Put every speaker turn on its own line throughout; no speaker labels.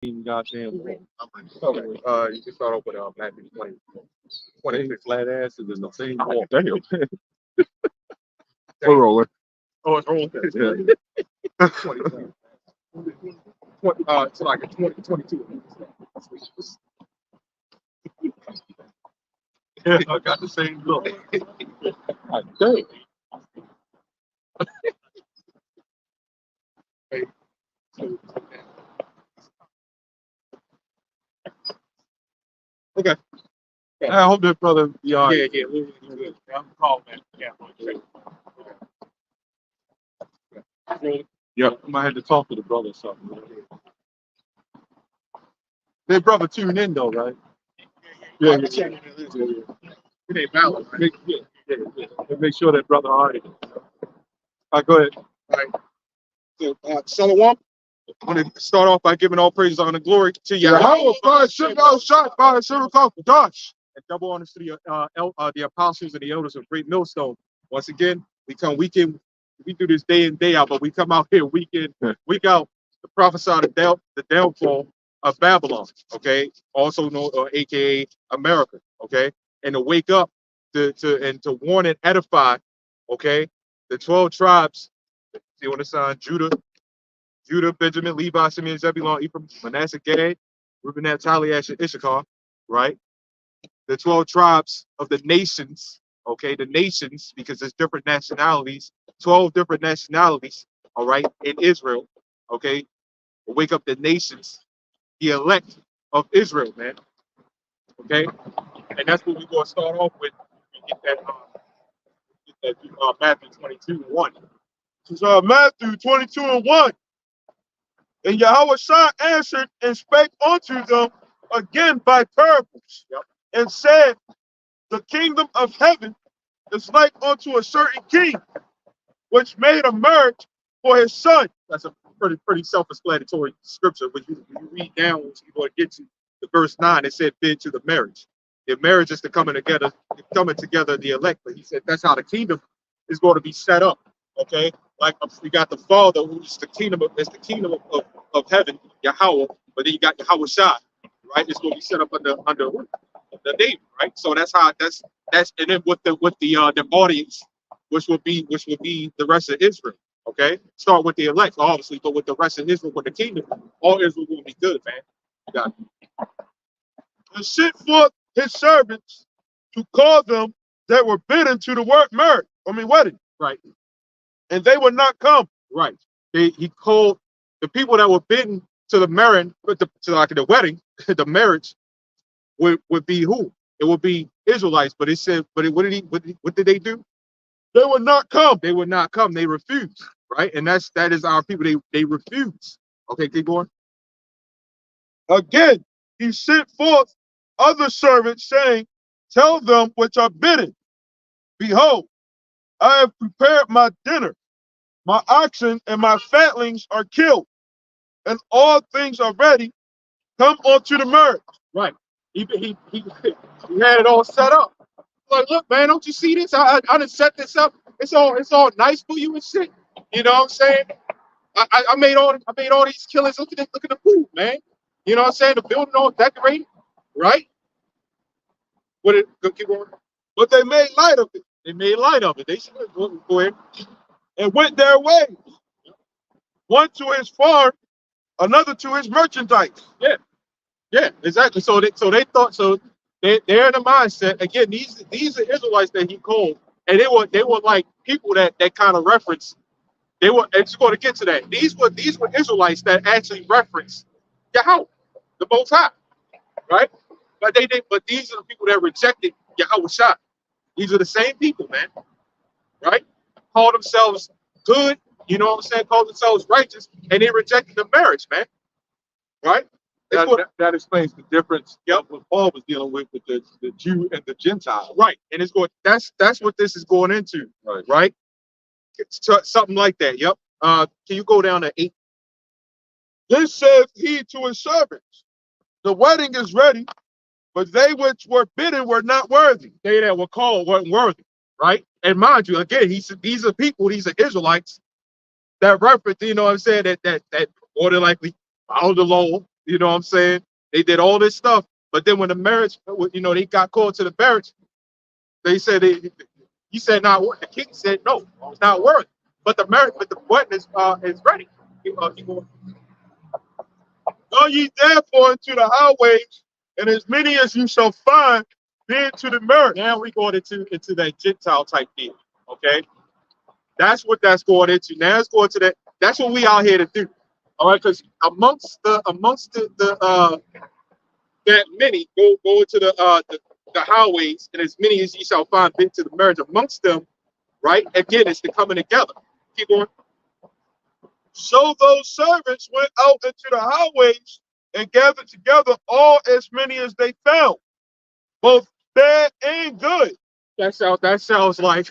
Goddamn war.
Okay. You can start off with Matthew 20.
Flat asses is the same
Oh,
war.
damn. We're rolling.
Oh, it's rolling.
Yeah.
22. It's like a 2022.
Yeah, I got the same look.
God damn.
Okay.
I hope that brother be all right.
Yeah. I'm calling that. Yeah.
Yep. I might have to talk to the brother or something. Their brother tuned in though, right? Yeah.
It ain't valid, right?
Make sure that brother all right. All right, go ahead.
All right. So, Shalom. I'm going to start off by giving all praise, honor, and glory to Yahweh. And double honors to the apostles and the elders of Great Millstone. Once again, we come week in. We do this day in, day out, but we come out here week in, week out to prophesy the downfall of Babylon, okay? Also known, aka America, okay? And to wake up to warn and edify, okay? The 12 tribes, see on the sign, Judah, Benjamin, Levi, Simeon, Zebulun, Ephraim, Manasseh, Gad, Reuben, Naphtali, Asher, Issachar, right? The 12 tribes of the nations, okay? The nations, because there's different nationalities, 12 different nationalities, all right, in Israel, okay? Wake up the nations, the elect of Israel, man, okay? And that's what we're going to start off with. We get that Matthew 22:1.
This is Matthew 22:1. And Yahweh answered and spake unto them again by parables, and said, the kingdom of heaven is like unto a certain king, which made a marriage for his son.
That's a pretty self-explanatory scripture. When you read down, you're going to get to the verse 9. It said, bid to the marriage. The marriage is the coming together the elect. But he said that's how the kingdom is going to be set up. Okay, like we got the Father, who's the kingdom of heaven, Yahweh, but then you got Yahweh Shai, right? It's going to be set up under the name, right? So that's and then with the audience, which would be the rest of Israel. Okay, start with the elect, obviously, but with the rest of Israel, with the kingdom, all Israel will be good, man. You got it.
And sent forth his servants to call them that were bidden to the wedding.
Right.
And they would not come.
Right. He called the people that were bidden to the marriage, the wedding, the marriage would be who? It would be Israelites. But it said, what did they do?
They would not come.
They would not come. They refused. Right. And that is our people. They refuse. Okay, keep going.
Again, he sent forth other servants, saying, tell them which are bidden, behold, I have prepared my dinner. My oxen and my fatlings are killed, and all things are ready. Come unto the marriage.
Right. He had it all set up. Like, look, man, don't you see this? I done set this up. It's all nice for you and shit. You know what I'm saying? I made all these killers. Look at the food, man. You know what I'm saying? The building all decorated, right? Keep going.
But they made light of it.
They made light of it. They should go ahead.
And went their ways. One to his farm, another to his merchandise.
Yeah, exactly. So they thought they're in the mindset again. These are Israelites that he called, and they were like people that kind of reference. They were. It's going to get to that. These were Israelites that actually reference Yahweh, the Most High, right? But But these are the people that rejected Yahweh Shai. These are the same people, man. Right? Call themselves good. You know what I'm saying? Call themselves righteous, and they rejected the marriage, man. Right?
That explains the difference of what Paul was dealing with the Jew and the Gentile.
Right. And it's going. That's what this is going into. Right. Something like that. Yep. Can you go down to 8?
This saith he to his servants, the wedding is ready, but they which were bidden were not worthy.
They that were called weren't worthy. Right. And mind you, again, these are people, these are Israelites that reference, you know what I'm saying, that more than likely follow the law, You know what I'm saying? They did all this stuff, but then when the marriage, they got called to the marriage, they said he said not worth. The king said no, it's not worth. But the marriage, but the wedding is ready. He going,
Go ye therefore into the highways, and as many as you shall find, bid to the marriage.
now we going into that Gentile type deal. Okay, that's what that's going into. Now it's going to that. That's what we out here to do. All right, because amongst the that many go into the highways, and as many as ye shall find bid to the marriage amongst them. Right, again, it's the coming together. Keep going.
So those servants went out into the highways and gathered together all as many as they found, both bad and good.
That sounds like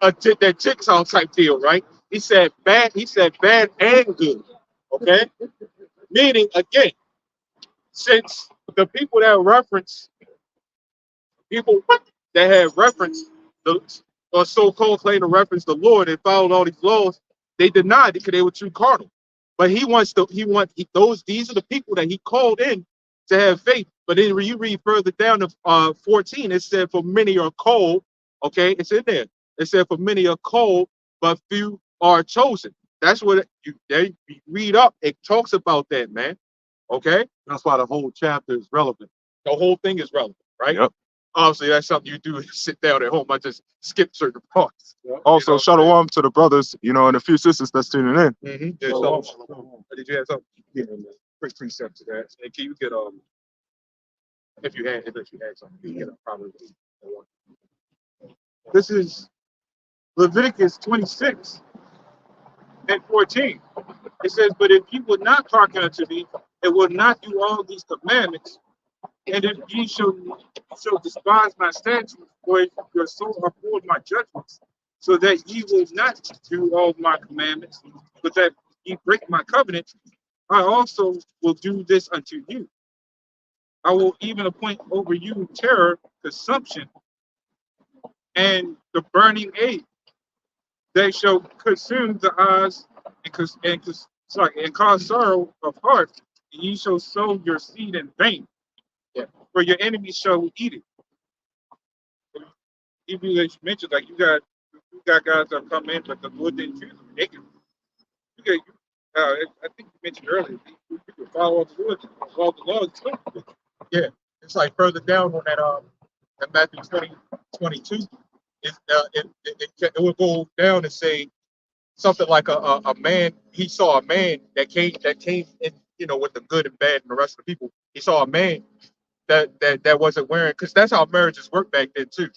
that jigsaw type deal, right? He said bad. He said bad and good. Okay, meaning again, since the people that reference people that have referenced the or so-called claim to reference the Lord and followed all these laws, they denied it because they were too carnal. But these are the people that he called in to have faith. But then when you read further down to 14, it said, for many are called, okay, it's in there. It said, for many are called, but few are chosen. That's what you read up. It talks about that, man. Okay.
That's why the whole chapter is relevant.
The whole thing is relevant, right?
Yep.
Obviously, that's something you do sit down at home. I just skip certain parts.
Also, shalom to the brothers, and a few sisters that's tuning in.
Mm-hmm. Yeah, so, did you have something? Yeah, quick precept to that. And can you get if you had something, you get probably. This is Leviticus 26 and 14. It says, but if you would not hearken unto me, and will not do all these commandments, and if ye shall despise my statutes, or your soul abhor my judgments, so that ye will not do all my commandments, but that ye break my covenant, I also will do this unto you. I will even appoint over you terror, consumption, and the burning aid. They shall consume the eyes and cause sorrow of heart. And ye shall sow your seed in vain, for your enemies shall eat it. Even as you mentioned, like you got guys that come in, but the Lord didn't choose them. They can, I think you mentioned earlier, you can follow the Lord, follow the laws. Yeah, it's like further down on that Matthew 20:22. It would go down and say something like a man. He saw a man that came in, with the good and bad and the rest of the people. He saw a man that wasn't wearing, because that's how marriages worked back then too,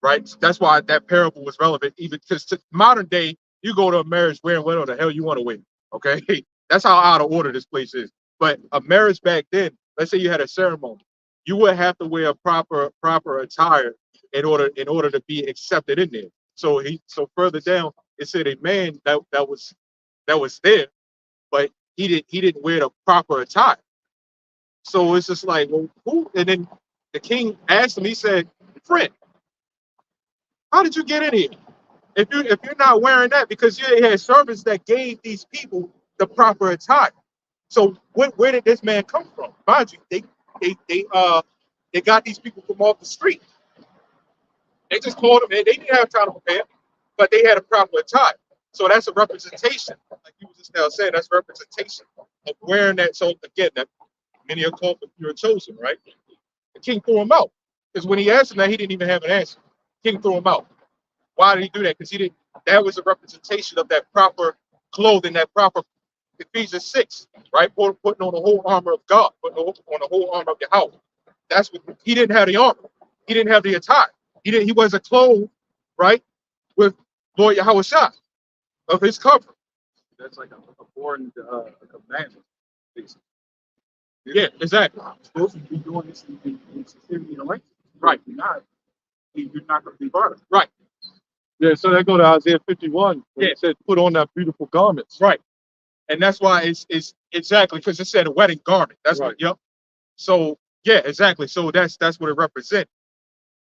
right? That's why that parable was relevant, even because to modern day, you go to a marriage wearing whatever the hell you want to wear. Okay, that's how out of order this place is. But a marriage back then, let's say you had a ceremony, you would have to wear a proper attire in order to be accepted in there. So further down, it said a man that was there, but he didn't wear the proper attire. So it's just like, well, who? And then the king asked him. He said, "Friend, how did you get in here? If you're not wearing that, because you had servants that gave these people the proper attire. So where did this man come from? Mind you, they got these people from off the street. They just called them. They didn't have time to prepare, but they had a proper attire. So that's a representation, like you were just now saying. That's representation of wearing that. So again, that many are called, but you're chosen, right? The king threw him out, because when he asked him that, he didn't even have an answer. The king threw him out. Why did he do that? Because he didn't. That was a representation of that proper clothing, that proper Ephesians 6, right? Putting on the whole armor of God, putting on the whole armor of Yahweh. That's what he didn't have the armor. He didn't have the attire. He wasn't clothed, right, with Lord Yahweh Shah of his cover.
That's like a foreign commandment, basically.
Yeah, exactly.
You're supposed to be doing this in sincerity and right.
Right.
You're not going to be part of it.
Right.
Yeah, so that go to Isaiah 51.
Yeah.
It said, put on that beautiful garments.
Right. And that's why it's exactly, because it said a wedding garment. That's
right.
What, yep. So yeah, exactly. So that's what it represents.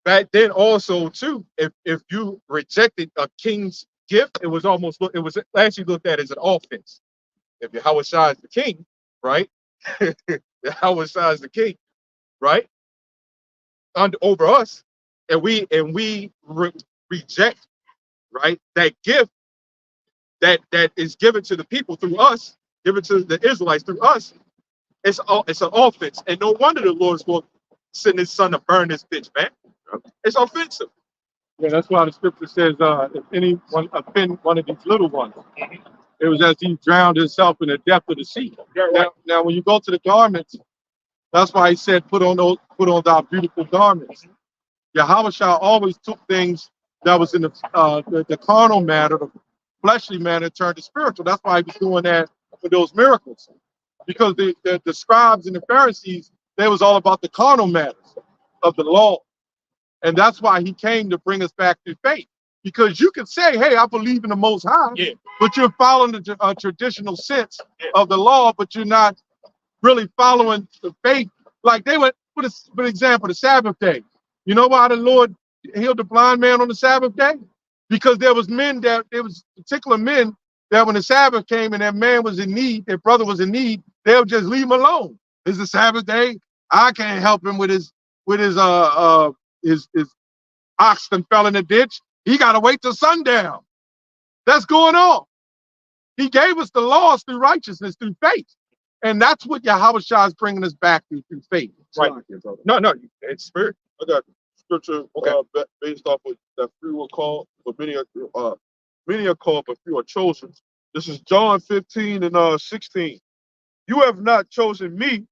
Back then also too, if you rejected a king's gift, it was actually looked at as an offense. If Yahweh Shah is the king, right? Yahweh Shai is the king, right? Over us, and we reject, right, that gift that is given to the people through us, given to the Israelites through us. It's an offense, and no wonder the Lord's going to send His Son to burn this bitch, man. It's offensive.
Yeah, that's why the scripture says, if anyone offend one of these little ones, it was as he drowned himself in the depth of the sea. Now, when you go to the garments, that's why he said, put on thy beautiful garments. Yahweh Shah always took things that was in the carnal matter, the fleshly matter, turned to spiritual. That's why he was doing that for those miracles. Because the scribes and the Pharisees, they was all about the carnal matters of the law. And that's why he came to bring us back to faith. Because you can say, hey, I believe in the Most High,
Yeah.
but you're following the traditional sense of the law, but you're not really following the faith. Like they went, for example, the Sabbath day. You know why the Lord healed the blind man on the Sabbath day? Because there was particular men that when the Sabbath came and that man was in need, their brother was in need, they'll just leave him alone. It's the Sabbath day. I can't help him with his oxen fell in the ditch. He got to wait till sundown. That's going on. He gave us the laws through righteousness, through faith. And that's what Yahweh Shah is bringing us back to, through faith.
Right. No, it's spirit.
I got scripture based off of that few were called, but many are called, but few are chosen. This is John 15 and 16. You have not chosen me,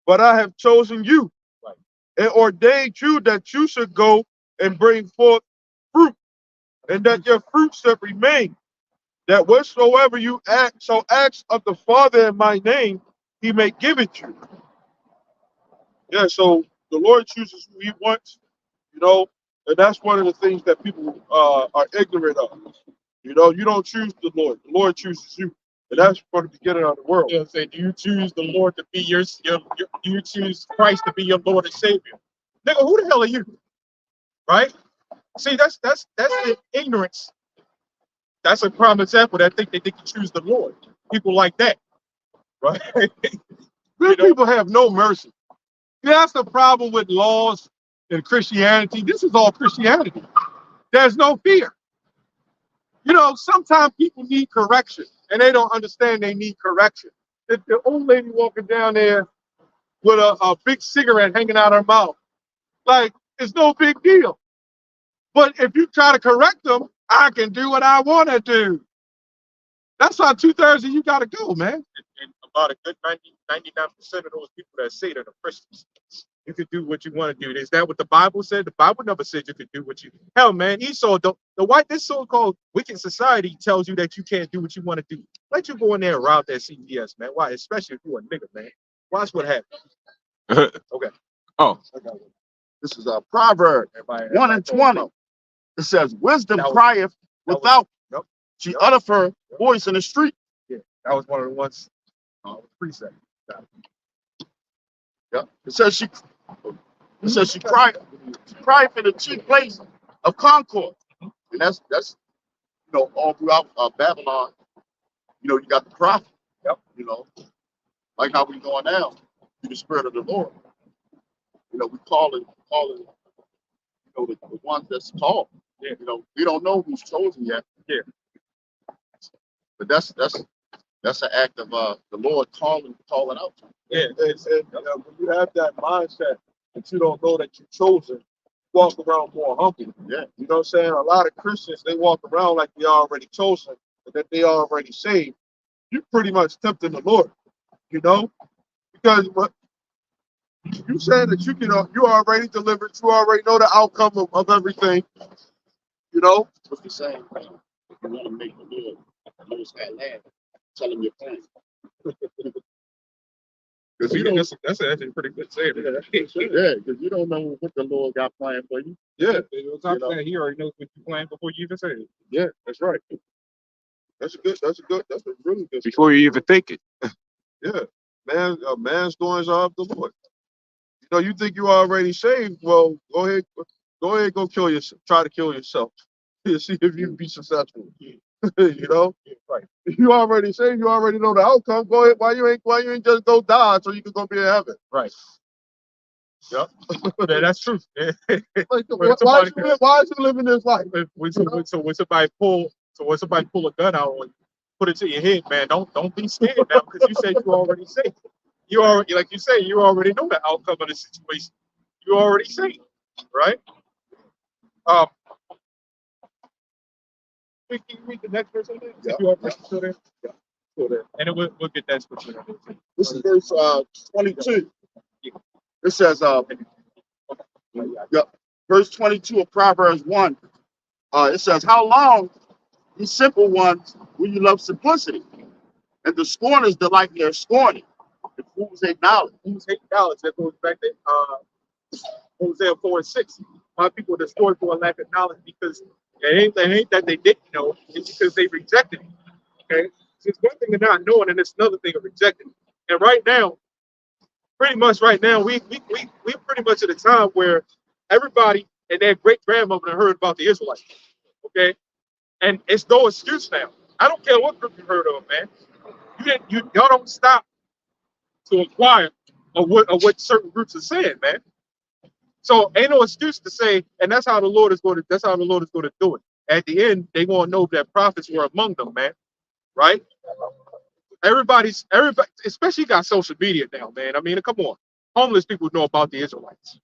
but I have chosen you,
right,
and ordained you that you should go and bring forth fruit, and that your fruit should remain. That whatsoever you ask of the Father in my name, He may give it you. Yeah, so the Lord chooses who He wants, and that's one of the things that people are ignorant of. You don't choose the Lord chooses you, and that's from the beginning of the world.
Yeah, say, do you choose the Lord to be your do you choose Christ to be your Lord and Savior? Nigga, who the hell are you? Right? See, that's the ignorance. That's a prime example that think they can choose the Lord. People like that, right?
Good people have no mercy. That's the problem with laws and Christianity. This is all Christianity. There's no fear. Sometimes people need correction, and they don't understand they need correction. If the old lady walking down there with a big cigarette hanging out her mouth, like, it's no big deal. But if you try to correct them, I can do what I want to do. That's how 2/3 of you got to go, man.
And about a good 99% of those people that say that are Christians, you could do what you want to do. Is that what the Bible said? The Bible never said you could do what you. Hell, man, Esau, this so-called wicked society tells you that you can't do what you want to do. Let you go in there and rob that CVS, man. Why? Especially if you're a nigga, man. Watch what happens. Okay.
Oh, this is a proverb 1:20. It says, "Wisdom crieth without; she uttereth her voice in the street."
Yeah, that was one of the ones. Precept.
Yep. It says she cried in the chief place of concord, and that's all throughout Babylon. You got the prophet.
Yep.
Like how we going now through the Spirit of the Lord. We call it the ones that's called.
Yeah.
We don't know who's chosen yet.
Yeah.
But that's an act of the Lord calling out to you.
Yeah.
And when you have that mindset that you don't know that you're chosen, walk around more humble.
Yeah.
You know what I'm saying? A lot of Christians, they walk around like they already chosen and that they already saved. You pretty much tempting the Lord, because what you saying that you already delivered, you already know the outcome of everything,
What's the saying? If you want to make the Lord knows that land, tell him your plan. Because
That's actually a pretty good saying.
yeah, because you don't know what the Lord got planned for you.
Yeah,
He already knows what you plan before you even say it.
yeah, that's right. That's a really good.
Before you even think it.
Yeah, man's doings are of the Lord. You think you already saved? Well, go ahead, go kill yourself. Try to kill yourself. See if you can be successful. You know,
Right.
you already say you already know the outcome. Go ahead. Why you ain't just go die so you can go be in heaven?
Right. Yep. Yeah, that's true.
Like,
When somebody,
why is you living this life?
when somebody pull a gun out on you, put it to your head, man. Don't be scared now because you said you already safe. You already, like you say, you already know the outcome of the situation. You already safe, right? Um, can you read the next verse on that?
Yeah.
You already still there? Yeah. Still there. And then we'll get that scripture.
This is verse 22. It says, yeah, verse 22 of Proverbs 1. It says, "How long, you simple ones, will you love simplicity? And the scorners delight in their scorning. The fools hate knowledge."
Who's hate knowledge? That goes back to Hosea 4:6. My people are destroyed for a lack of knowledge because it ain't that they didn't know, it's because they rejected it. Okay? So it's one thing of not knowing, and it's another thing of rejecting it. And right now, pretty much right now, we pretty much at a time where everybody and their great grandmother heard about the Israelites. Okay? And it's no excuse now. I don't care what group you heard of, man. Y'all don't stop to inquire of what certain groups are saying, man. So ain't no excuse to say, and that's how the Lord is going to do it. At the end, they gonna know that prophets were among them, man. Right? Everybody, especially got social media now, man. I mean, come on. Homeless people know about the Israelites.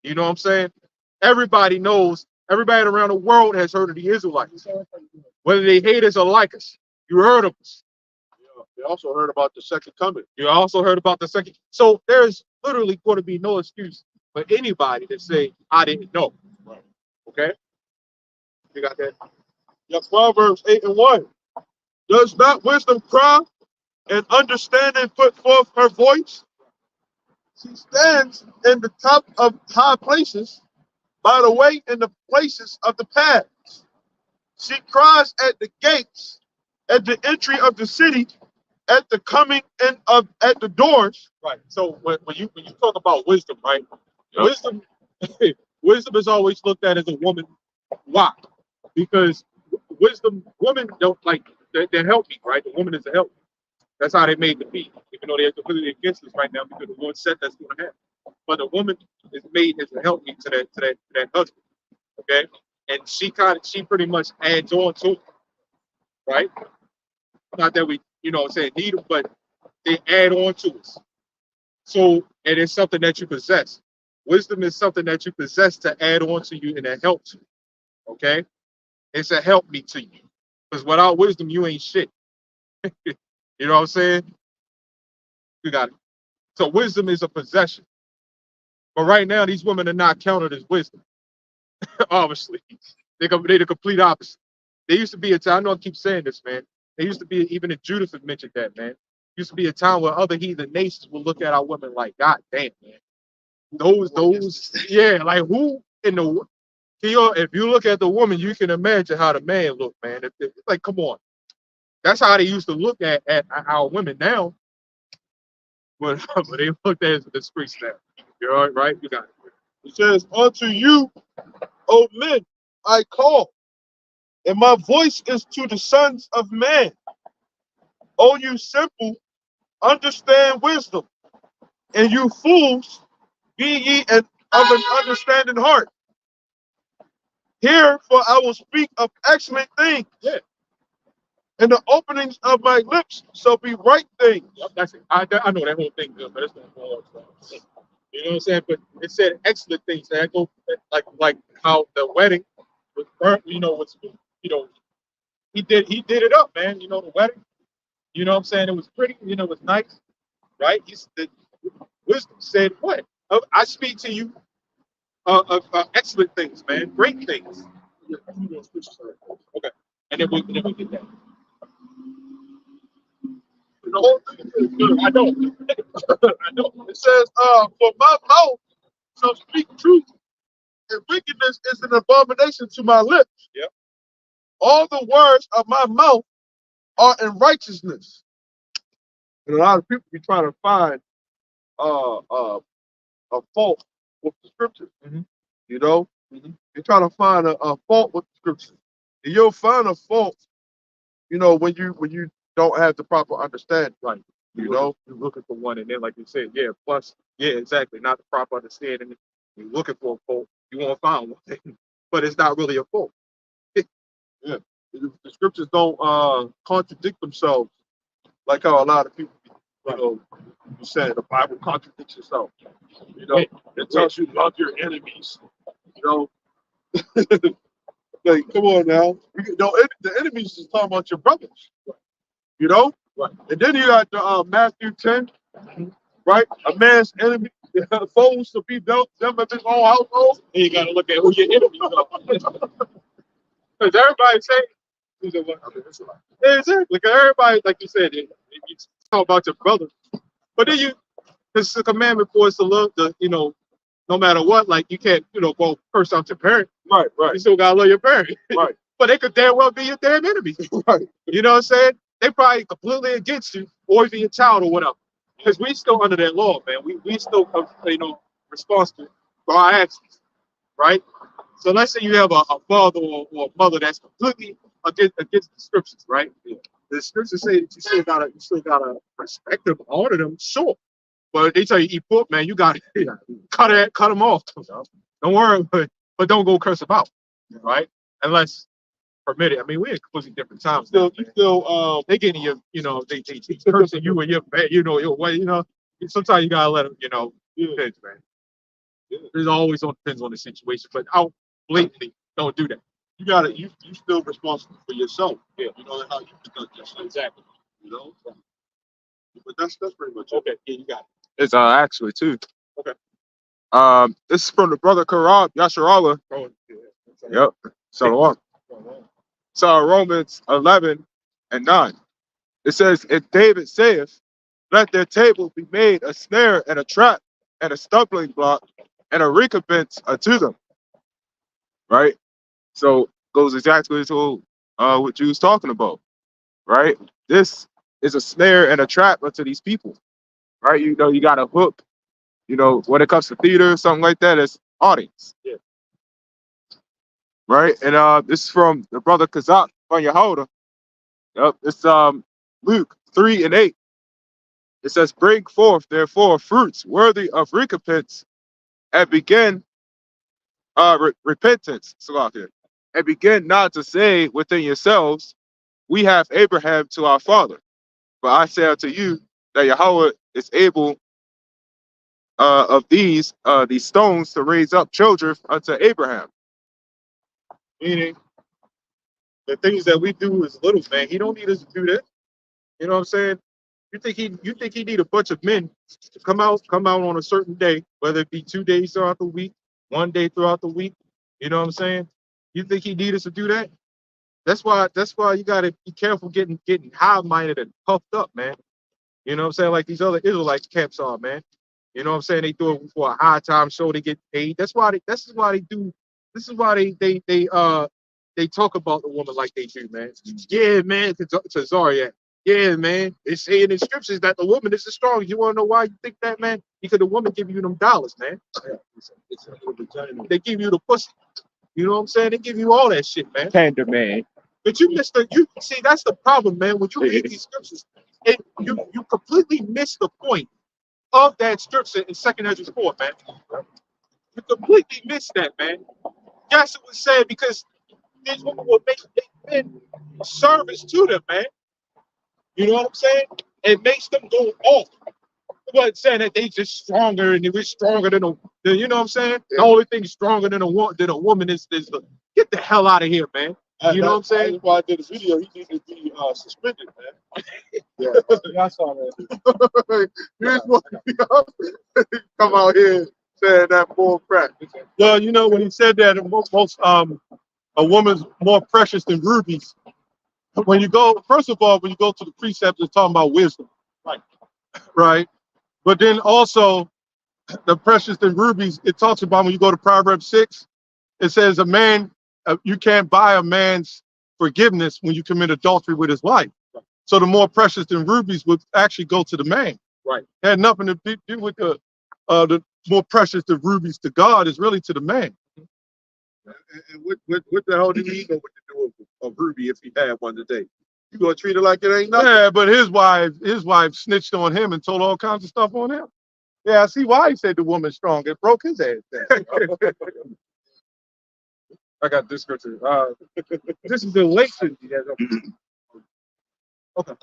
You know what I'm saying? Everybody knows, everybody around the world has heard of the Israelites. Whether they hate us or like us. You heard of us.
They also heard about the second coming.
You also heard about the second. So there's literally going to be no excuse for anybody to say, I didn't know.
Right.
Okay? You got that?
Yeah, Proverbs 8:1. "Does not wisdom cry and understanding put forth her voice? She stands in the top of high places, by the way in the places of the paths. She cries at the gates, at the entry of the city, at the coming in of at the doors."
Right. So when you talk about wisdom, right?
Yep.
Wisdom wisdom is always looked at as a woman. Why? Because women don't like they're healthy, right? The woman is a help. That's how they made the be, even though they're completely against us right now because the Lord said that's going to happen. But the woman is made as a helpmeet to that husband, okay? And she pretty much adds on to it, right? Not that we, saying need them, but they add on to us. So, and it's something that you possess. Wisdom is something that you possess to add on to you and that helps you, okay? It's a help me to you. Because without wisdom, you ain't shit. You know what I'm saying? You got it. So wisdom is a possession. But right now, these women are not counted as wisdom. Obviously, they're the complete opposite. There used to be a time. I know I keep saying this, man. There used to be even in Judith had mentioned that, man. Used to be a time where other heathen nations would look at our women like, God damn, man. Yeah, like who in the if you look at the woman, you can imagine how the man look, man. It's like, come on. That's how they used to look at our women now. But they looked at it as a disgrace now. You're all right, you got it.
It says, "Unto you, O men, I call, and my voice is to the sons of man. O you simple, understand wisdom, and you fools, be ye of an understanding heart. Hear, for I will speak of excellent things.
Yeah.
And the openings of my lips shall be right things."
Yep, that's it. I know that whole thing good, but it's not going on. You know what I'm saying? But it said excellent things. That go like how the wedding was burnt. He did it up, man. The wedding. You know what I'm saying? It was pretty. It was nice, right? The wisdom said, "What? I speak to you of excellent things, man. Great things." Okay, and then we get that.
The whole thing is good.
I know. I know.
It says, "For my mouth shall speak truth, and wickedness is an abomination to my lips.
Yep.
All the words of my mouth are in righteousness." And a lot of people be trying to find a fault with the scriptures.
Mm-hmm.
You know,
Mm-hmm.
you're trying to find a fault with the scriptures. And you'll find a fault you know, when you don't have the proper understanding,
Right.
you know.
You're looking for one, and then like you said, yeah, plus, yeah, exactly, not the proper understanding. You're looking for a fault, you won't find one, but it's not really a fault.
Yeah, the scriptures don't contradict themselves like how a lot of people, you know, you saying the Bible contradicts itself. You know, it tells you love your enemies. You know, like come on now. You know, the enemies is talking about your brothers. You know,
Right.
and then you got the Matthew 10, right? A man's enemy, foes to be dealt them of his own household.
And you got to look at who your enemies are. Because everybody say, who's a what? Yeah, exactly. Because everybody, like you said, you talk about your brother. But then it's a commandment for us to love the, no matter what, like you can't, go curse out your parent.
Right,
You
right,
still gotta love your parent.
right,
But they could damn well be your damn enemy.
right.
You know what I'm saying? They probably completely against you, or even your child or whatever. Because we still under that law, man. We still, responsible for our actions, right? So let's say you have a father or a mother that's completely against the scriptures, right? Yeah. The scriptures say that you still gotta respect them, honor them, sure. But if they tell you eat pork, man, you gotta cut them off. Don't worry, but don't go curse them out, right? Unless permitted. I mean, we're in completely different times. They getting you, they cursing you and your, your way, Sometimes you gotta let them, depends, man. It always depends on the situation, but out blatantly, don't do that.
You still responsible for yourself. Yeah, you know how you conduct yourself.
Exactly.
You know, but that's pretty much it.
Okay, yeah, you got it.
It's actually two.
Okay.
This is from the brother Karab Yasharallah.
Oh, yeah.
Yep. So Romans 11 and 9. It says, "And David saith, let their table be made a snare and a trap and a stumbling block and a recompense unto them." Right. So goes exactly to what you was talking about. Right. This is a snare and a trap unto these people. Right. You got a hook. When it comes to theater, something like that, it's audience.
Yeah.
Right? And this is from the brother Kazak on Yehoda. Yep. It's Luke 3 and 8. It says, "Bring forth therefore fruits worthy of recompense and begin repentance, Salakia, and begin not to say within yourselves, we have Abraham to our father. But I say unto you that Yahweh is able of these stones to raise up children unto Abraham."
Meaning, the things that we do is little, man. He don't need us to do that. You know what I'm saying? You think he need a bunch of men to come out on a certain day, whether it be 2 days throughout the week, 1 day throughout the week. You know what I'm saying? You think he need us to do that? That's why you gotta be careful getting high-minded and puffed up, man. You know what I'm saying? Like these other Israelite camps are, man. You know what I'm saying? They do it for a high time show, they get paid. This is why they talk about the woman like they do, man. Yeah, man, to Zarya. Yeah, man. It's saying in scriptures that the woman is the strongest. You want to know why you think that, man? Because the woman give you them dollars, man. They give you the pussy. You know what I'm saying? They give you all that shit, man.
Tender man.
But you see, that's the problem, man. When you read these scriptures, you completely miss the point of that scripture in 2nd Ezra 4, man. You completely miss that, man. Yes, it was said because these women will make men service to them, man. You know what I'm saying? It makes them go off. It wasn't saying that they just stronger and they were stronger than you know what I'm saying? The only thing stronger than a woman is the get the hell out of here, man. You know what I'm saying?
That's why I did this video. He needed to be suspended, man.
Yeah, I saw that.
Here's what come out here saying that bull crap.
Well, when he said that a woman's more precious than rubies. First of all, when you go to the precepts, it's talking about wisdom, right? But then also the precious than rubies, it talks about when you go to Proverbs 6, it says you can't buy a man's forgiveness when you commit adultery with his wife. So the more precious than rubies would actually go to the man.
Right.
It had nothing to do with the more precious than rubies to God is really to the man.
And what the hell do you know what to do with a ruby if he had one today? You gonna treat it like it ain't nothing?
Yeah, but his wife snitched on him and told all kinds of stuff on him. Yeah, I see why he said the woman's strong. It broke his ass down.
I got this scripture. This is Galatians. Okay.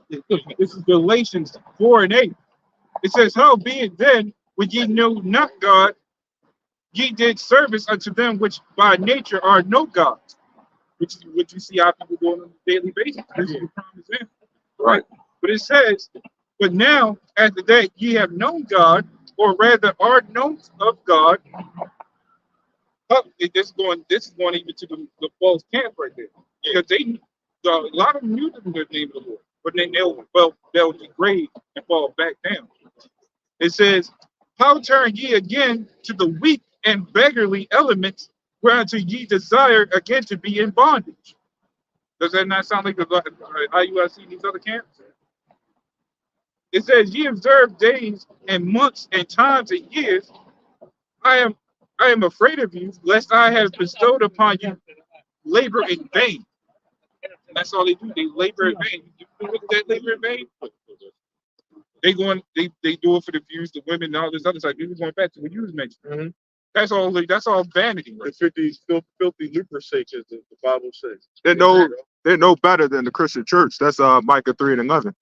This is Galatians 4:8. It says, how being then, when ye know not God, ye did service unto them which by nature are no gods. Which is what you see how people doing on a daily basis. This is the prime example. Right. But it says, but now, after that, ye have known God, or rather are known of God. This is going even to the false camp right there. Because a lot of them knew the name of the Lord, but then they'll degrade and fall back down. It says, how turn ye again to the weak and beggarly elements, whereunto ye desire again to be in bondage? Does that not sound like how you see these other camps? It says, ye observe days and months and times and years. I am afraid of you, lest I have bestowed upon you labor in vain. That's all they do. They labor in vain. You look at that labor in vain. They do it for the views, the women, and all this other stuff. This is going back to what you was mentioning. That's all. That's all vanity. Right?
The filthy lucre's sake, as the Bible says.
They're no better than the Christian church. That's Micah 3:11.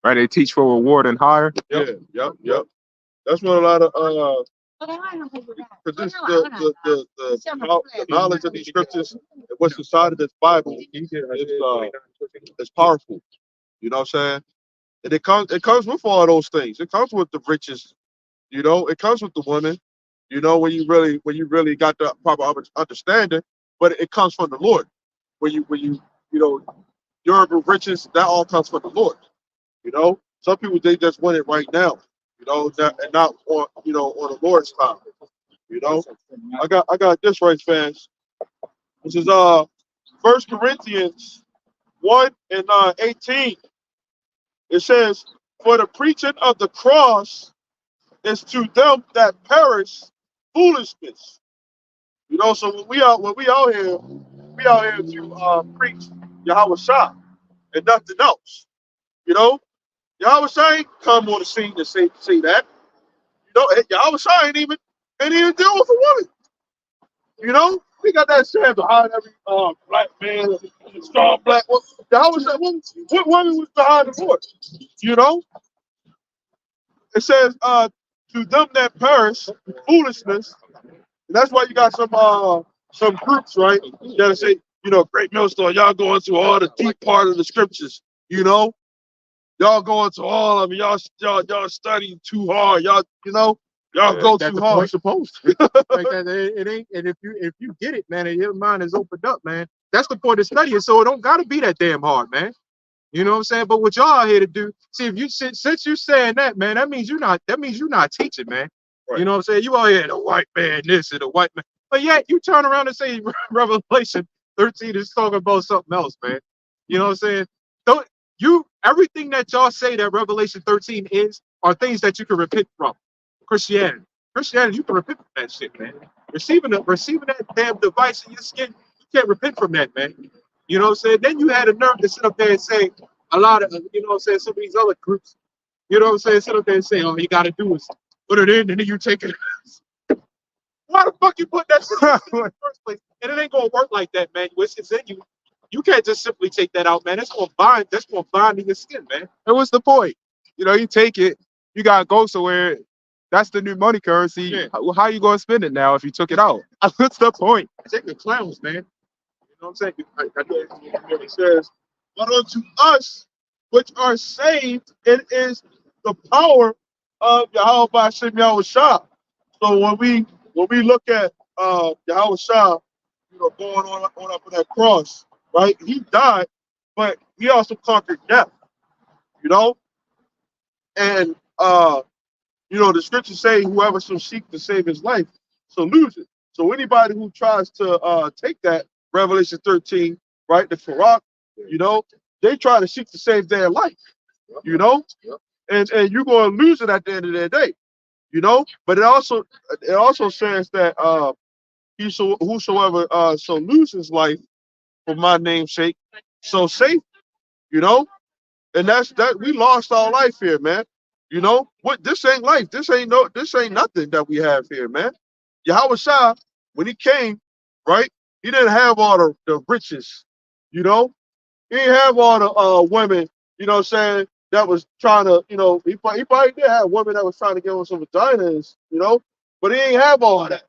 Right? They teach for reward and hire.
Yep. That's what a lot of because the knowledge of these scriptures and what's inside of this Bible is powerful. You know what I'm saying? And it comes with all those things. It comes with the riches. You know, it comes with the women. You know, when you really got the proper understanding, but it comes from the Lord. When you your riches, that all comes from the Lord. You know, some people they just want it right now. You know, and not on on the Lord's time. You know, I got this right, fans. This is 1 Corinthians 1:18. It says, "For the preaching of the cross is to them that perish foolishness." You know, so when we out here to preach Yahweh Shah and nothing else. You know, Yahweh Shah ain't come on the scene to say that. You know, Yahweh Shah ain't even deal with a woman. You know, we got that saying behind every black man, strong black woman. Yahweh Shah, what woman was behind the Lord? You know, it says to them that perish foolishness. And that's why you got some groups, right, that say, Great Millstone, y'all go into all the deep part of the scriptures, y'all go into all of it, y'all studying too hard, y'all go too hard.
Supposed to. Like that, it ain't. And if you get it, man, and your mind is opened up, man, that's the point of studying. So it don't gotta be that damn hard, man. You know what I'm saying? But what y'all are here to do, see, if you since you're saying that, man, that means you're not teaching, man. Right. You know what I'm saying? You all here, the white man, this and the white man. But yet you turn around and say Revelation 13 is talking about something else, man. You know what I'm saying? Don't everything that y'all say that Revelation 13 is are things that you can repent from. Christianity, you can repent from that shit, man. Receiving that damn device in your skin, you can't repent from that, man. You know what I'm saying? Then you had a nerve to sit up there and say a lot of, you know what I'm saying, some of these other groups, you know what I'm saying, sit up there and say, all you got to do is put it in and then you take it. Why the fuck you put that shit in the first place? And it ain't going to work like that, man. It's in you. You can't just simply take that out, man. That's going to bind in your skin, man.
And what's the point? You take it, you got to go somewhere. That's the new money currency. Yeah. How you going to spend it now if you took it out? What's the point?
Take the clowns, man. You know what I'm saying?
It says, but unto us which are saved, it is the power of Yahweh Hashem Yahweh Shah. So when we look at Yahweh Shah, going on up on that cross, right? He died, but he also conquered death. And the scriptures say whoever shall seek to save his life shall lose it. So anybody who tries to take that Revelation 13, right, the Quran, they try to seek to save their life, and you're going to lose it at the end of the day, But it also says that whosoever shall lose his life for my name's sake, so safe, you know. And that's that. We lost our life here, man. You know what? This ain't life. This ain't no. This ain't nothing that we have here, man. Yahweh Shah, when he came, right? He didn't have all the riches, you know. He didn't have all the women, you know what I'm saying, that was trying to, you know, he probably did have women that was trying to give him some vaginas, you know, but he ain't have all of that.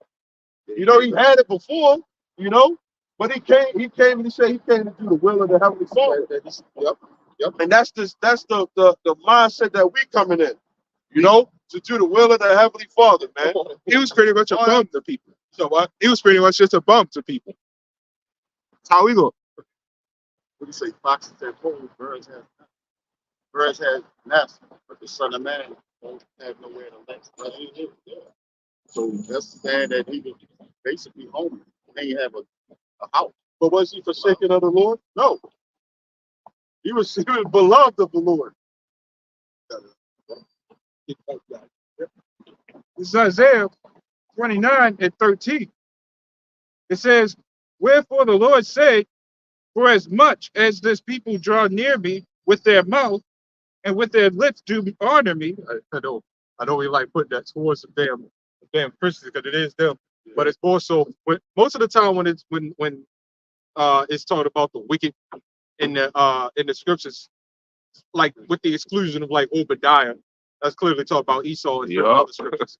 You know, he had it before, you know, but he came and he said he came to do the will of the Heavenly Father. Yep, yep. And that's the mindset that we coming in, you know, to do the will of the Heavenly Father, man.
He was pretty much a bum to people. So what? He was pretty much just a bum to people. That's how we go.
What do you say? Foxes have holes, birds have nests, but the Son of Man don't have nowhere to rest. So that's saying that he was basically homeless. He didn't have a house.
But was he forsaken of the Lord? No. He was beloved of the Lord.
This is Isaiah 29:13. It says, "Wherefore the Lord said, for as much as this people draw near me with their mouth and with their lips do honor me."
I know we like putting that towards the damn Christians because it is them. But it's more so most of the time when it's talking about the wicked in the scriptures, like with the exclusion of like Obadiah, that's clearly talking about Esau and other scriptures.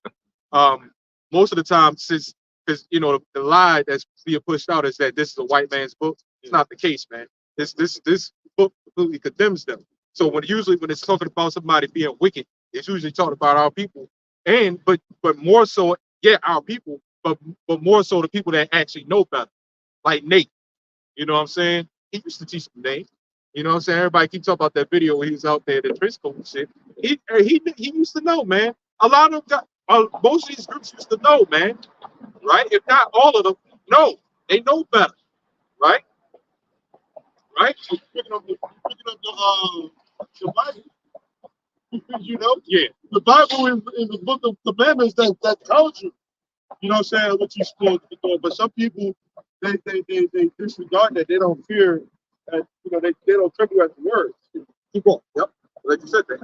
Most of the time, since because you know the lie that's being pushed out is that this is a white man's book. It's not the case, man. This book completely condemns them. So usually when it's talking about somebody being wicked, it's usually talking about our people, and but more so, yeah, our people, but more so the people that actually know better, like Nate. You know what I'm saying? He used to teach them Nate. You know what I'm saying? Everybody keeps talking about that video where he was out there, the Trisco and shit. He used to know, man. A lot of them most of these groups used to know, man. Right? If not all of them, no, they know better, right? Right?
Picking up the Bible. You know?
Yeah.
The Bible is the book of commandments that tells you, you know what I'm saying, what you're supposed to be doing. But some people, they disregard that. They don't fear that, you know, they don't tremble at the words.
Keep on. Yep. Like you said that.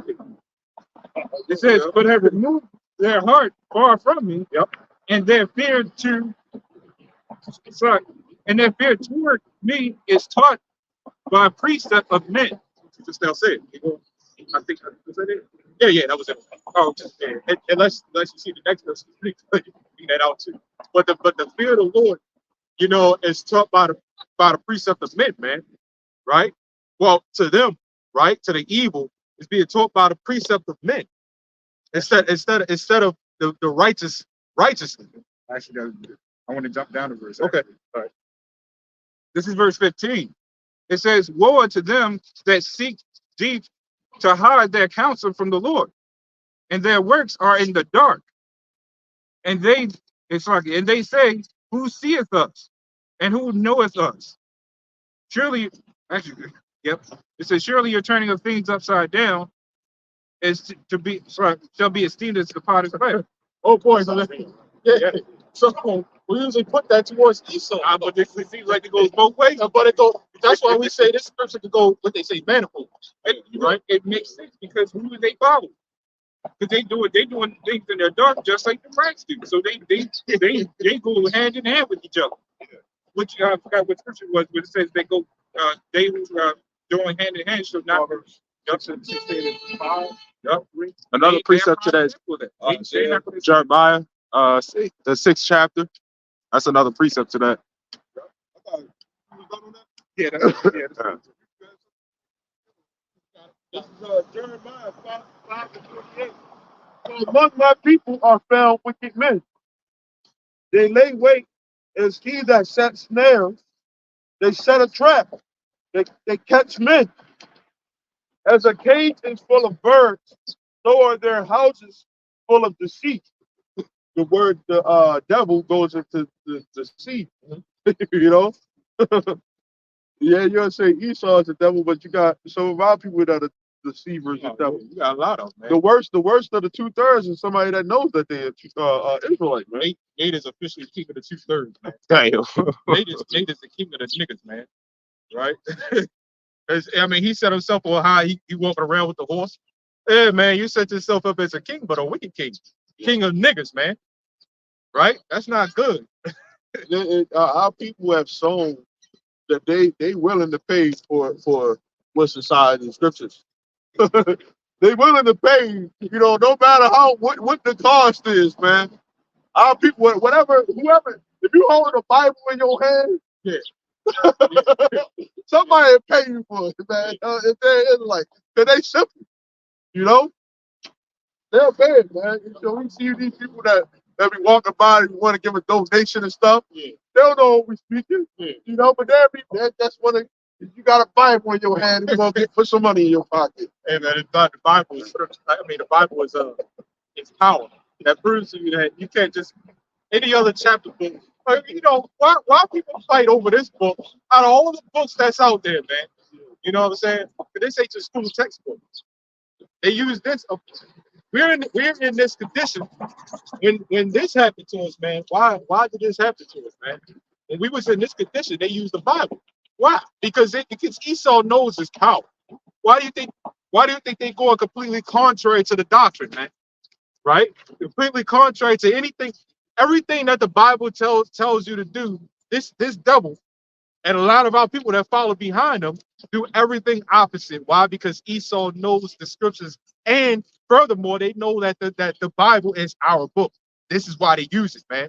It says, "But have removed their heart far from me, and their fear toward me is taught by precept of men."
You just now said. I think was that it? Yeah, that was it. Oh, yeah. And unless you see the next verse, you can figure that out too. But the fear of the Lord, you know, is taught by the precept of men, man. Right? Well, to them, right, to the evil, is being taught by the precept of men instead of the righteousness. Actually, I want to jump down to verse. Okay. All right.
This is verse 15. It says, "Woe unto them that seek deep to hide their counsel from the Lord, and their works are in the dark. And they say, Who seeth us? And who knoweth us? Surely, actually, yep. It says, surely your turning of things upside down shall be esteemed as the potter's clay."
Oh boy, so yeah. So we usually put that towards Esau.
But it seems like it goes both ways.
But it goes, that's why we say this scripture could go, what they say, manifold.
Right? It makes sense because who do they follow? Because they doing things in their dark just like the blacks do. So they go hand in hand with each other. Which I forgot what scripture was, but it says they go they who doing hand in hand shall not
Another precept to that Jeremiah, the 6th chapter. That's another precept to that.
Yeah,
This is Jeremiah 5:28. So among my people are found wicked men. They lay wait as he that set snares. They set a trap. They catch men. As a cage is full of birds, so are their houses full of deceit. The word the devil goes into the sea. You know? Yeah, you'll say Esau is the devil, but you got some of our people that are deceivers and devil.
You got a lot of them, man.
The worst of the 2/3 is somebody that knows that they're Israelite, man.
Nate is officially king of the 2/3, man. Damn. Nate is the king of the niggas, man. Right?
I mean, he set himself on high. He walking around with the horse. Yeah, man, you set yourself up as a king, but a wicked king. King of niggas, man. Right? That's not good.
Our people have shown that they willing to pay for what's inside the scriptures. They willing to pay, no matter what the cost is, man. Our people, whatever, whoever, if you hold a Bible in your hand, somebody will pay you for it, man. If they're like, cause they simple, you know, they'll pay it, man. We see these people that be walking by and want to give a donation and stuff.
Yeah.
They don't know what we're speaking,
Yeah.
but that's one of, if you got a Bible in your hand, you're gonna put some money in your pocket.
Hey, man, it's not the Bible. The Bible is it's power. That proves to you that you can't just any other chapter book. Why people fight over this book out of all the books that's out there, man? You know what I'm saying? This ain't just school textbooks. They use this. We're in this condition when this happened to us, man. Why did this happen to us, man? When we was in this condition, they used the Bible. Why? Because Esau knows his power. Why do you think they're going completely contrary to the doctrine, man? Right? Completely contrary to everything that the Bible tells you to do. This devil and a lot of our people that follow behind them do everything opposite. Why? Because Esau knows the scriptures, and furthermore, they know that the Bible is our book. This is why they use it, man.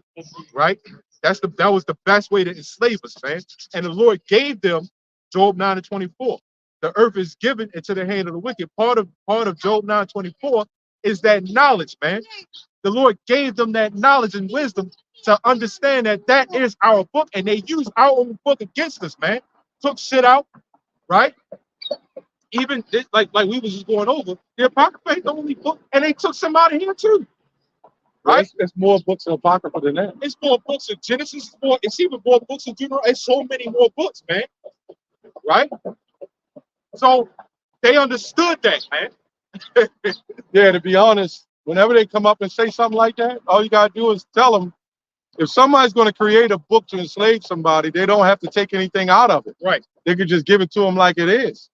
Right? That was the best way to enslave us, man. And the Lord gave them Job 9:24. The earth is given into the hand of the wicked. Part of Job 9:24 is that knowledge, man. The Lord gave them that knowledge and wisdom to understand that is our book, and they use our own book against us, man. Took shit out, right? Even like we was just going over, the Apocrypha ain't the only book, and they took some out of here too, right?
It's more books of Apocrypha than that.
It's more books of Genesis, it's even more books of Deuteronomy. It's so many more books, man, right? So they understood that, man.
Yeah, to be honest, whenever they come up and say something like that, all you gotta do is tell them, if somebody's going to create a book to enslave somebody, they don't have to take anything out of it.
Right.
They could just give it to them like it is.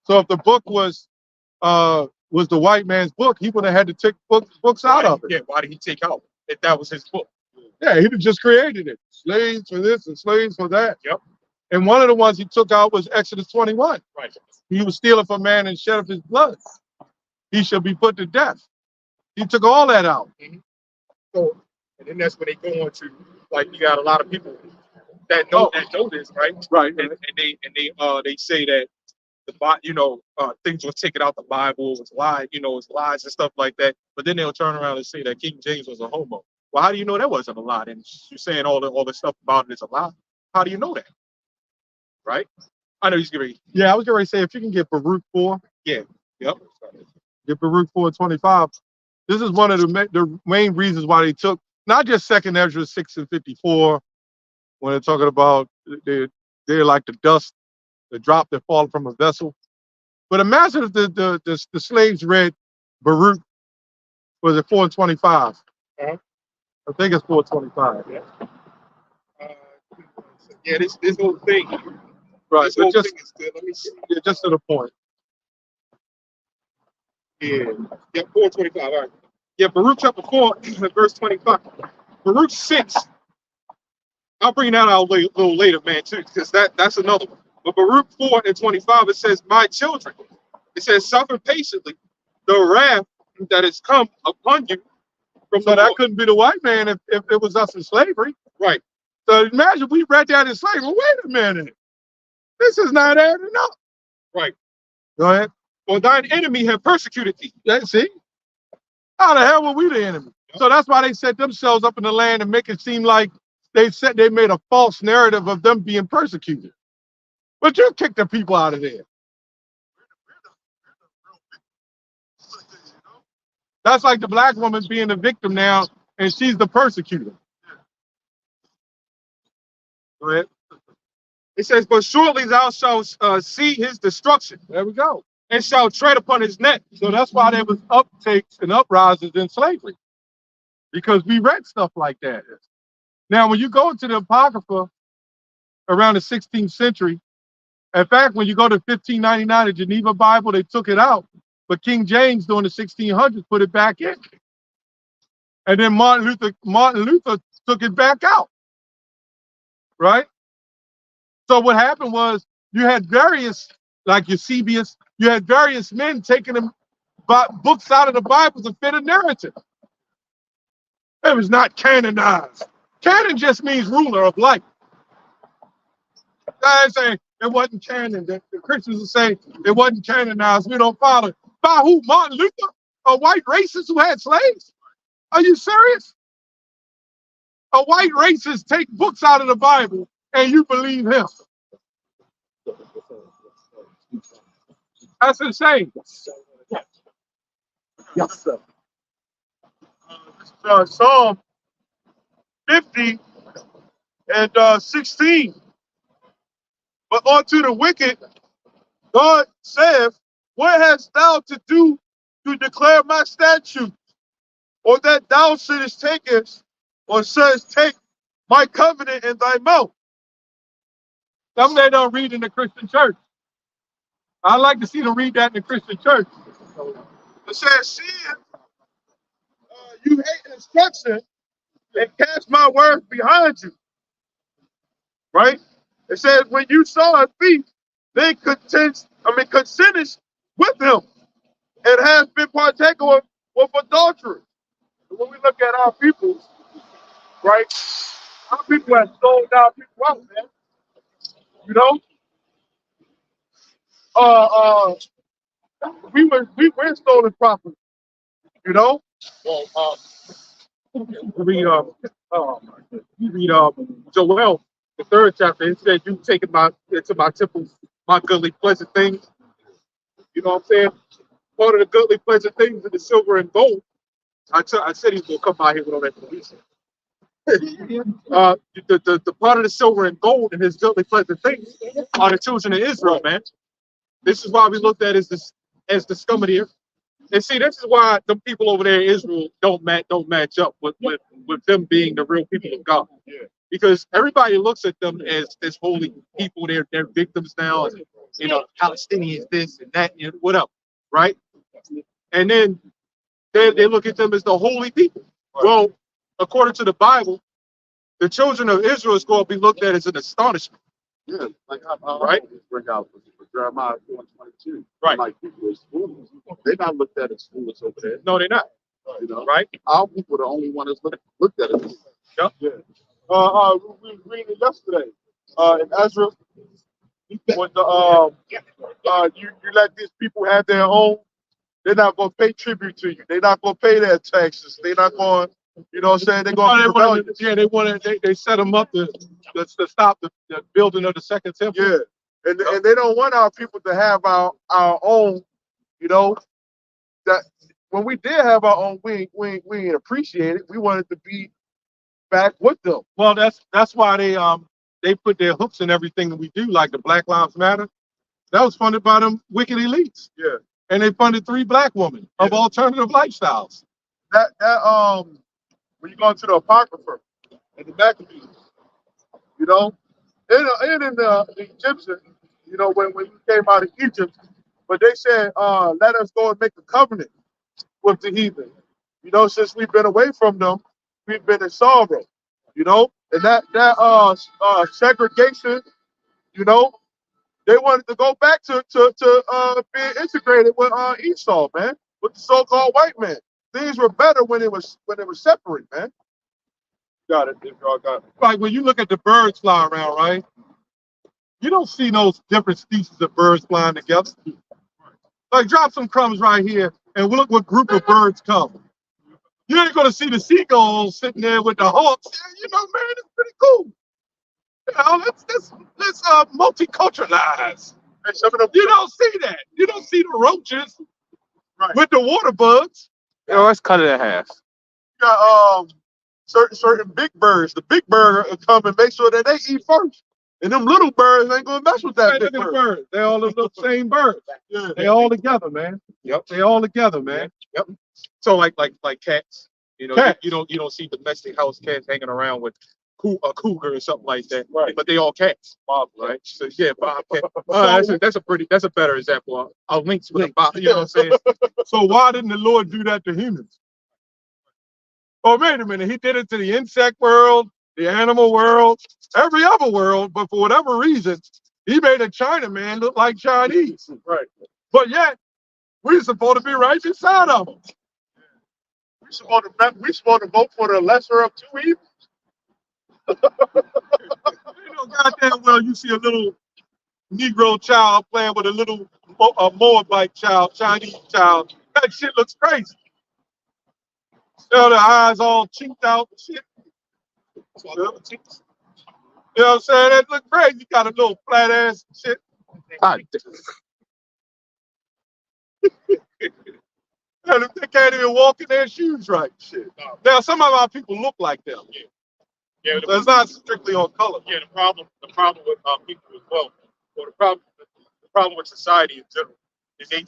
So if the book was the white man's book, he would have had to take books out of it.
Yeah, why did he take out if that was his book?
Yeah, he'd have just created it. Slaves for this and slaves for that.
Yep.
And one of the ones he took out was Exodus 21.
Right.
He was stealing from man and shed of his blood. He shall be put to death. He took all that out.
So, and then that's when they go on to, like, you got a lot of people that know this, right?
Right.
And they say that things were taken out the Bible, it's lies, it's lies and stuff like that. But then they'll turn around and say that King James was a homo. Well, how do you know that wasn't a lie? And you're saying all the stuff about it is a lie. How do you know that? Right? I know he's getting.
Yeah, I was going to say, if you can get Baruch 4.
Yeah. Yep.
Get Baruch 4:25. This is one of the main reasons why they took not just Second Ezra 6 and 54, when they're talking about they're like the dust, the drop that falls from a vessel. But imagine if the slaves read Baruch, was it 4:25?
Uh-huh.
I think it's 4:25.
Yeah. This whole thing.
Right.
This whole
Just,
thing is good. Let me see.
yeah, just to the point.
Yeah. Yeah. 4:25. All right. Yeah. Baruch chapter 4, verse 25. Baruch 6. I'll bring that out a little later, man, too, because that's another one. But Baruch 4:25, it says, "My children," it says, "suffer patiently the wrath that has come upon you from
So
the
that
Lord."
couldn't be the white man if it was us in slavery.
Right.
So imagine we read that in slavery. Wait a minute. This is not adding up.
Right.
Go ahead.
For thine enemy have persecuted thee.
Yeah, see? How the hell were we the enemy? So that's why they set themselves up in the land and make it seem like they made a false narrative of them being persecuted. But you kicked the people out of there. That's like the black woman being the victim now, and she's the persecutor. Go ahead.
It says, "But surely thou shalt see his destruction,
There we go.
and shalt tread upon his neck."
So that's why there was uptakes and uprisings in slavery, because we read stuff like that. Now, when you go into the Apocrypha around the 16th century, In fact, when you go to 1599, the Geneva Bible, they took it out. But King James during the 1600s put it back in. And then Martin Luther took it back out. Right? So what happened was you had various, like Eusebius, you had various men taking them books out of the Bible to fit a narrative. It was not canonized. Canon just means ruler of life. I say it wasn't canon. The Christians will say it wasn't canonized. We don't follow. By who? Martin Luther? A white racist who had slaves? Are you serious? A white racist take books out of the Bible and you believe him? That's insane.
Yes, sir. This is Psalm 50 and 16. But unto the wicked, God saith, what hast thou to do to declare my statutes? Or that thou shouldest take us, or shouldest take my covenant in thy mouth?
Some they don't read in the Christian church. I'd like to see them read that in the Christian church.
It says, seeing you hate instruction and cast my words behind you. Right? It says, when you saw a thief, they consentest with him and has been partaker with adultery. When we look at our people, right? Our people have sold our people out, man. You know? We were stolen property, you know?
Well, you read Joel, the 3rd chapter. It said, "You taken into my temple my goodly pleasant things." You know what I'm saying? Part of the goodly pleasant things is the silver and gold. I said he's gonna come by here with all that police. The part of the silver and gold in his goodly pleasant things are the children of Israel, man. This is why we looked at as the scum of the earth. And see, this is why the people over there in Israel don't match up with them being the real people of God.
Yeah.
Because everybody looks at them as holy people. They're victims now. And, you know, Palestinians this and that and whatever, right? And then they look at them as the holy people. Well, according to the Bible, the children of Israel is going to be looked at as an astonishment.
Yeah, like
Right?
bring out for Jeremiah 4:22.
Right.
Like people is foolish. They're not looked at as foolish over there.
No, they're not.
You know,
Right?
our people are the only one that's looked at it.
Yep.
Yeah. We were reading it yesterday. In Ezra, when you let these people have their own, they're not going to pay tribute to you. They're not going to pay their taxes. They're not going, you know what I'm saying? They're going to be rebellious.
They set them up to stop the building of the second temple.
Yeah. And they don't want our people to have our own, you know, that when we did have our own, we ain't appreciate it. We wanted to be back with them.
Well, that's why they put their hooks in everything that we do, like the Black Lives Matter. That was funded by them wicked elites.
Yeah.
And they funded 3 black women of alternative lifestyles.
That when you go into the Apocrypha and the Maccabees, you know, and in the Egyptian, you know, when we came out of Egypt, but they said, let us go and make a covenant with the heathen. You know, since we've been away from them, we've been in sorrow, you know, and that segregation, you know, they wanted to go back to being integrated with Esau, man, with the so-called white man. Things were better when it was separate, man. Got it. Y'all got it.
Like when you look at the birds flying around, right? You don't see those different species of birds flying together. Like drop some crumbs right here and look what group of birds come. You ain't gonna see the seagulls sitting there with the hawks. Yeah, you know, man, it's pretty cool. You know, let's multiculturalize.
And some of them,
You don't see that. You don't see the roaches
right.
with the water bugs.
Yo, let's cut it in half.
You got certain big birds. The big bird will come and make sure that they eat first. And them little birds ain't gonna mess with that
Hey,
big
look at the
bird.
birds. They all the same birds.
Yeah.
They all together, man.
Yep.
They all together, man.
Yep. So like cats, you know,
Cats.
you don't see domestic house cats hanging around with a cougar or something like that.
Right.
But they all cats. Right. So yeah, bobcat. That's a better example. I'll link with a bob. You know what I'm saying?
So why didn't the Lord do that to humans? Oh, wait a minute. He did it to the insect world, the animal world, every other world, but for whatever reason, he made a Chinaman look like Chinese.
Right.
But yet, we're supposed to be right inside of them.
We supposed to vote for the lesser of two evils.
You know, goddamn well, you see a little Negro child playing with a little Moabite child, Chinese child. That shit looks crazy. You know, the eyes all chinked out and shit. You know what I'm saying? That look crazy. You got a little flat ass and shit. And they can't even walk in their shoes right. Shit. Now, some of our people look like them.
Yeah.
So it's not strictly on color.
Yeah, the problem with people as well, or the problem with society in general, is they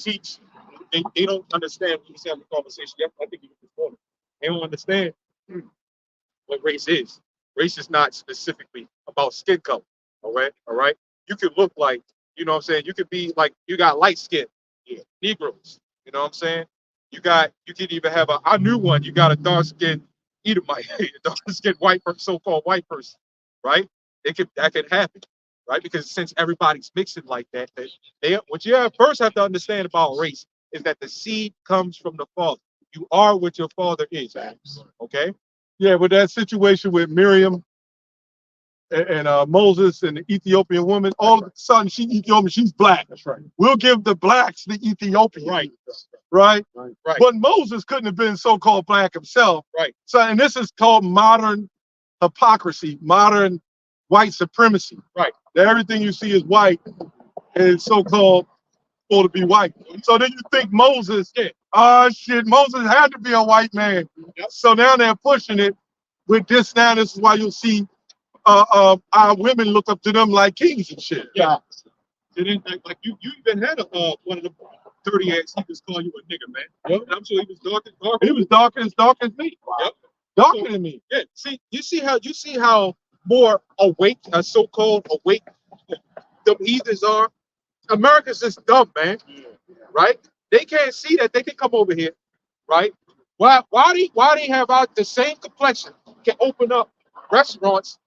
don't understand. We just have a conversation. Yep, I think you can respond. They don't understand what race is. Race is not specifically about skin color. All right. You could look like, you know what I'm saying. You could be like, you got light skin, Negroes. You know what I'm saying. You could even have I knew one. You got a dark skin Edomite, a dark skinned white person, so-called white person, right? That could happen, right? Because since everybody's mixing like that, what you first have to understand about race is that the seed comes from the father. You are what your father is. Okay.
Yeah, with that situation with Miriam and Moses and the Ethiopian woman, all of a sudden she's Ethiopian, she's black.
That's right.
We'll give the blacks the Ethiopian.
Right.
Right?
Right.
But Moses couldn't have been so-called black himself.
Right.
So, and this is called modern hypocrisy, modern white supremacy.
Right.
That everything you see is white and it's so-called supposed to be white. So then you think Moses, shit, Moses had to be a white man.
Yep.
So now they're pushing it with this now. This is why you'll see our women look up to them like kings and shit.
Yeah. And then, like you even had one of the 30 acts. He was calling you a nigga, man. Yep. And I'm sure he was dark.
He was dark as me.
Yep.
Darker than me.
Yeah. You see how more awake, so-called awake, the heathens are. America's just dumb, man. Right? They can't see that they can come over here, right? Why they have out the same complexion can open up restaurants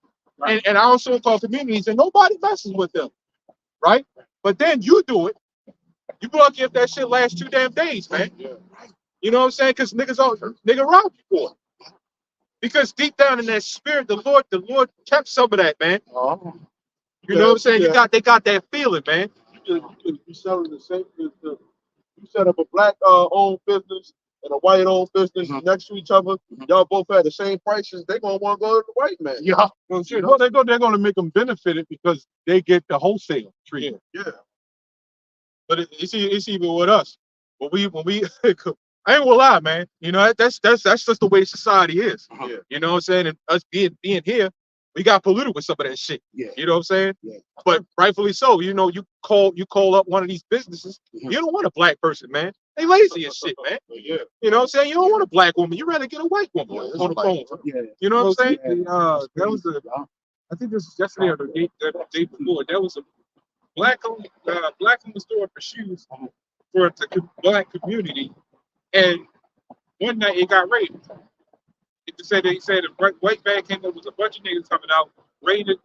and our so-called communities and nobody messes with them, right? But then you do it. You lucky if that shit lasts 2 damn days, man.
Yeah.
You know what I'm saying? Because nigga robbed you for it. Because deep down in that spirit, the Lord kept some of that, man. You know what I'm saying?
Yeah.
They got that feeling, man.
You selling the same. You set up a black owned business and a white owned business next to each other. Y'all both had the same prices. They're gonna want to go to the white man.
Yeah.
Well, they're gonna make them benefit it because they get the wholesale treatment.
Yeah.
But it's even with us. When we I ain't gonna lie, man. You know, that's just the way society is.
Yeah.
You know what I'm saying? And us being here, we got polluted with some of that shit.
Yeah.
You know what I'm saying?
Yeah.
But rightfully so. You know, you call up one of these businesses. You don't want a black person, man. They lazy as shit, man.
Yeah.
You know what I'm saying? You don't want a black woman. You rather get a white woman on the phone.
Yeah.
You know what I'm saying?
That was I think this was yesterday or the day before. There was a black owned store for shoes for the black community, and one night it got raided. They said a white van came up with a bunch of niggas coming out, raiding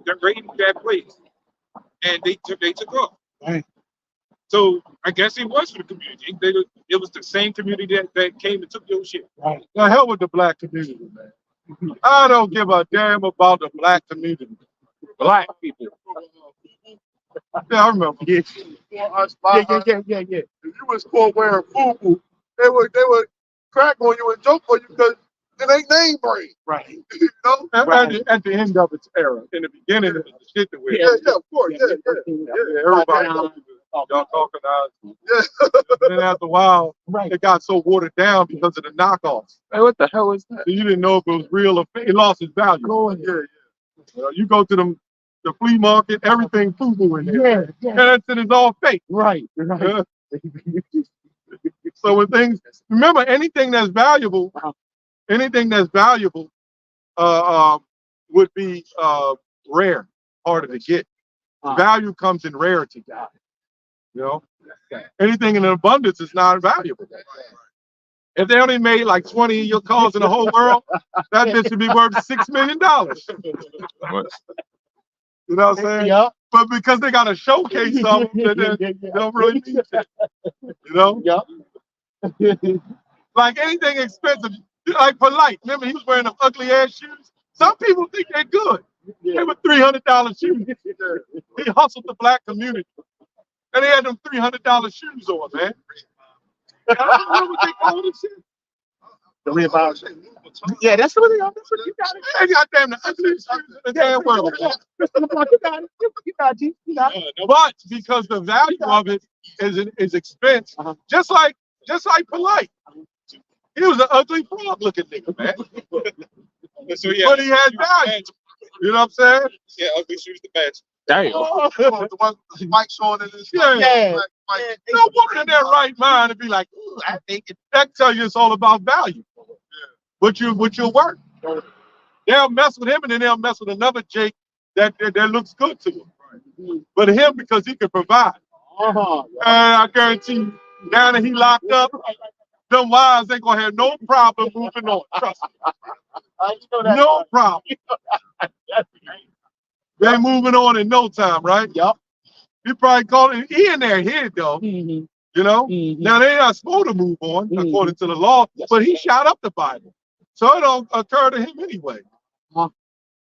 that place, and they took off.
Right.
So I guess it was for the community. It was the same community that came and took your shit.
Right.
The hell with the black community, man. I don't give a damn about the black community. Black people. Yeah, I remember.
Yeah. Yeah. If you was caught wearing FUBU, they would crack on you and joke on you because it ain't name brand. Right. You know?
At the end of its era, in the beginning, it was the shit that we
Yeah, of course. Yeah.
everybody knows y'all talking about. And then after a while, it got so watered down because of the knockoffs.
Hey, what the hell is that?
So you didn't know if it was real or fake. It lost its value. You go to the flea market, everything FUBU in there.
Yeah.
And that shit is all fake.
Right.
So when things, remember, anything that's valuable, would be rare, harder to get. Value comes in rarity. You know, anything in abundance is not valuable. If they only made like 20 of your cars in the whole world, that bitch should be worth $6 million. You know what I'm saying?
Yeah.
But because they got to showcase something, they don't really need it. You know?
Yeah.
Like anything expensive, like Polite. Remember, he was wearing them ugly ass shoes. Some people think they're good. They were $300 shoes. He hustled the black community, and they had them $300 shoes on, man. I don't know what they call this shit.
The Reebok. Yeah, that's what they are. That's what you got it.
They got damn the ugliest shoes in the damn world.
Mr. LeBron, you got it. You got it. You got it.
But because the value of it is expense, just like Polite. He was an ugly frog looking nigga, man.
So,
But he had value. You know what I'm saying?
Yeah, ugly shoes the best.
Damn.
The one Mike showing in his
Yeah.
Mike,
No woman in their right mind to be like, ooh, I think that tell you it's all about value. What you're worth. They'll mess with him and then they'll mess with another Jake that looks good to him. But him because he can provide. And I guarantee you, now that he locked up, them wives ain't gonna have no problem moving on. Trust me. No problem. They moving on in no time, right?
Yup.
He probably called it. He in their head though. You know. Now they not supposed to move on according to the law, but he shot up the Bible, so it don't occur to him anyway.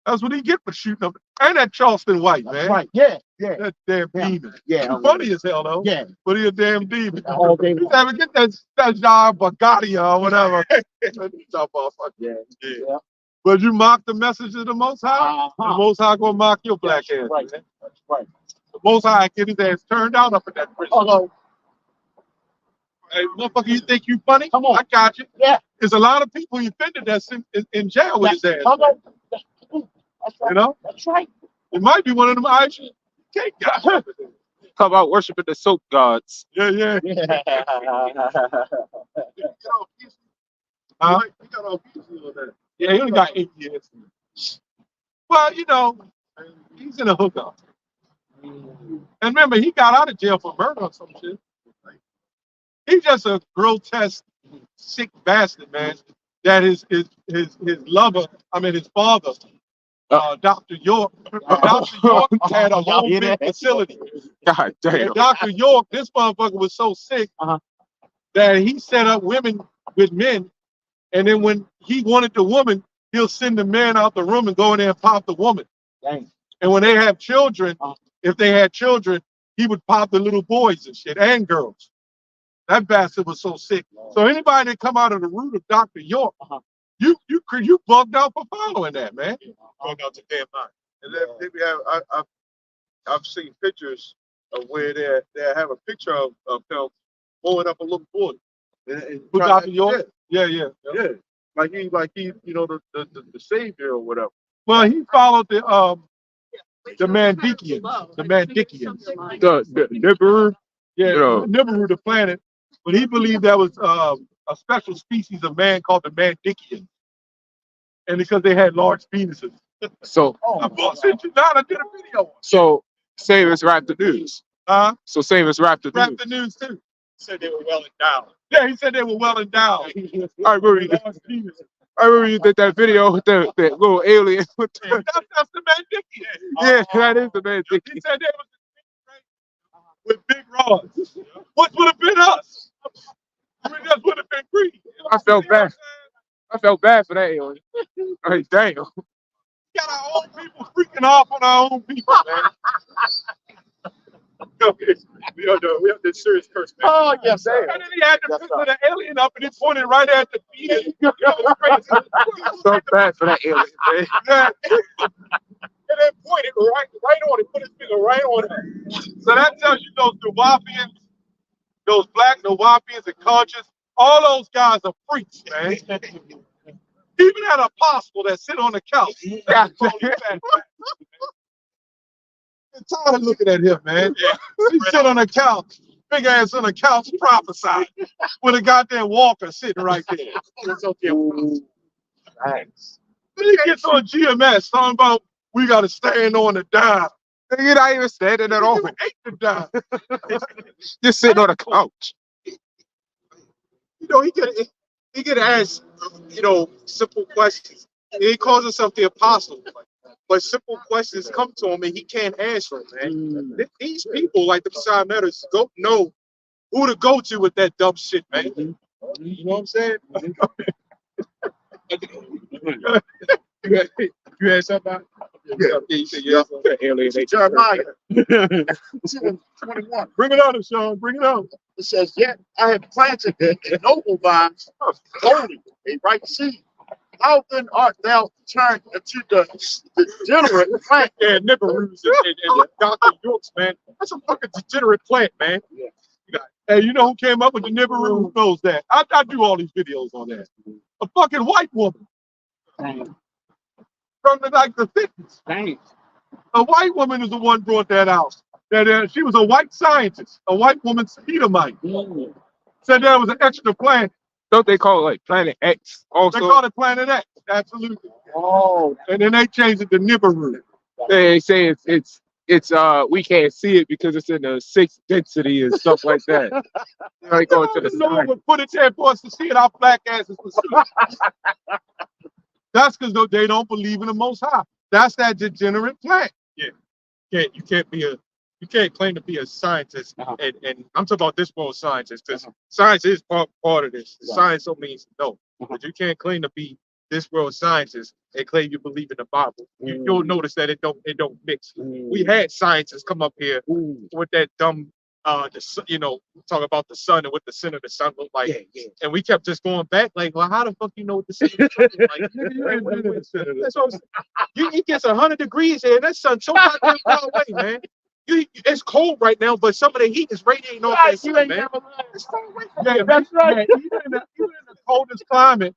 That's what he get for shooting up. And that Charleston White, man.
Right. Yeah. Yeah.
That damn demon.
Yeah.
He's funny as hell though.
Yeah.
But he a damn demon.
All day
You
long.
never get that job Bugatti or whatever.
Yeah.
But you mock the message of the Most High. The Most High gonna mock your black ass.
Right.
Man.
That's right.
The Most High get his ass turned out up in that prison. Hey, motherfucker, you think you funny?
Come on.
I got you.
Yeah.
There's a lot of people he offended that's in jail with his ass.
That's right.
You know?
That's right.
It might be one of them Irish cake guys.
Talk about worshiping the soap gods.
Yeah.
Yeah.
he got all pieces.
Huh?
He got all pieces on that.
Yeah, he only got 8 years. Well, you know, he's in a hookup. And remember, he got out of jail for murder or some shit. He's just a grotesque, sick bastard, man. That his lover, his father, Dr. York. Dr. York had a whole big facility.
God damn.
And Dr. York, this motherfucker was so sick that he set up women with men. And then when he wanted the woman, he'll send the man out the room and go in there and pop the woman.
Dang.
And when they have children, if they had children, he would pop the little boys and shit and girls. That bastard was so sick. So anybody that come out of the root of Dr. York, you bugged out for following that, man.
Going out to damn mind.
And then maybe I've seen pictures of where they have a picture of him blowing up a little boy. And
With Dr. York? Yeah.
Yeah. Like he, you know, the savior or whatever.
Well, he followed the Mandikians. The Mandikians.
The Nibiru.
Yeah,
Yeah.
Nibiru, the planet. But he believed that was a special species of man called the Mandikians. And because they had large penises.
So
I bullshit you not. I did a video on it.
so same as Rap the News. So same as Rap the
Rap
News.
the news too.
Said they were well endowed.
Yeah, he said they were well endowed.
I remember you did that video with the little alien. With the,
That's the Mandikian.
yeah, that is the man.
He said they was with big rods. What would have been us? We just would have been green.
I felt bad. I felt bad for that alien. Like, damn.
We got our own people freaking off on our own people, man.
We have this serious person.
Oh, yes, sir.
And then he had the picture of the alien up and he pointed right at the penis.
So bad for that alien, man.
Yeah.
And then pointed right on it, put his finger right on it.
So that tells you those Nawapians, those black Nawapians and conscious, all those guys are freaks, man. Even that apostle that sit on the couch. I'm tired of looking at him, man. He sit on the couch, big ass on the couch, prophesy with a goddamn walker sitting right there.
Thanks.
But he he gets on GMS talking about we got to stand on the dime.
You're not even standing at all.
You ate the dime.
Just sitting on a couch.
You know, he could ask, simple questions. He calls himself the apostle, but simple questions come to him and he can't answer them, man. These people, like the Messiah matters, don't know who to go to with that dumb shit, man. You know what I'm saying? You had something?
Yeah. Jeremiah 2:21.
Bring it out, Sean. Bring it out.
It says, "Yet I have planted a noble vines, holy, a right seed. How then art thou turned into the degenerate plant?"
Yeah, Nibberoos and Dr. Yorks, man. That's a fucking degenerate plant, man.
Hey, you know who came up with the Nibiru? Who knows that? I do all these videos on that. A fucking white woman from the 50s. A white woman is the one brought that out. That she was a white scientist, a white woman Edomite. Said there was an extra planet.
Don't they call it like Planet X also?
They call it Planet X. Absolutely.
Oh,
And then they changed it to Nibiru.
They say it's we can't see it because it's in the 6th density and stuff like that. Like going to the
No one
side.
would put its head for us to see it. Our black asses would see it. That's because they don't believe in the Most High. That's that degenerate plant.
You can't claim to be a scientist, and I'm talking about this world scientist, because science is part of this. Science don't mean no, but you can't claim to be this world scientist and claim you believe in the Bible. You'll notice that it don't mix. We had scientists come up here with that dumb talk about the sun and what the center of the sun looked like, and we kept just going back like, well, how the fuck you know what the center of the sun looked like? That's what I'm saying. It gets 100 degrees here, and that sun's so goddamn far away, man. It's cold right now, but some of the heat is radiating off that sun, man. It's far away from
Yeah,
here,
that's
man.
right. Even in the coldest climate,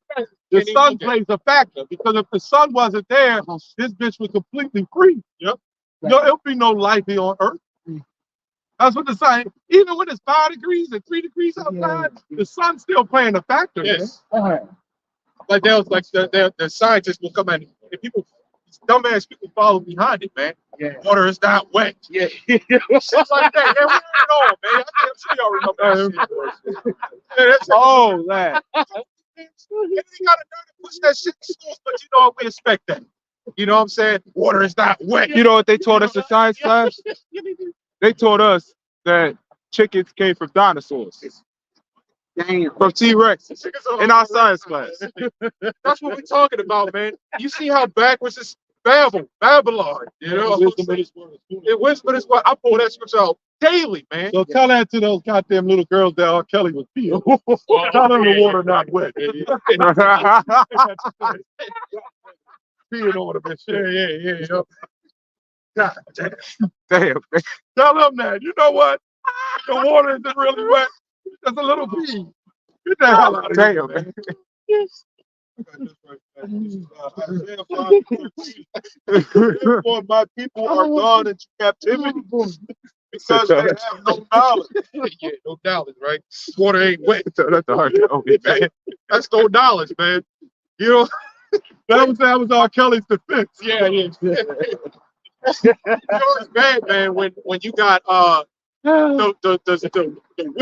the sun plays a factor. Because if the sun wasn't there, this bitch would completely freeze.
Yep.
No, there'll be no life here on Earth. That's what the sun. Even when it's 5 degrees and 3 degrees outside, the sun's still playing a factor.
Yes.
Man.
Like there was like the scientists will come in and people, dumbass people follow behind it, man. Water is not wet.
yeah.
Shit like that. Yeah, we heard it all, man. I'm sure y'all remember that shit. Yeah, that's
Oh, that.
and they got a nerve to push that shit in schools, but you know what? We expect that. You know what I'm saying? Water is not wet.
You know what they taught us in science class? They taught us that chickens came from dinosaurs,
Damn.
from T-Rex, in our science class.
That's what we're talking about, man. You see how backwards this Babylon, you know?
Wisdom is word.
Wisdom is what I pull that scripture out daily, man.
So tell that to those goddamn little girls that R. Kelly was peeing. Tell them the water not wet. Peeing on them and shit.
Yeah.
God damn.
Damn.
Tell them that. You know what? The water isn't really wet. Just a little pee. Get the hell out of here,
Damn.
man.
Therefore, my people are gone into captivity because they have no knowledge.
Yeah, no knowledge, right? Water ain't wet.
That's the hard to
Man, that's no knowledge, man. You know?
That was R. Kelly's defense.
Yeah. You know it's bad, man, when you got the wisdom and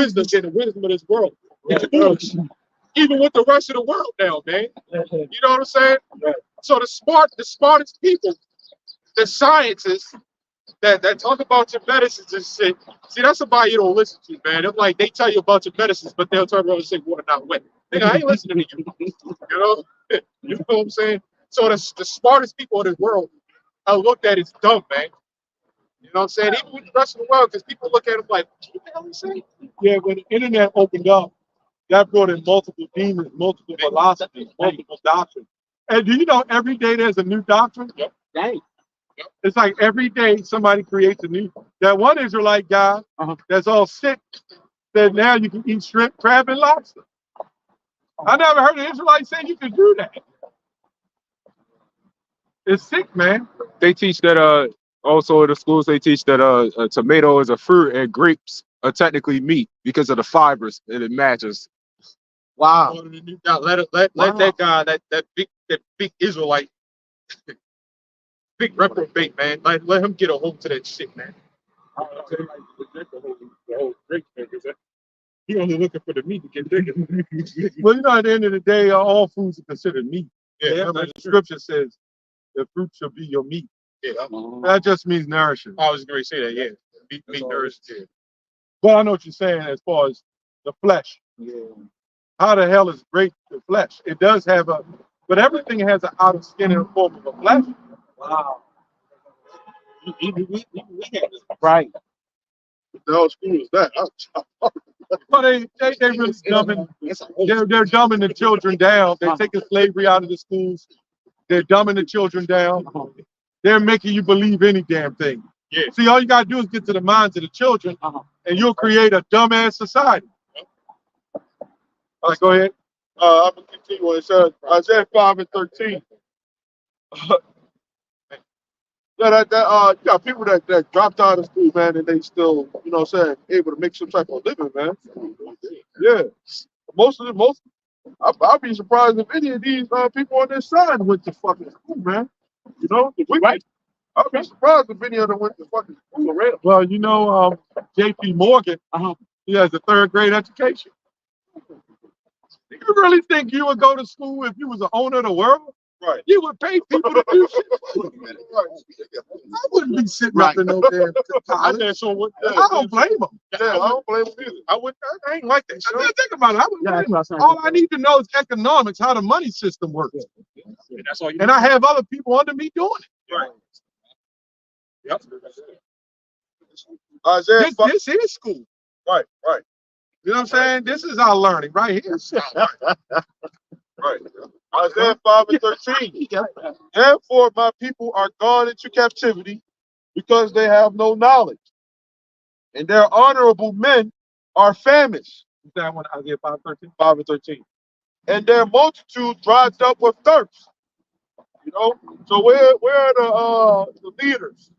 the wisdom of this world. Even with the rest of the world now, man. You know what I'm saying? So the smartest people, the scientists that talk about your medicines and shit. See, that's somebody you don't listen to, man. It's like they tell you about your medicines, but they'll turn around and say water not wet. Nigga, I ain't listening to you. You know? You know what I'm saying? So the smartest people in this world are looked at as dumb, man. You know what I'm saying? Even with the rest of the world, because people look at them like, what the hell you saying?
Yeah, when the internet opened up, that brought in multiple demons, multiple philosophies, multiple doctrines. And do you know every day there's a new doctrine?
Yep.
Dang.
It's like every day somebody creates a new. That one Israelite guy that's all sick said now you can eat shrimp, crab, and lobster. I never heard an Israelite say you could do that. It's sick, man.
They teach that also in the schools they teach that a tomato is a fruit and grapes are technically meat because of the fibers and it matches.
Wow.
Let that guy, that big Israelite, Big reprobate, man. Like, let him get a hold to that shit, man. He only looking for the meat to get bigger.
Well, you know, at the end of the day, all foods are considered meat.
Yeah,
Remember, the scripture says the fruit shall be your meat.
yeah.
That just means nourishing.
I was going to say that, yeah. Meat nourished, yeah.
But I know what you're saying as far as the flesh. How the hell is great the flesh? It does have a, but everything has an outer skin in the form of a flesh.
Wow.
Right.
What the hell school is that?
But they really dumbing, they're dumbing the children down. They're taking slavery out of the schools. They're dumbing the children down. They're making you believe any damn thing.
Yeah.
See, all you gotta do is get to the minds of the children, and you'll create a dumbass society. All right, go ahead.
I'm gonna continue on. It says Isaiah 5:13. Yeah, you got people that dropped out of school, man, and they still, you know what I'm saying, able to make some type of living, man. Yeah. I'd be surprised if any of these people on this side went to fucking school, man. You know, the wicked.
Right.
I'd be surprised if any of them went to fucking school already.
Well, you know, J.P. Morgan, he has a third grade education. Do you really think you would go to school if you was the owner of the world?
Right.
You would pay people to do shit. I wouldn't be sitting up in no damn college. I don't blame them.
Yeah, I don't blame them either.
I ain't like that shit.
I mean, think about it. I wouldn't
Yeah,
blame
that's
them.
what I was
All I need to know is economics, how the money system works.
That's all you
And I have other people under me doing it.
Right. Yep.
Isaiah
This is school.
right.
You know what I'm saying? This is our learning right here.
Right. Isaiah 5:13. Therefore, my people are gone into captivity because they have no knowledge, and their honorable men are famished.
That one, Isaiah 5:13.
5:13. And their multitude dries up with thirst. You know, so where are the leaders?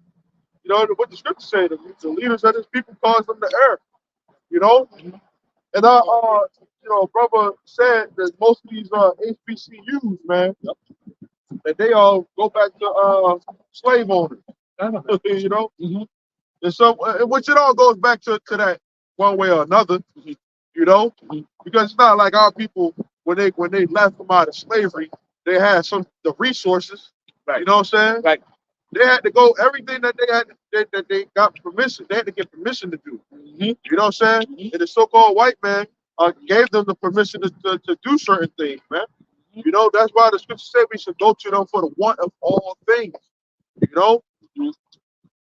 You know, what the scripture say, the leaders of this people cause them to err. You know, and you know, brother said that most of these HBCUs, man, that they all go back to slave owners. You know, and so which it all goes back to that one way or another. You know, because it's not like our people when they left them out of slavery, they had the resources.
Right.
You know what I'm saying?
Right.
They had to go everything that they had that they got permission. They had to get permission to do. You know what I'm saying? And the so-called white man gave them the permission to do certain things, man. You know, that's why the scripture said we should go to them for the want of all things. You know,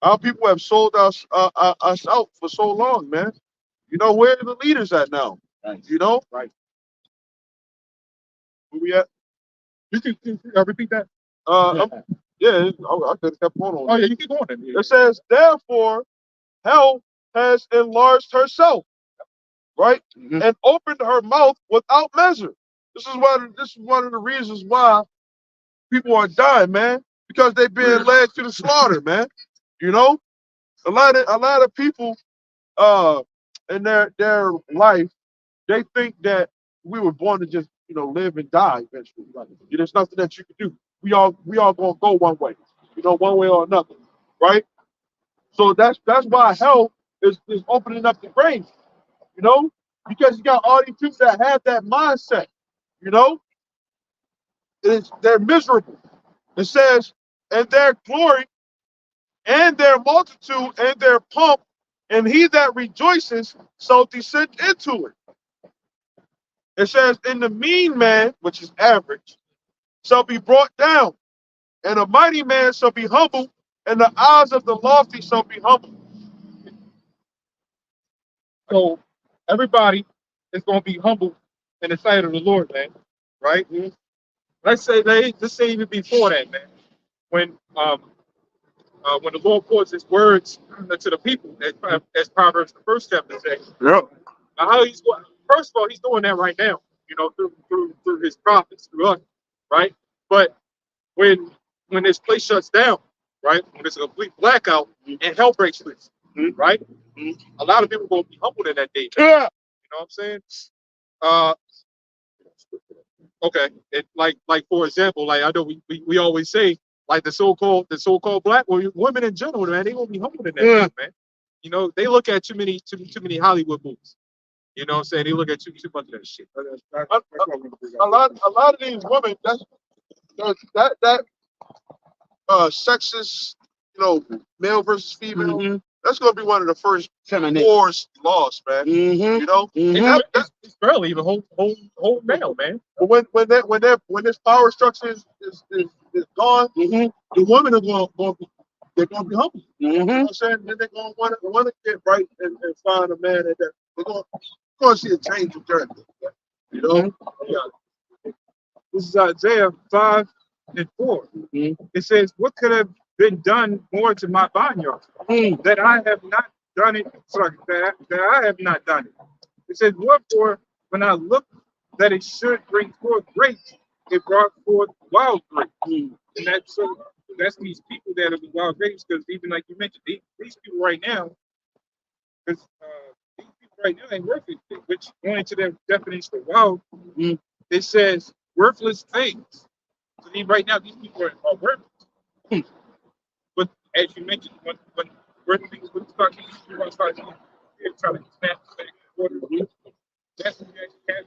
our people have sold us out for so long, man. You know, where are the leaders at now?
Right.
You know,
Right.
where we at?
You can repeat that.
Yeah, I could have kept on.
Oh yeah, you keep going.
It says, therefore, hell has enlarged herself, right, and opened her mouth without measure. This is one of the reasons why people are dying, man, because they're being led to the slaughter, man. You know, a lot of people, in their life, they think that we were born to just live and die eventually. Like, there's nothing that you can do. We all gonna go one way, one way or another, right? So that's why hell is opening up the grave, because you got all these people that have that mindset, they're miserable. It says, and their glory and their multitude and their pomp, and he that rejoices shall descend into it. It says, and the mean man, which is average, shall be brought down, and a mighty man shall be humbled, and the eyes of the lofty shall be humbled.
So everybody is going to be humble in the sight of the Lord, man. Right? Let's say even before that, man, when the Lord pours His words to the people, as Proverbs the first chapter says.
Yep.
Now, how He's going? First of all, He's doing that right now. Through His prophets, through us, right? But when this place shuts down, right? When it's a complete blackout and hell breaks loose, right? A lot of people will be humbled in that day.
Yeah.
You know what I'm saying? Okay. Like for example, like I know we always say like the so-called black women in general, man, they gonna be humble in that,
Yeah.
man. You know, they look at too many Hollywood movies. You know what I'm saying? They look at too much of that shit.
A lot of these women, that sexist, male versus female,
Mhm.
that's gonna be one of the first
Feminine.
wars lost, man.
Mhm.
You know,
Mhm.
It's barely even whole male, man.
but when this power structure is gone,
Mhm.
the women are going to they're gonna be humble. You know
Mhm.
what I'm saying? Then they're gonna want to get right and find a man that they're gonna see a change in character. You know,
Yeah. This is Isaiah 5:4.
Mhm.
It says, "What could have been done more to my vineyard
Mhm.
that I have not done it? Sorry, that I have not done it." It says, "Wherefore, when I looked that it should bring forth grapes, it brought forth wild grapes."
Mhm.
And that's these people that are the wild grapes, because even like you mentioned, these people right now, because these people right now ain't worth anything. Which going to their definition of wild,
Mhm.
it says worthless things. So right now, these people are worthless.
Mhm.
But as you mentioned, when worthless things would start, you're going to start trying to snap back water. That's what you actually have.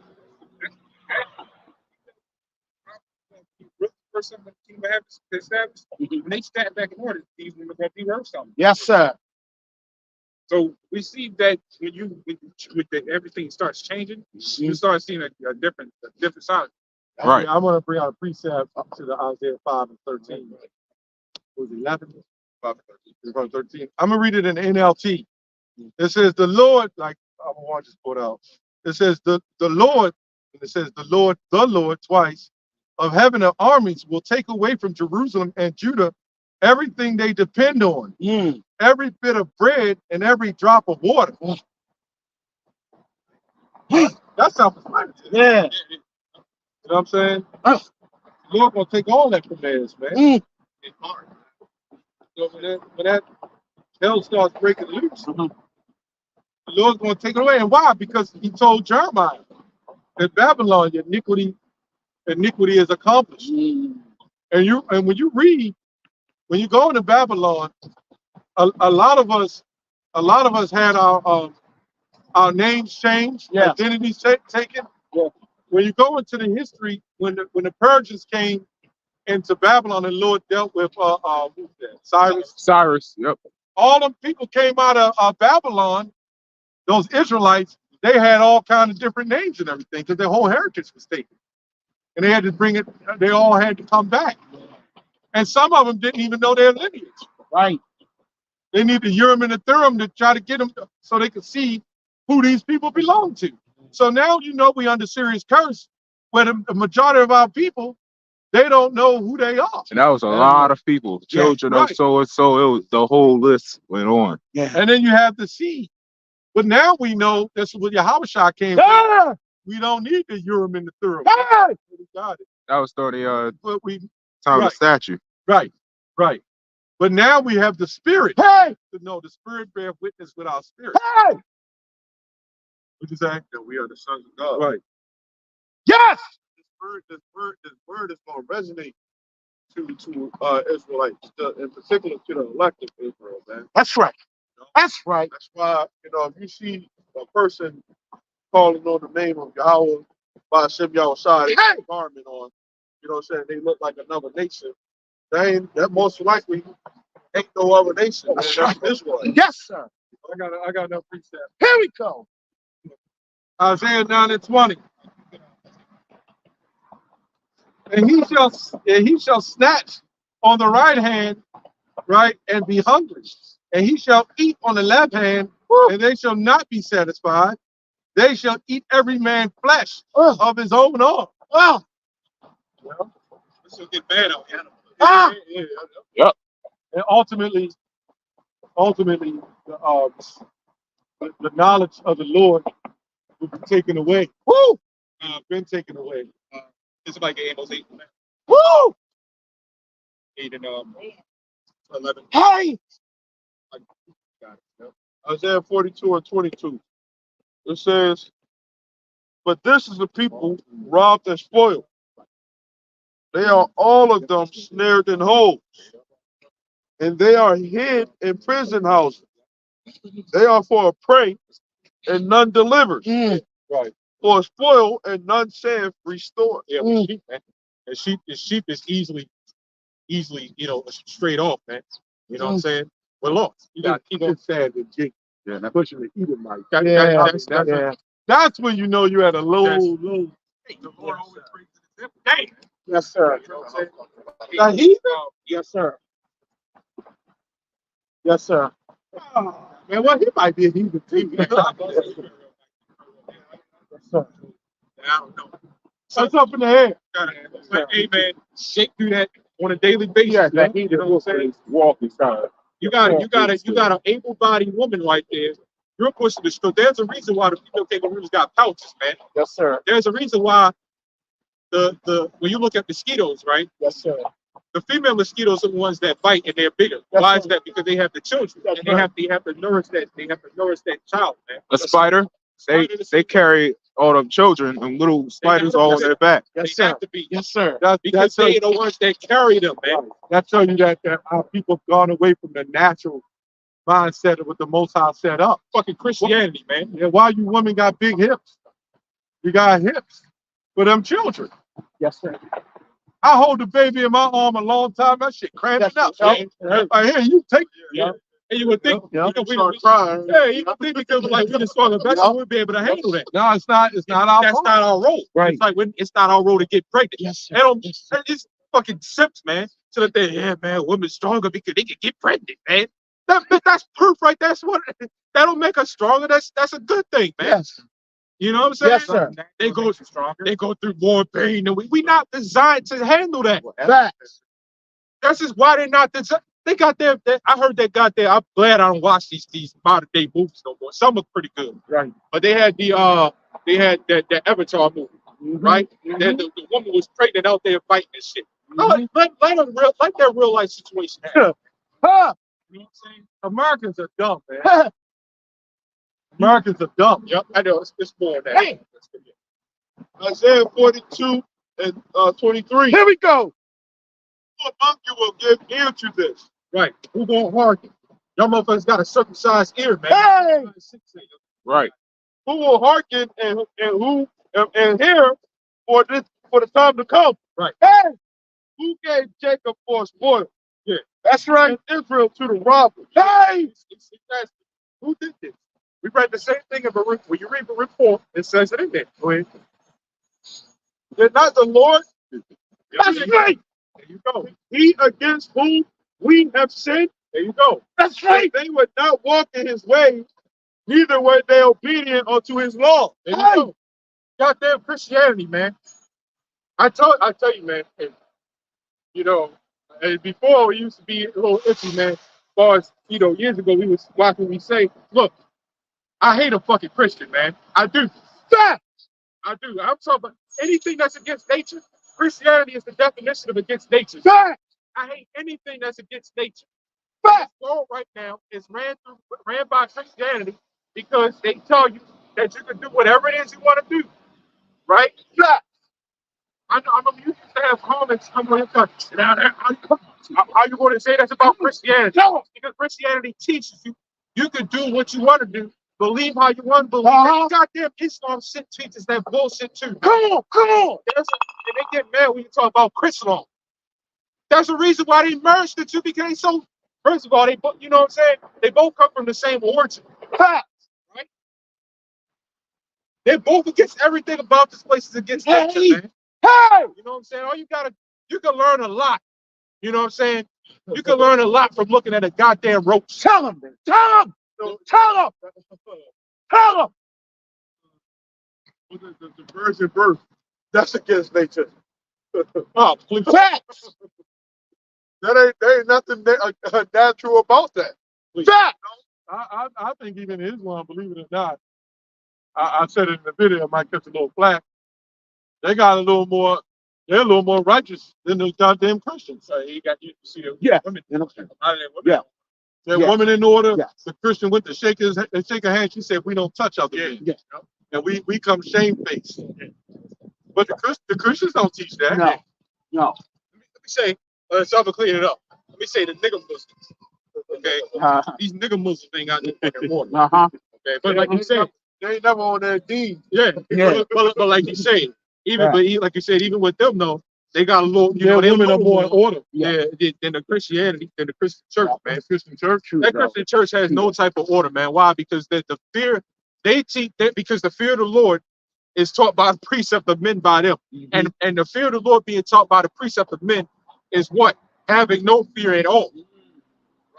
First time the kingdom have established, when they snap back in order, these women are going to be worth something.
Yes, sir.
So we see that when everything starts changing, you start seeing a different side.
Right.
I'm going to bring out a precept up to the Isaiah 5:13. Was it 11? 5:13. I'm going to read it in NLT. It says, the Lord, like I want to just put out. It says, the Lord, and it says, the Lord twice of heaven of armies will take away from Jerusalem and Judah everything they depend on,
Mm.
every bit of bread and every drop of water. That's self-explanatory.
Yeah.
You know what I'm saying?
Oh.
The Lord gonna take all that from us, man.
Mm.
It's hard. So when that hell starts breaking loose,
Mhm.
the Lord's gonna take it away. And why? Because he told Jeremiah that Babylon, your iniquity is accomplished.
Mm.
And when you go into Babylon, a lot of us had our names changed,
Yeah.
identities taken.
Yeah.
When you go into the history, when the Persians came into Babylon, and the Lord dealt with who's that?
Cyrus. Yep.
All them people came out of Babylon. Those Israelites, they had all kind of different names and everything because their whole heritage was taken, and they had to bring it. They all had to come back, and some of them didn't even know their lineage.
Right.
They need the Urim and the Thummim to try to get them so they could see who these people belong to. So now we under serious curse, where the majority of our people, they don't know who they are.
And that was a lot of people, children of
right.
so and so. It was the whole list went on.
Yeah.
And then you have the seed. But now we know that's what Yahushua came
Yeah.
from. We don't need the Urim and the Thummim.
Yeah.
We got it.
That was during the
But we
time of
right,
the statue.
right. But now we have the Spirit.
Hey.
To know the Spirit bear witness with our spirit.
Hey.
What you say?
that we are the sons of God.
Right.
Yes.
This word is going to resonate to Israelites, in particular to the elected Israel, man.
That's right. That's right.
That's why, if you see a person calling on the name of Yahweh by Hashem Yahushua, they have a garment on, you know what I'm saying? They look like another nation. That most likely ain't no other nation.
That's
Man.
right.
That's Israel.
Yes, sir.
I got no precept.
Here we go.
Isaiah 9:20. And he shall snatch on the right hand, right, and be hungry. And he shall eat on the left hand, and they shall not be satisfied. They shall eat every man flesh of his own arm.
Oh.
Well,
This will get bad out here.
Ah.
Yep.
and ultimately, the knowledge of the Lord will be taken away.
Woo.
Been taken away.
It's like Amos 8,
Woo.
8 and 11.
Hey.
Isaiah 42:22. It says, but this is the people robbed and spoiled. They are all of them snared in holes, and they are hid in prison houses. They are for a prey, and none delivers.
Right.
For a spoil, and none saith restore.
Yeah, with sheep, man. And sheep is easily, straight off, man. You know what I'm saying? We're lost. You got to keep on saying the jig.
Yeah, that
Pushing the eating like
That's when you know you had a low.
Hey, the Lord always brings it in. Dang.
Yes, sir.
You know what I'm saying?
Now he,
Yes, sir. Yes, sir.
man, well, he might be a heathen too.
Yes, sir.
I don't know.
That's up in the air.
But, hey, man, shake through that on a daily basis.
Yeah,
man.
that
You know what I'm saying?
walking time.
You got an able-bodied woman right there. You're pushing the stroke. There's a reason why the female kangaroos got pouches, man.
Yes, sir.
There's a reason why the when you look at mosquitoes, right?
Yes, sir.
The female mosquitoes are the ones that bite and they're bigger.
That's
Why is
right.
that? Because they have the children.
That's
And they have to nourish that child, man.
A spider, they carry all them children and little spiders all on their back.
They
Yes, sir.
have to be.
Yes, sir.
Because they are the ones that carry them, man.
That tell you that our people have gone away from the natural mindset of what the Most High set up.
Fucking Christianity, man.
Yeah, why you women got big hips? You got hips for them children.
Yes, sir.
I hold the baby in my arm a long time. That shit cramping up.
Yes,
Man. Like, here, you take.
Yeah. And you would think,
Yeah.
we
start crying.
yeah, you would think because like we just saw the vessel, we'd be able to handle that.
No, it's not. It's not our
That's
fault.
not our role.
Right.
It's like it's not our role to get pregnant.
Yes, sir.
They don't.
Yes, sir.
It's fucking simps, man. So that man, women's stronger because they can get pregnant, man. That's proof, right? That'll make us stronger. That's a good thing, man.
Yes.
You know what I'm saying?
Yes, sir.
They go through more pain than we not designed to handle that.
Facts.
That's just why they're not designed. They got their. I heard they got their. I'm glad I don't watch these modern day movies no more. Some are pretty good,
Right.
but they had the Avatar movie, right? The woman was pregnant out there fighting and shit. Like that real life situation.
Huh.
You know what I'm saying?
Americans are dumb, man. Americans are dumb.
Yep, I know. It's more than that.
Hey.
Isaiah 42 and 23.
Here we go.
Who among you will give ear to this?
Right. Who gonna hearken? Y'all motherfuckers got a circumcised ear, man.
Hey.
Right.
Who will hearken and hear for the time to come?
Right.
Hey.
Who gave Jacob for a spoil?
Yeah.
That's right. And Israel to the robbers.
Hey.
It's who did this? We read the same thing in Baruch. When you read Baruch 4, it says it in there. Go ahead.
Did not the Lord?
That's right.
There you go.
He against whom we have sinned?
There you go.
That's right.
They would not walk in his ways, neither were they obedient unto his law.
There you go. Goddamn Christianity, man. I tell you, man. And before it used to be a little iffy, man. As far as years ago, we was watching. We say, look, I hate a fucking Christian, man. I do.
Facts.
I do. I'm talking about anything that's against nature. Christianity is the definition of against nature.
Facts.
I hate anything that's against nature.
Facts.
This world right now is ran by Christianity because they tell you that you can do whatever it is you want to do, right?
Facts.
I know you used to have comments. I'm going to how you going to say that's about Christianity?
No.
Because Christianity teaches you can do what you want to do, believe how you want to believe.
Uh-huh.
Goddamn Islam shit teaches that bullshit too.
Come on. Come on.
And they get mad when you talk about Chrislam. That's the reason why they merged the two, because they so. First of all, you know what I'm saying? They both come from the same origin.
Facts.
Right? They're both against everything about this place is against nature, man.
Hey.
You know what I'm saying? You can learn a lot. You know what I'm saying? You can learn a lot from looking at a goddamn roach.
Tell him. Man. Tell him. Tell him. Tell him.
The virgin birth, that's against nature.
Oh, please.
Facts.
There ain't nothing natural about that.
Facts.
I think even Islam, believe it or not, I said it in the video, I might catch a little flack. They're a little more righteous than those goddamn Christians.
So you see the
Yeah.
women.
Yeah.
That
Yes.
woman in order,
Yes.
the Christian went to shake her hand. She said, "We don't touch other men."
Yeah.
And we come shamefaced. But the Christians don't teach that.
No. No.
Let me say, so I'm gonna clean it up. Let me say the nigga Muslims. Okay, these nigga Muslims ain't got no fucking water. Okay, but like you said,
They ain't never on that deed.
yeah.
Yeah.
But like you say, even
Right.
but like you said, even with them though, they got a little. You
Their
know, they
women are more in order.
than the Christianity, than the Christian church, man.
Christian church.
That Christian church has no type of order, man. Why? Because the fear they teach that because the fear of the Lord is taught by the precept of men by them, and the fear of the Lord being taught by the precept of men is what having no fear at all.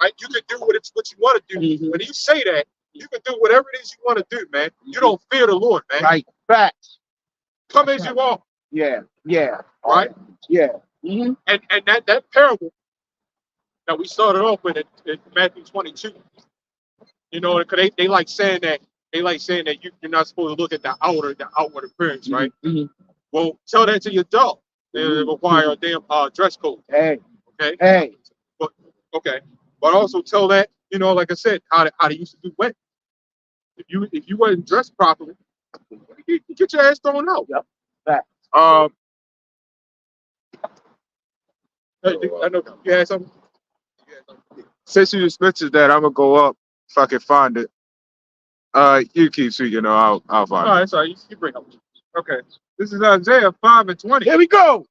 Right? You can do what you want to do. When you say that, you can do whatever it is you want to do, man. You don't fear the Lord, man.
Right. Facts.
Come as you are,
Yeah. Yeah.
right?
Yeah.
And that parable that we started off with in Matthew 22, you know, because they like saying that you're not supposed to look at the outward appearance, right? Well, tell that to your dog. They require a damn dress code.
Hey.
Okay.
Hey.
But okay. But also tell that, you know, like I said, how they used to do weddings. If you wasn't dressed properly, you get your ass thrown out.
Yep. Facts.
Hey, I know you had something.
Since you just mentioned that, I'm gonna go up if I can find it. You keep speaking, I'll find
All
it.
right, sorry, you bring up. Okay. This is Isaiah 5:20.
Here we go.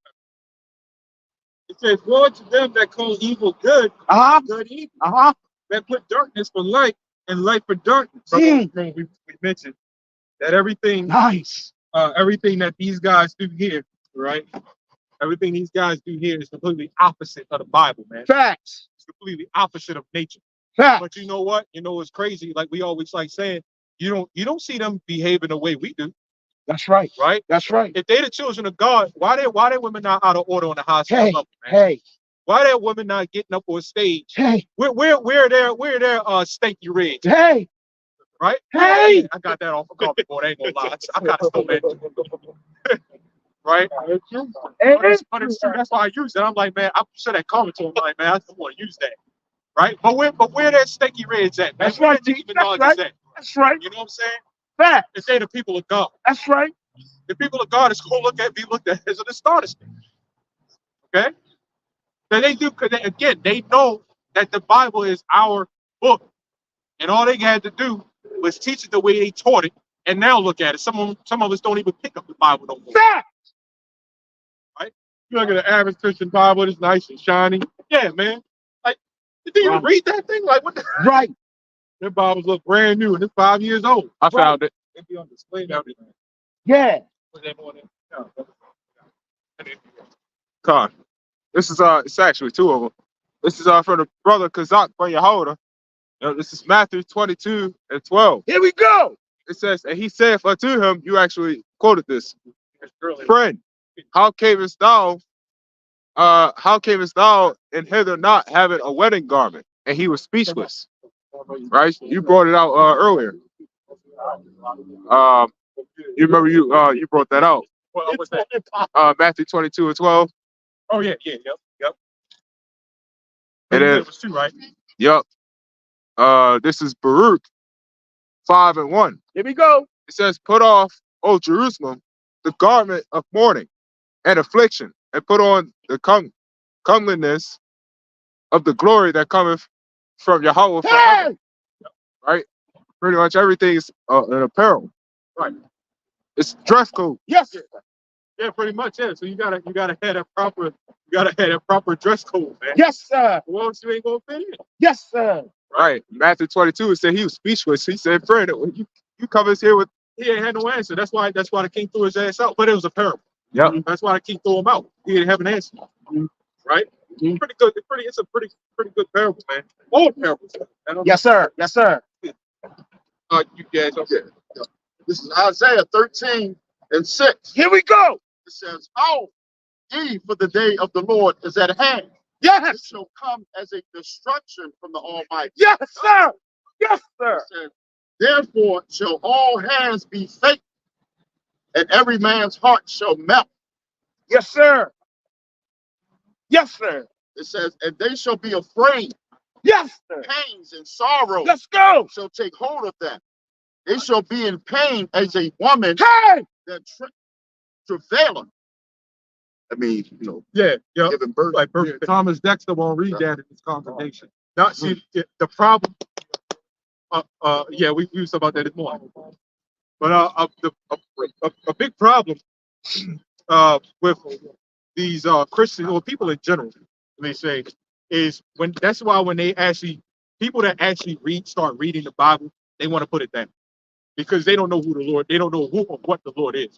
It says, "Woe to them that call evil good, good evil, that put darkness for light and light for darkness." Remember, we mentioned that everything
Nice.
everything that these guys do here, right? Everything these guys do here is completely opposite of the Bible, man.
Facts.
It's completely opposite of nature.
Facts.
But you know what? You know what's crazy? Like we always like saying, you don't see them behaving the way we do,
That's right.
right?
That's right.
If they the children of God, why they women not out of order on the hospital
Hey.
level, man?
Hey.
Why that women not getting up on stage?
Hey.
Where their stanky red,
Hey.
right?
Hey.
I got that off a copy board. I ain't gonna lie. I gotta stole that too. Right?
Hey.
But it's true. That's why I use it. I'm like, man, I'm sure that comment to him, like, man, I don't want to use that. Right? But where that stanky reds at? Man?
That's right,
Where
G.
that
That's
Minaj
right.
is at?
That's right.
You know what I'm saying?
Facts.
If they the people of God.
That's right.
The people of God is going to be looked at as an astonishment. Okay? So they do, because again, they know that the Bible is our book. And all they had to do was teach it the way they taught it. And now look at it. Some of us don't even pick up the Bible no more.
Facts.
Right?
You look at the average Christian Bible, it's nice and shiny.
Yeah, man. Like, did you even read that thing? Like, what the
Right.
Their Bibles look brand new and it's 5 years old.
I found it.
It'd be on display now.
Yeah.
Con. This is it's actually two of them. This is from the brother Kazak from Yehoda. This is Matthew 22:12.
Here we go.
It says, and he saith unto him, you actually quoted this, friend, how camest thou and hither not having a wedding garment? And he was speechless. Right? You brought it out earlier. You remember you brought that out.
What was that?
Matthew 22:12.
Oh, yeah, yep.
And then,
it was two, right?
yep. This is Baruch 5:1.
Here we go.
It says, put off, O Jerusalem, the garment of mourning and affliction, and put on the comeliness of the glory that cometh from Yahweh forever.
Hey.
Right? Pretty much everything is an apparel.
Right.
It's dress code.
Yes.
Yeah, pretty much. Yeah. So you gotta have that proper dress code, man.
Yes, sir.
Or else you ain't gonna fit in.
Yes, sir.
Right. Matthew 22, it said he was speechless. He said, friend, you come us here with.
He ain't had no answer. That's why the king threw his ass out. But it was a parable.
Yep.
That's why the king threw him out. He didn't have an answer. Right? Pretty good. It's a pretty good parable, man. All parables.
Yes, sir. Yes, sir.
You guys, okay.
This is Isaiah 13:6.
Here we go.
It says, "How ye for the day of the Lord is at hand. It
Yes.
shall come as a destruction from the Almighty."
Yes, sir. Yes, sir.
It says, "Therefore shall all hands be faint, and every man's heart shall melt."
Yes, sir. Yes, sir.
It says, "And they shall be afraid.
Yes, sir.
Pains and sorrow
Let's go.
shall take hold of them. They shall be in pain as a woman
Hey.
that travaileth I mean, you know,
Yeah, yeah,
giving birth.
like
Yeah,
birth.
Thomas Dexter won't read that in his congregation.
Now, see, the problem. Yeah, we was about that this morning. But a big problem with these Christians or people in general, they say, is that's why when they actually people that actually start reading the Bible, they want to put it down because they don't know who the Lord, they don't know who or what the Lord is,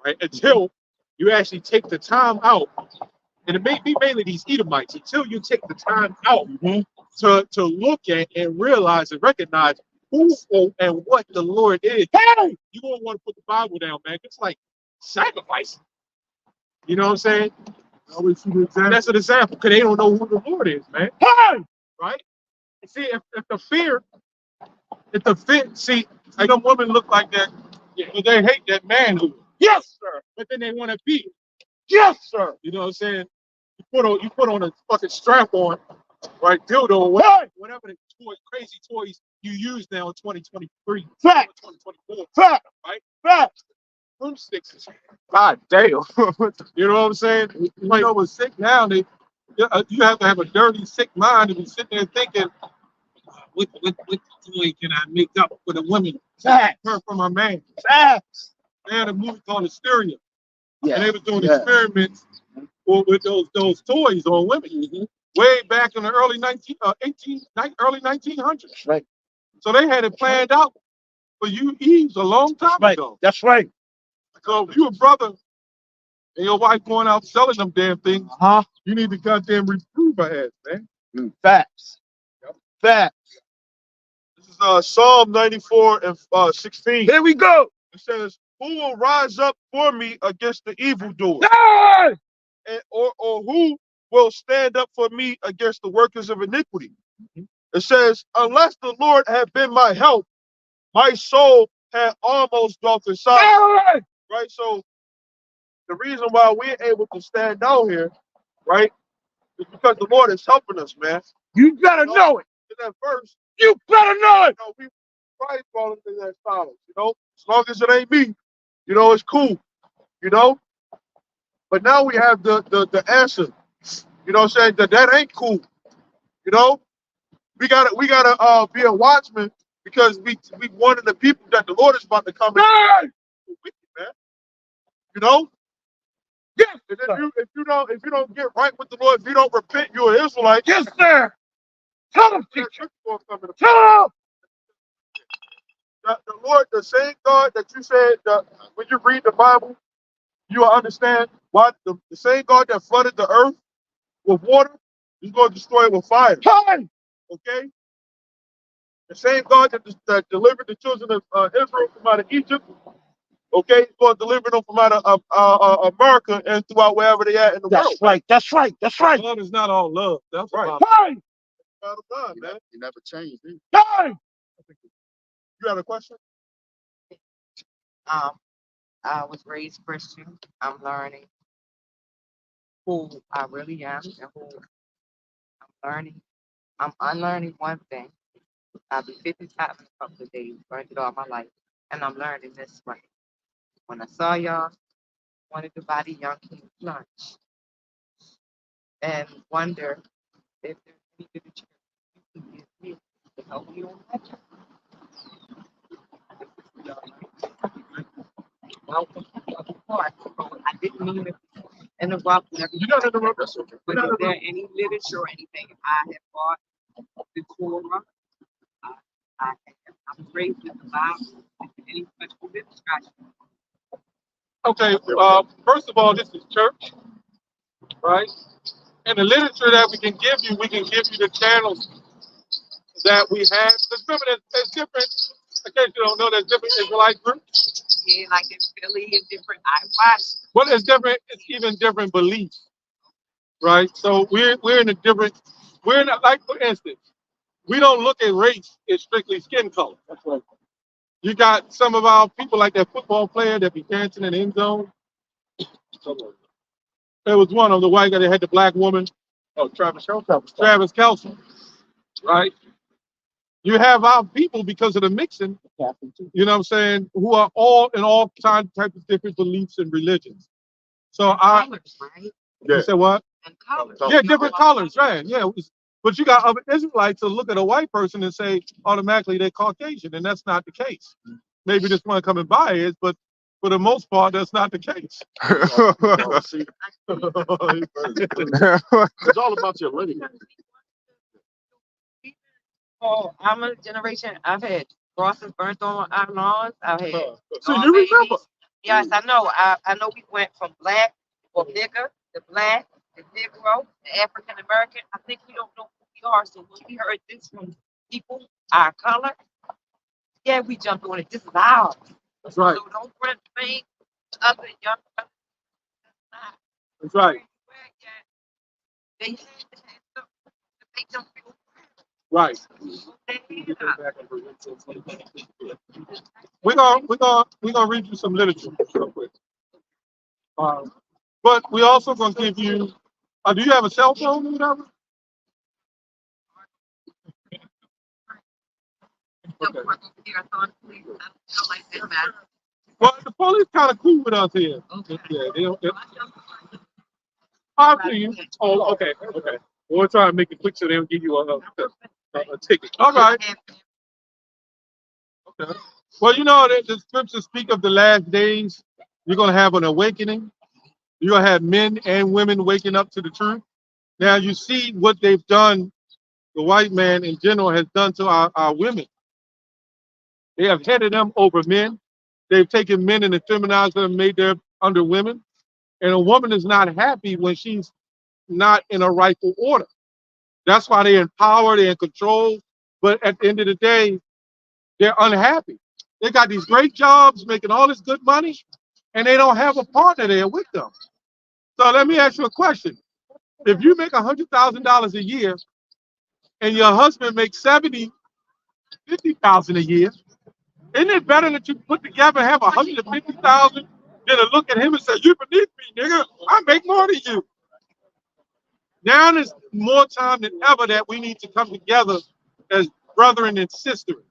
right? Until you actually take the time out, and it may be mainly these Edomites, until you take the time out to look at and realize and recognize who and what the Lord is. Hey, you don't want to put the Bible down, man. It's like sacrificing. You know what I'm saying?
Always see the example.
That's an example because they don't know who the Lord is, man. Hey, right? See, if the fear, see,
Like them women look like that, but they hate that manhood.
yes, sir. But then they want to be it.
Yes, sir.
You know what I'm saying? You put on a fucking strap on, right? Dildo or whatever the crazy toys you use now in 2023.
Fact.
2024.
Fact.
Right?
Fact.
Broomsticks.
God damn.
You know what I'm saying?
You know what's sick now? You have to have a dirty, sick mind to be sitting there thinking, what toy can I make up for the women?
Facts.
Her from a man.
Facts.
They had a movie called Hysteria,
Yeah.
and they were doing
Yeah.
experiments with those toys on women way back in the early 1900s.
Right.
So they had it planned out for you Eves a long time
Right.
ago.
That's right.
So if you a brother and your wife going out selling them damn things, you need to goddamn reprove her ass, man.
Facts. Facts.
This is Psalm 94 and 16.
Here we go.
It says, "Who will rise up for me against the evildoer?
Hey!
Or who will stand up for me against the workers of iniquity?" It says, "Unless the Lord had been my help, my soul had almost dwelt inside."
Hey!
Right? So the reason why we're able to stand down here, right, is because the Lord is helping us, man.
You better know it.
In that verse,
You better know it.
we probably falling into that silence, as long as it ain't me, it's cool, you know. But now we have the answer, what I'm saying, that ain't cool, you know. We gotta be a watchman because we one of the people that the Lord is about to come in with you, man. You know?
Yes,
And
sir.
if you don't get right with the Lord, if you don't repent, you're an Israelite.
Yes, sir. Tell them,
That
teacher.
trick's gonna come in.
Tell them.
The Lord, the same God that you said that when you read the Bible, you will understand why the same God that flooded the earth with water is going to destroy it with fire.
Hey!
Okay? The same God that delivered the children of Israel from out of Egypt, okay, he's going to deliver them from out of America and throughout wherever they at in the world.
That's right. That's right. That's right.
Love is not all love. That's
Right.
about
Hey!
God of God,
You
man.
never, you never changed, did you?
Hey!
You got a question?
I was raised Christian. I'm learning who I really am and who I'm learning. I'm unlearning one thing. I'll be 55 in a couple of days, learned it all my life. And I'm learning this way. When I saw y'all, wanted to buy the Young King lunch and wonder if there's any literature you can give me to help me on that journey. Welcome to the part. I didn't mean to interrupt and everything.
You got to interrupt. That's okay.
But is there any literature or anything I have bought the Torah? I was raised in the Bible. Any special literature?
Okay, first of all, this is church, right? And the literature that we can give you the channels that we have. There's different, in case you don't know, there's different Israelite groups.
Yeah, like in Philly and different. I watched.
Well, it's even different beliefs, right? So we're in a different, we're not, like, for instance, we don't look at race as strictly skin color. That's right. You got some of our people like that football player that be dancing in the end zone. There was one of the white guy that had the black woman. Oh, Travis Kelce, right? You have our people because of the mixing, you know what I'm saying, who are all in all types of different beliefs and religions. So
Colors, right?
you said what?
And colors.
Yeah, different colors, right? Yeah. But you got other Israelites to look at a white person and say automatically they're Caucasian, and that's not the case. Maybe this one coming by is, but for the most part, that's not the case.
See, it's all about your lineage.
Oh, I'm a generation. I've had crosses burnt on our lawns. I've had
So
dog
you remember?
babies. Yes, I know. I know we went from black or nigger to black to Negro to African American. I think we don't know who we are. So when we heard this from people, our color, yeah, we jumped on it. This is ours.
That's right.
So don't bring pain other young brothers. That's not
That's right.
where yet. They had to have something to make them feel
Right.
bad.
We're gonna read you some literature real quick. But we also gonna give you. Do you have a cell phone or whatever? Okay. Well, the police kind of cool with us here. Yeah, they I'll see you. Oh, okay, okay. We'll try to make it quick so they'll give you a ticket. All right. Okay. Well, you know, the scriptures speak of the last days. You're going to have an awakening. You're going to have men and women waking up to the truth. Now, you see what they've done, the white man in general has done to our women. They have headed them over men. They've taken men and effeminized them and made them under women. And a woman is not happy when she's not in a rightful order. That's why they're in power, they're in control. But at the end of the day, they're unhappy. They got these great jobs, making all this good money, and they don't have a partner there with them. So let me ask you a question. If you make $100,000 a year and your husband makes 70, 50,000 a year, isn't it better that you put together and have 150,000 than to look at him and say, "You beneath me, nigga. I make more than you." Now there's more time than ever that we need to come together as brethren and sisters.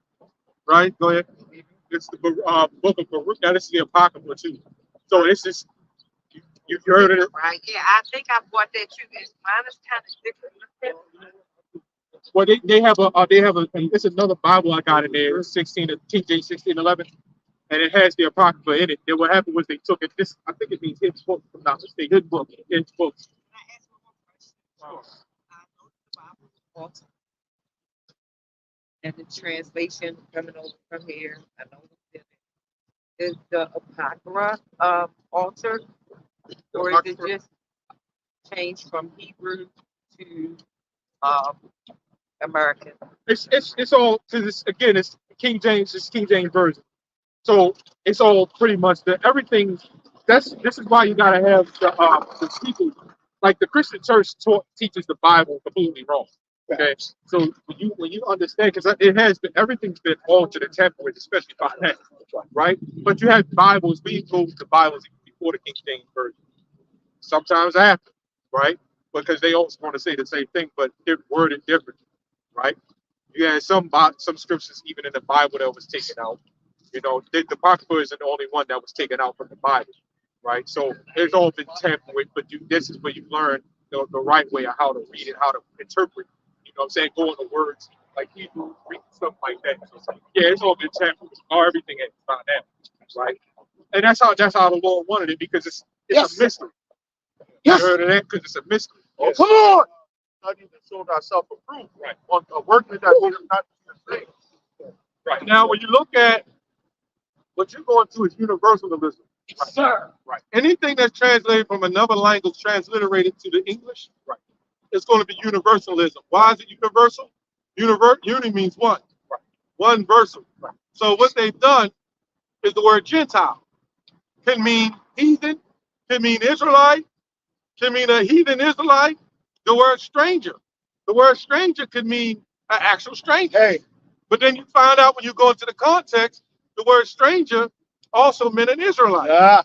Right? Go ahead.
It's the book of Baruch. Now, this is the Apocrypha, too. So this is, you've heard of it.
Right, yeah, I think I bought that too. Mine is kind of different.
Well, they have a, and it's another Bible I got in there, 16, King James 1611, and it has the Apocrypha in it. Then what happened was they took it, this, I think it means his book, if I'm not mistaken, his book, his book.
Can I ask one more question? I know the Bible is altered, and the translation coming over from here, I know it's is the Apocrypha altered, or is it just changed from Hebrew to um, American?
It's all, because it's, again, it's King James version. So it's all pretty much everything. This is why you gotta have the people, like the Christian church teaches the Bible completely wrong. Okay, so when you understand, because it has been, everything's been altered and tampered, especially by that, right? But you have Bibles, we go to Bibles before the King James version, sometimes after, right? Because they also want to say the same thing, but they're worded different, right? You had some scriptures even in the Bible that was taken out. You know, the Apocrypha isn't the only one that was taken out from the Bible, right? So it's all been tampered with, but this is where you learn the right way of how to read it, how to interpret. You know what I'm saying? Go into words like Hebrew, Greek, stuff like that. So it's like, yeah, it's all been tampered with. How everything is found out, right? And that's how the Lord wanted it, because it's a mystery. You heard of that? Because it's a mystery.
Oh, come on! Not even showed ourselves approved.
Right.
On a workman that we have not seen.
Right.
Now, when you look at what you're going to is universalism.
Right. Sir.
Right. Anything that's translated from another language transliterated to the English, right, it's going to be universalism. Why is it universal? Uni means one.
Right.
One versal. Right. So what they've done is the word Gentile can mean heathen, can mean Israelite, can mean a heathen Israelite. The word stranger. The word stranger could mean an actual stranger.
Hey,
But then you find out when you go into the context, the word stranger also meant an Israelite.
yeah.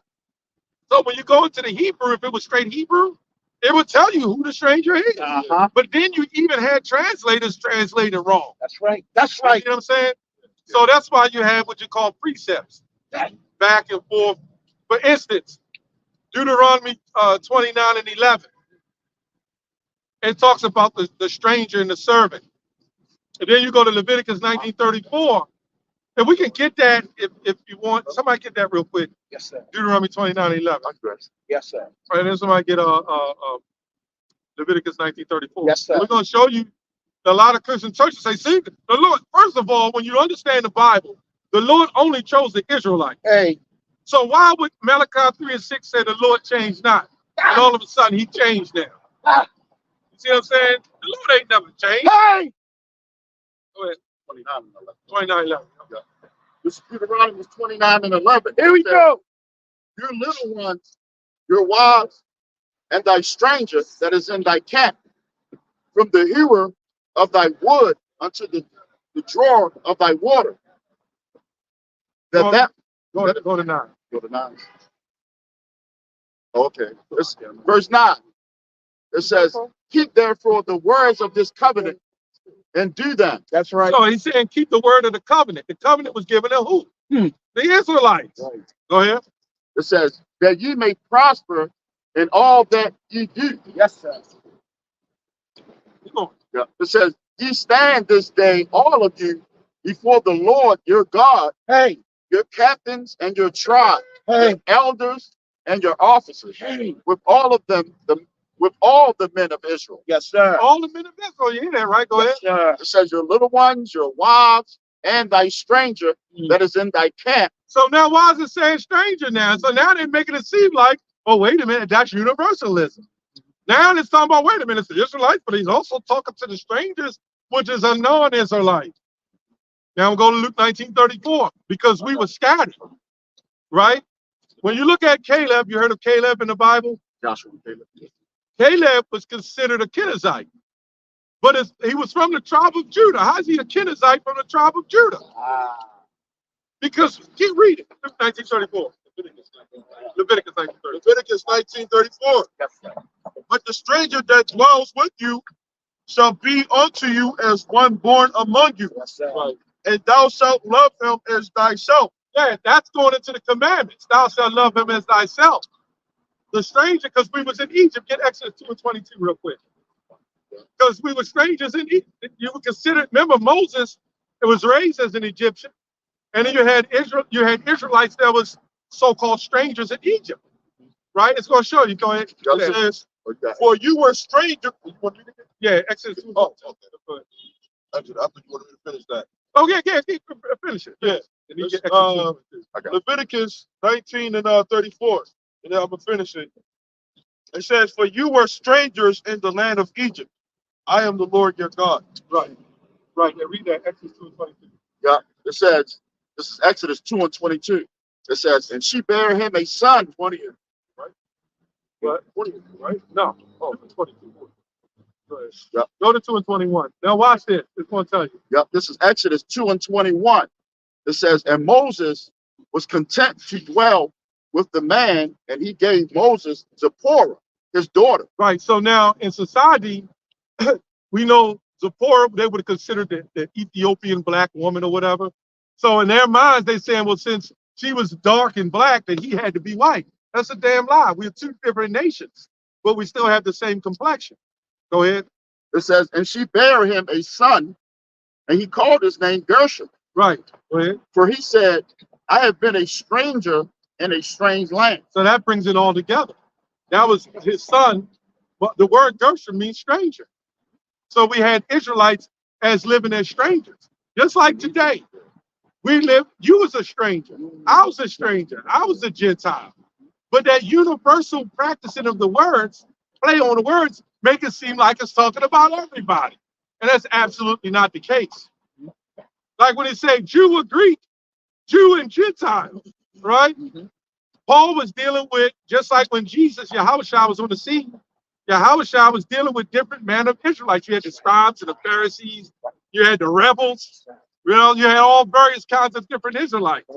So when you go into the Hebrew, if it was straight Hebrew, it would tell you who the stranger is.
Uh-huh.
But then you even had translators translate it wrong.
That's right. That's
You
right.
know what I'm saying? So that's why you have what you call precepts, back and forth. For instance, Deuteronomy 29 and 11. It talks about the stranger and the servant. And then you go to Leviticus 19:34. And we can get that if you want. Somebody get that real quick.
Yes, sir.
Deuteronomy 29 and 11.
Yes, sir.
All right, then somebody get Leviticus 19:34.
Yes, sir.
We're going to show you a lot of Christian churches say, see, the Lord, first of all, when you understand the Bible, the Lord only chose the Israelites.
Hey.
So why would Malachi 3 and 6 say the Lord changed not? And all of a sudden he changed now. You see what I'm saying? The Lord ain't never changed.
Hey.
Go ahead.
29 and 11.
29 and 11.
Yeah. This is Deuteronomy 29 and 11.
Here we go.
Your little ones, your wives, and thy stranger that is in thy camp, from the hewer of thy wood unto the drawer of thy water.
Go to 9.
Go to 9. Okay. Verse 9. It says, keep therefore the words of this covenant and do them.
That's right.
So he's saying keep the word of the covenant. The covenant was given to who? The Israelites.
Right.
Go ahead.
It says, that ye may prosper in all that ye do.
Yes, sir.
Keep going.
Yeah. It says, ye stand this day, all of you, before the Lord your God,
Hey.
your captains and your tribe,
Hey.
your elders and your officers,
Hey.
with all of them, with all the men of Israel.
Yes, sir.
All the men of Israel, you hear that, right? Go ahead.
Yes, sir.
It says, your little ones, your wives, and thy stranger that is in thy camp.
So now why is it saying stranger now? So now they're making it seem like, oh, wait a minute, that's universalism. Now it's talking about, wait a minute, it's the Israelites, but he's also talking to the strangers, which is a non-Israelite. Now we'll go to Luke 19:34, because we were scattered, right? When you look at Caleb, you heard of Caleb in the Bible?
Joshua and Caleb.
Caleb was considered a Kenizzite, but he was from the tribe of Judah. How's he a Kenizzite from the tribe of Judah? Because keep reading. Luke 19:34. Leviticus 19:34.
Leviticus 19:34. But the stranger that dwells with you shall be unto you as one born among you.
Yes, sir.
Right.
And thou shalt love him as thyself.
Yeah, that's going into the commandments. Thou shalt love him as thyself. The stranger, because we was in Egypt. Get Exodus 2 and 22 real quick. Because we were strangers in Egypt. You were considered, remember Moses, it was raised as an Egyptian. And then you had Israelites that was so-called strangers in Egypt. Right? It's going to show you. Go ahead.
It says, for you were stranger.
Yeah, Exodus 2.
Oh, okay. I thought you wanted me to finish that.
Oh, yeah, finish it.
Yeah.
And you get Exodus 2.
Leviticus 19 and 34. And then I'm going to finish it. It says, for you were strangers in the land of Egypt. I am the Lord your God.
Right. Right. Yeah, read that. Exodus 2 and 22.
Yeah. It says, this is Exodus 2 and 22. It says, and she bare him a son.
20, right?
What? 20, right? No. Oh, 22. Go ahead.
Yep.
Go to 2 and 21. Now watch this. It's going to tell you.
Yep. This is Exodus 2 and 21. It says, and Moses was content to dwell with the man, and he gave Moses Zipporah, his daughter.
Right. So now in society, we know Zipporah, they would have considered the Ethiopian black woman or whatever. So in their minds, they saying, well, since she was dark and black, that he had to be white. That's a damn lie. We're two different nations, but we still have the same complexion. Go ahead.
It says, and she bare him a son, and he called his name Gershom.
Right. Go ahead.
For he said, I have been a stranger in a strange land.
So that brings it all together. That was his son, but the word Gershom means stranger. So we had Israelites as living as strangers. Just like today, you was a stranger, I was a stranger, I was a Gentile. But that universal practicing of the words, play on the words, make it seem like it's talking about everybody. And that's absolutely not the case. Like when it say Jew or Greek, Jew and Gentile, right? Paul was dealing with, just like when Jesus, Yahushua, was on the scene, Yahushua was dealing with different men of Israelites. You had the scribes and the Pharisees, you had the rebels, you had all various kinds of different Israelites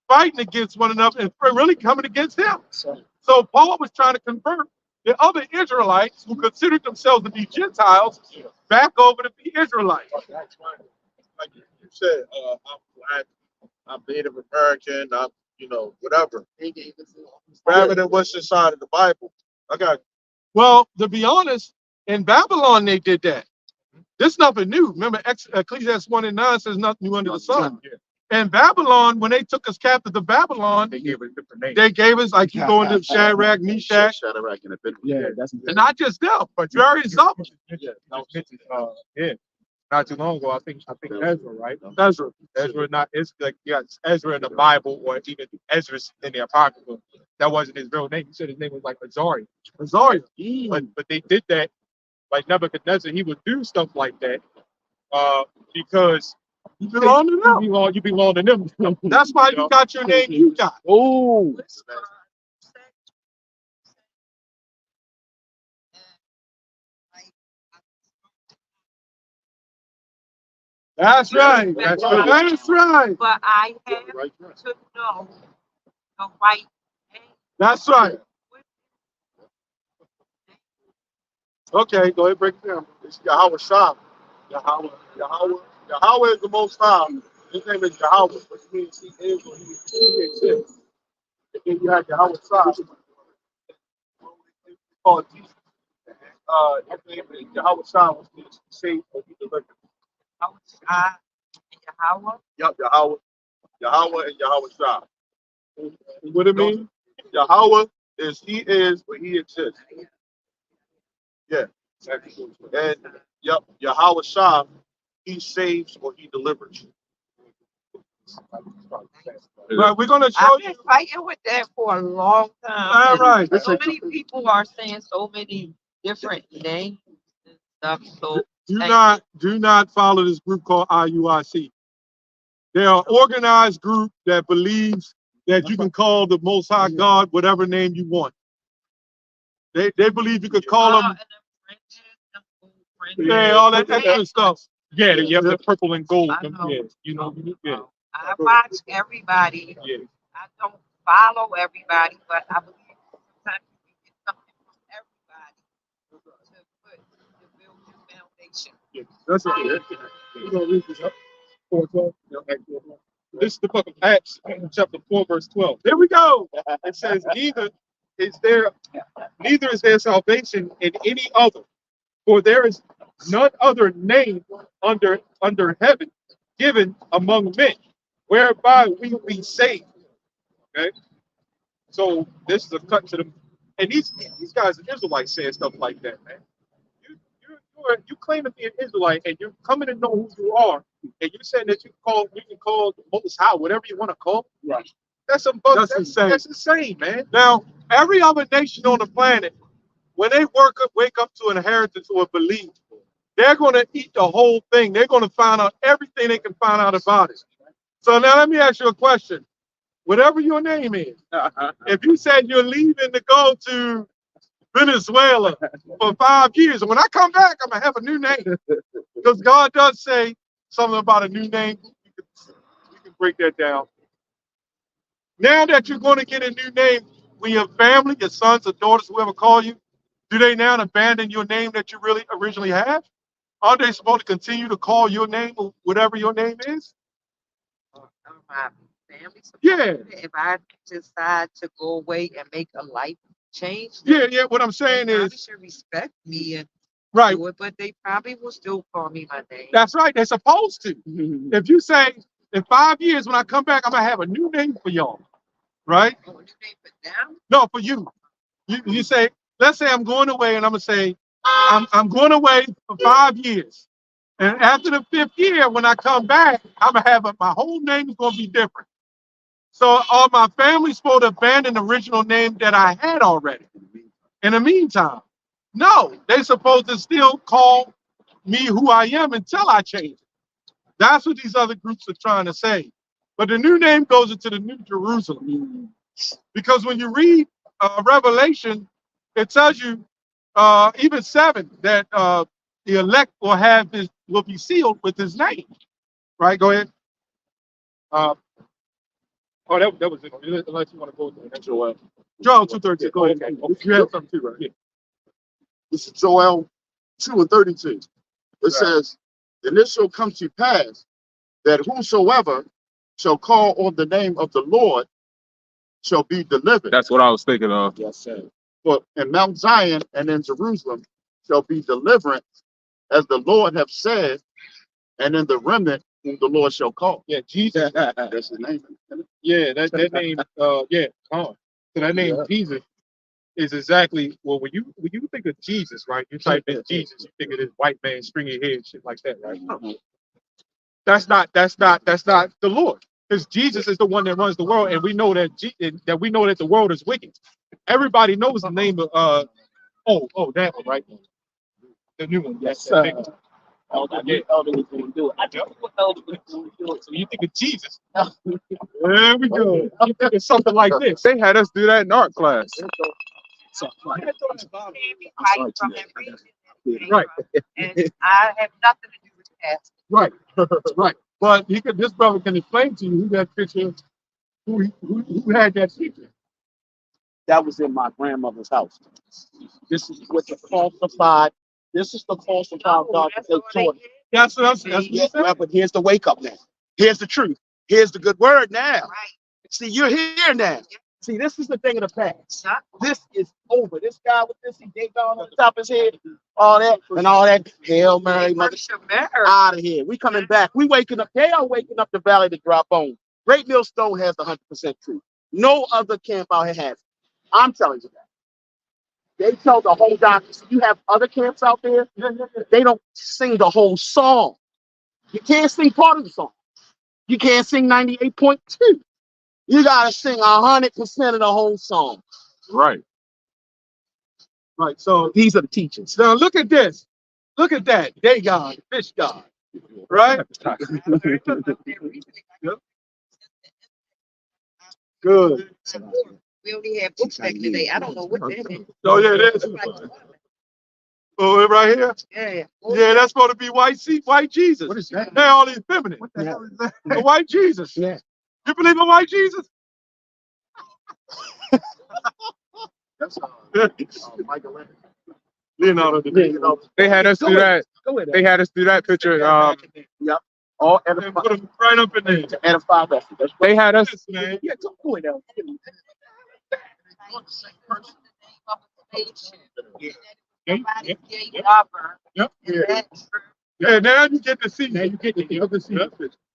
fighting against one another and really coming against him. So Paul was trying to convert the other Israelites who considered themselves to be Gentiles back over to be Israelites.
Like you said, I'm black, I'm Native American, I'm
you know, whatever, rather than what's inside of the Bible. I got
Well, to be honest, in Babylon they did that. This nothing new. Remember, Ecclesiastes 1:9 says nothing new under the sun. In Babylon, when they took us captive to Babylon,
They gave it a different name.
they gave us, like, you go into Shadrach, Meshach,
Shadrach and Abednego.
Yeah, that's
and not just them, but various others.
Yeah, not too long ago, I think Ezra, right?
Ezra.
Ezra, not it's like Ezra in the Bible or even Ezra in the Apocrypha. That wasn't his real name. He said his name was like Azariah.
Azariah.
But they did that, like Nebuchadnezzar. He would do stuff like that, because
You belong to them.
you belong to them.
That's why you got your name you got.
Oh,
That's right. That's right. That's right.
But I have
Right.
to know the right name.
That's right. Okay, go ahead, break it down.
It's Yahweh Shah. Yahweh is the Most High. His name is Yahweh, which means he is or he exists. And then you have Yahweh Shah. Called Jesus. His name is Yahweh Shah, which means save or he delivered.
Yahweh.
Yup, Yahweh and Yahweh Shah.
What it mean?
Yahweh is he is or he exists. Yeah. And yup, Yahweh Shah, he saves or he delivers.
Right, we're gonna show
I've
you.
been fighting with that for a long time.
All right.
So many people are saying so many different names and stuff. So
Do not follow this group called IUIC. They're an organized group that believes that you can call the Most High God whatever name you want. They believe you could call them, yeah, all that extra stuff.
Yeah, you have the purple and gold.
I know.
Yeah, you know. Yeah.
I watch everybody.
Yeah.
I don't follow everybody, but I believe sometimes you can get something from everybody to build your foundation.
That's right. We're gonna read this up. 4:12.
This is the book of Acts, chapter 4, verse 12.
There we go.
It says, neither is there salvation in any other, for there is none other name under heaven given among men, whereby we will be saved. Okay, so this is a cut to them, and these guys are Israelites saying stuff like that, man. You claim to be an Israelite, and you're coming to know who you are, and you're saying that you can call the Most High whatever you want to call.
right.
That's
insane.
That's insane, man.
Now, every other nation on the planet, when they wake up to an inheritance or a belief, they're going to eat the whole thing. They're going to find out everything they can find out about it. So now let me ask you a question. Whatever your name is, if you said you're leaving to go to Venezuela for 5 years, and when I come back, I'm going to have a new name. Because God does say something about a new name. We can break that down. Now that you're going to get a new name, when your family, your sons or daughters, whoever call you, do they now abandon your name that you really originally have? Are they supposed to continue to call your name or whatever your name is?
My family.
Yeah.
If I decide to go away and make a life change,
Yeah. What I'm saying
they probably
is,
should respect me and
right.
do it, but they probably will still call me my name.
That's right. They're supposed to. If you say, in 5 years, when I come back, I'm going to have a new name for y'all. Right?
Oh, a new name for them?
No, for you. You say, let's say I'm going away, and I'm going to say, I'm going away for 5 years. And after the 5th year, when I come back, I'm going to have my whole name is going to be different. So are my family supposed to abandon the original name that I had already? In the meantime, no. They're supposed to still call me who I am until I change it. That's what these other groups are trying to say. But the new name goes into the New Jerusalem. Because when you read Revelation, it tells you, even 7, that the elect will be sealed with his name. Right? Go ahead.
Oh, that was it. Unless you want to go to that.
Joel.
Joel 2:13. Go ahead.
Okay.
You have something too, right?
Yeah.
This is Joel 2:32. It says, and it shall come to pass that whosoever shall call on the name of the Lord shall be delivered.
That's what I was thinking of.
Yes, sir.
For in Mount Zion and in Jerusalem shall be deliverance, as the Lord hath said, and in the remnant whom the Lord shall call.
Yeah, Jesus.
That's the name.
Yeah, that name. Yeah. So that name Jesus is exactly when you think of Jesus, right? You type in Jesus, you think of this white man, stringy hair, shit like that, right? That's not the Lord, because Jesus is the one that runs the world, and we know that that the world is wicked. Everybody knows the name of that one, right? The new one.
Yes,
That
sir.
big one.
Elder, Elder was going to do it. I know what Elder was going to do it.
So you think of Jesus? There we go. You think of something like this.
They had us do that in art class.
So, right.
Right from that region.
Right.
And I have nothing to do with that.
Right, right. But this brother can explain to you who that picture, who had that picture.
That was in my grandmother's house. This is what the falsified. This is the falsified God that they taught.
That's what I'm
Yeah,
saying.
well, but here's the wake up now. Here's the truth. Here's the good word now.
Right.
See, you're here now. See, this is the thing of the past. This is over. This guy with this, he gave down on the top of his head, all that, and all that. Hail Mary, mother, out of here. We coming back. We waking up. They are waking up the valley to drop on. Great Millstone has the 100% truth. No other camp out here has it. I'm telling you that. They tell the whole doctrine. So you have other camps out there, they don't sing the whole song. You can't sing part of the song. You can't sing 98.2. You gotta sing 100% of the whole song.
Right.
Right. So
These are the teachings.
now look at this. Look at that. Day God, fish God. Right? Good.
We only have books back today. I don't know what that is.
Oh yeah, it is. Oh, right here.
Yeah.
Yeah, that's supposed to be white Jesus.
What is that?
They're all these feminine.
What the hell is that?
A white Jesus.
Yeah.
You believe in white Jesus?
That's Michael
Leonardo da Vinci.
They had us do that.
Go ahead.
They had us do that picture.
Yep. All
And put them right up in there.
edify vessels. That's right.
They had us.
Yes, man.
Yeah, go ahead.
Somebody gave lover.
Yep.
That's true.
Yeah, now you get to see. Now you get to see.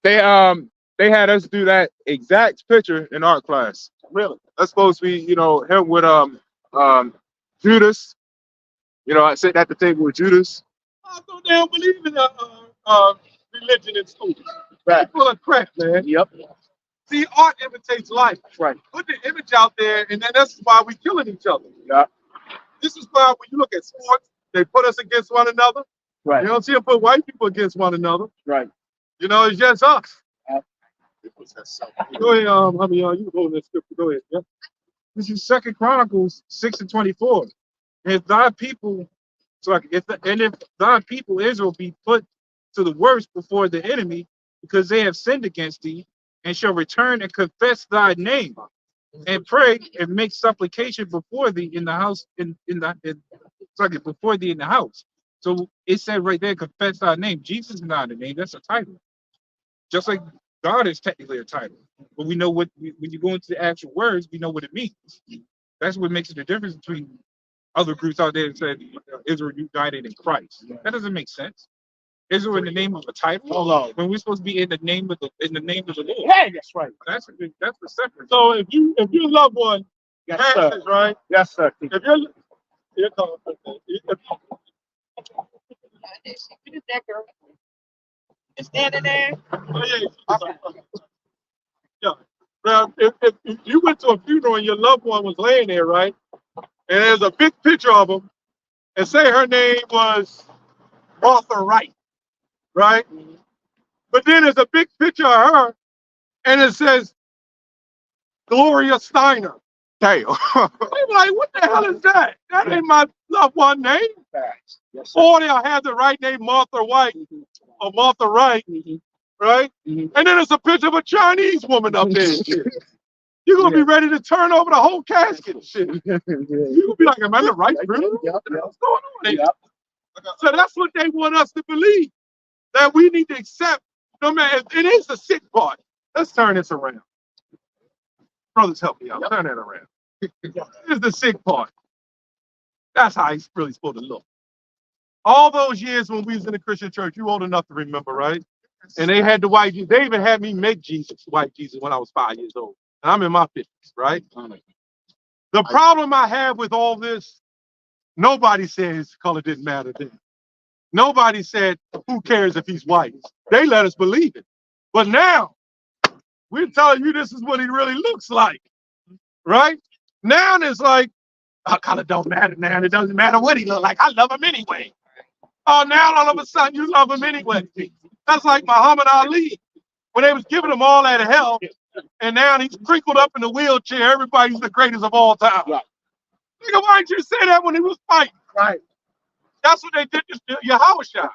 They had us do that exact picture in art class.
Really?
That's supposed to be, him with Judas. I sit at the table with Judas.
I thought they don't believe in religion in school.
Right.
Full of crap, man.
Yep.
See, art imitates life.
Right.
Put the image out there, and then that's why we're killing each other.
Yeah.
This is why when you look at sports, they put us against one another.
Right.
You don't see them put white people against one another.
Right.
It's just us.
It was that
Go ahead, you can hold that scripture. Go ahead. Yeah. This is 2 Chronicles 6:24. If thy people, if thy people Israel be put to the worst before the enemy, because they have sinned against thee, and shall return and confess thy name, and pray and make supplication before thee in the house, before thee in the house. So it said right there, confess thy name. Jesus is not a name, that's a title. Just like God is technically a title, but we know when you go into the actual words, we know what it means. That's what makes it the difference between other groups out there that said Israel united in Christ. That doesn't make sense. Israel in the name of a title.
Hold on.
When we're supposed to be in the name of the Lord.
Hey, that's right.
That's the separate. So if your loved one
Yes,
passes,
sir.
right?
Yes, sir.
If you're here comes
Who's that girl? Is standing there?
Yeah. Now, if you went to a funeral and your loved one was laying there, right? And there's a big picture of them, and say her name was Martha Wright, right? But then there's a big picture of her, and it says Gloria Steiner.
Damn.
I'm like, what the hell is that? That ain't my loved one name.
Yes, sir.
Or they'll have the right name, Martha White or Martha Wright, right? And then there's a picture of a Chinese woman up there. You're gonna be ready to turn over the whole casket. Shit. You're gonna be like, am I the right funeral? What's going on here? So that's what they want us to believe. That we need to accept, no matter, it is the sick part. Let's turn this around.
Brothers, help me out. Turn that around. Here's the sick part. That's how he's really supposed to look. All those years when we was in the Christian church, you old enough to remember, right? And they had the white Jesus. They even had me make Jesus, white Jesus, when I was 5 years old. And I'm in my 50s, right? The problem I have with all this, nobody said his color didn't matter then. Nobody said, who cares if he's white? They let us believe it. But now, we're telling you this is what he really looks like, right? Now it's like, color don't matter now. It doesn't matter what he look like. I love him anyway. Oh, now all of a sudden you love him anyway. That's like Muhammad Ali. When they was giving him all that hell, and now he's crinkled up in the wheelchair. Everybody's the greatest of all time. Right. Nigga, why didn't you say that when he was fighting? Right. That's what they did to Yahushua.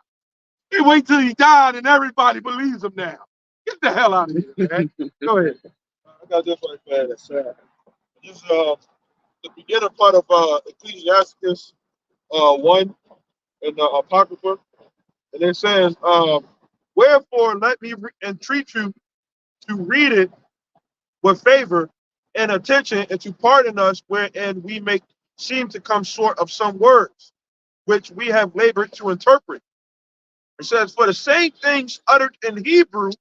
They wait till he died and everybody believes him now. Get the hell out of here, man. Go ahead.
I got this right there. That's this is the beginning part of Ecclesiastes 1 in the Apocrypha, and it says, "Wherefore let me entreat you to read it with favor and attention, and to pardon us wherein we may seem to come short of some words, which we have labored to interpret." It says, "For the same things uttered in Hebrew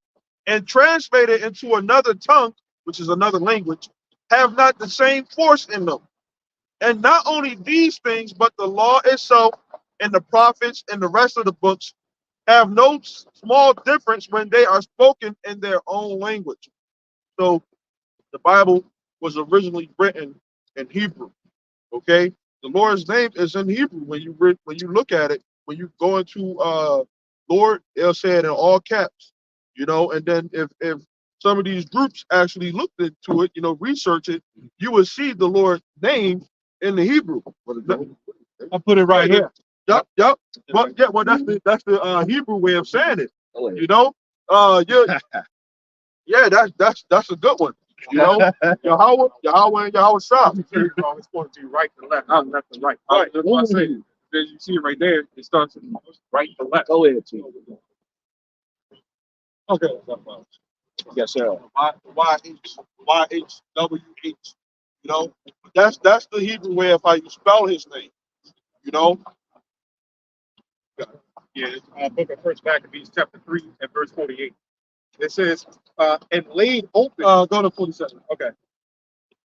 and translated into another tongue," which is another language, "have not the same force in them. And not only these things, but the law itself and the prophets and the rest of the books have no small difference when they are spoken in their own language." So the Bible was originally written in Hebrew. Okay, the Lord's name is in Hebrew. When you look at it, when you go into Lord, they'll say it in all caps. And then if some of these groups actually looked into it, research it, you would see the Lord's name in the Hebrew.
I'll put it right here.
Yep. Well, that's the Hebrew way of saying it. Yeah, that's a good one. Yahweh and Yahweh Shah.
It's going to be right to left, not left to right. Right. That's what I say. Then you see it right there. It starts from right to left.
Go ahead, T.
Okay.
Yes, sir.
YHWH. That's the Hebrew way of how you spell his name.
Yeah, book of First Maccabees, chapter 3 and verse 48. It says, and laid open.
Go to 47.
Okay.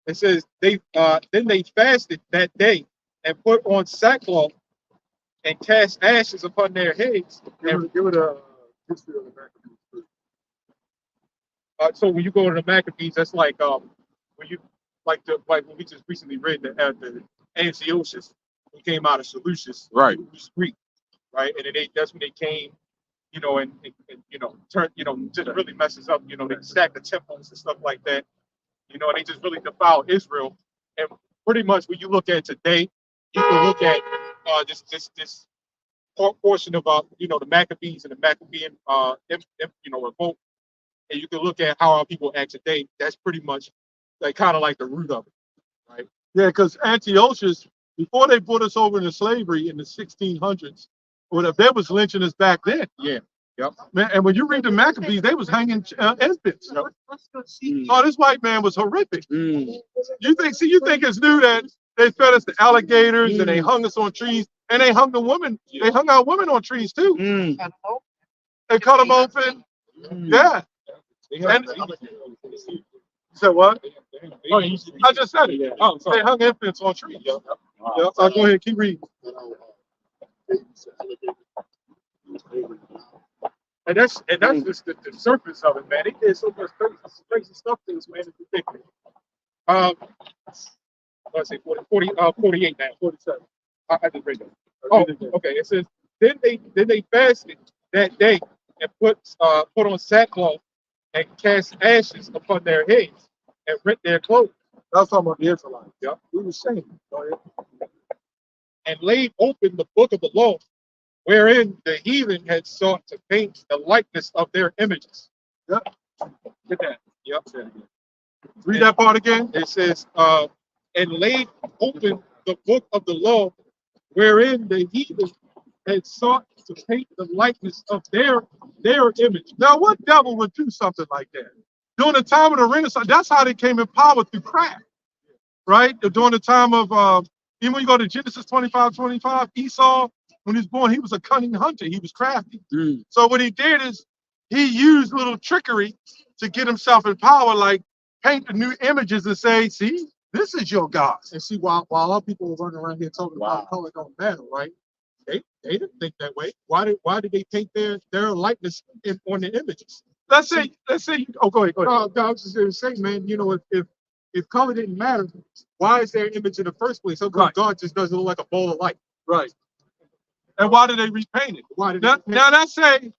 It says then they fasted that day and put on sackcloth and cast ashes upon their heads. And
Give it a history of the Maccabees.
so when you go to the Maccabees, that's like when you like when we just recently read the Antiochus, who came out of Seleucus,
Right.
who's Greek, right? And then that's when they came, and turn, just really messes up, they sacked the temples and stuff like that, and they just really defiled Israel. And pretty much when you look at today, you can look at this portion of the Maccabees and the Maccabean revolt, and you can look at how our people act today. That's pretty much like kind of like the root of it, right?
Yeah, because Antiochus, before they put us over into slavery in the 1600s, they was lynching us back then.
Yeah. Yep.
Man, and when you read the Maccabees, they was hanging infants.
Yep.
Oh, this white man was horrific.
Mm.
You think it's new that they fed us to alligators and they hung us on trees, and they hung the women. They hung our women on trees too.
Mm.
They cut them open. Yeah. And, so what? I just said it. Oh, they hung infants on trees. Yep. Go ahead, keep reading.
And that's just the surface of it, man. They did so much crazy stuff to us, man. It's ridiculous. Let's say 48 now, 47. I just read that. Oh, okay. It says then they fasted that day and put on sackcloth and cast ashes upon their heads and rent their clothes.
That's talking about the Israelites.
Yeah.
We were saying. Go ahead.
And laid open the book of the law, wherein the heathen had sought to paint the likeness of their images.
Yep.
Get that. Yep.
Read that part again.
It says, and laid open the book of the law, wherein the heathen had sought to paint the likeness of their image.
Now, what devil would do something like that? During the time of the Renaissance, that's how they came in power through craft, right? During the time of, even when you go to Genesis 25:25, Esau, when he was born, he was a cunning hunter. He was crafty. So what he did is he used little trickery to get himself in power, like paint the new images and say, see, this is your God.
And see, while a lot of people were running around here talking about color don't matter, right? They didn't think that way. Why did they paint their likeness on the images?
Let's say, oh, go ahead.
No, I was just going to say, man, you know, if color didn't matter, why is there an image in the first place? How come
Right.
God just doesn't look like a bowl of light?
Right. And why did they repaint it?
Why did
Now let's say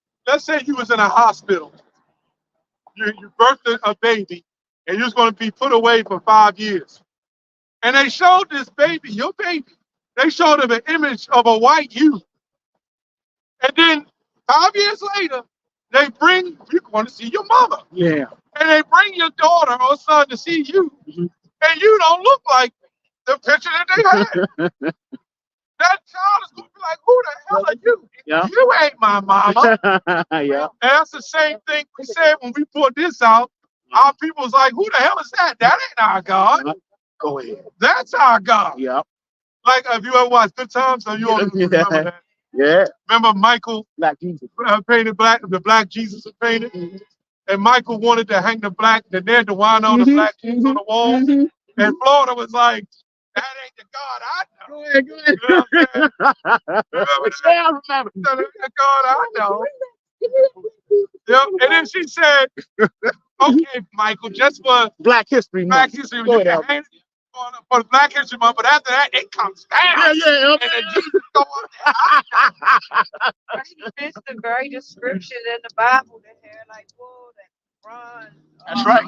you was in a hospital. You birthed a baby, and you was going to be put away for 5 years. And they showed this baby, your baby, they showed him an image of a white youth. And then 5 years later, you want to see your mother.
Yeah.
And they bring your daughter or son to see you, and you don't look like the picture that they had. That child is going to be like, who the hell are you?
Yeah.
You ain't my mama.
Yeah.
And that's the same thing we said when we put this out. Our people was like, who the hell is that? That ain't our God.
Go ahead.
That's our God.
Yeah.
Like, if you ever watched Good Times, so you always remember that.
Yeah.
Remember Michael
Black Jesus.
painted the black Jesus was painted? And Michael wanted to hang the nail the wine on the black Jesus on the wall. And Florida was like, that ain't the God I know.
Go ahead.
You know what I'm saying? Remember that?
Yeah, I remember.
That ain't the God I know. Yep. And then she said, okay, Michael, just for
Black History Month.
Black History,
Go
you
ahead,
can hang it for the Black History Month, but after that, it comes down.
Yeah.
And then Jesus go up there.
But he missed the very description in the Bible that had like wool and run.
That's right.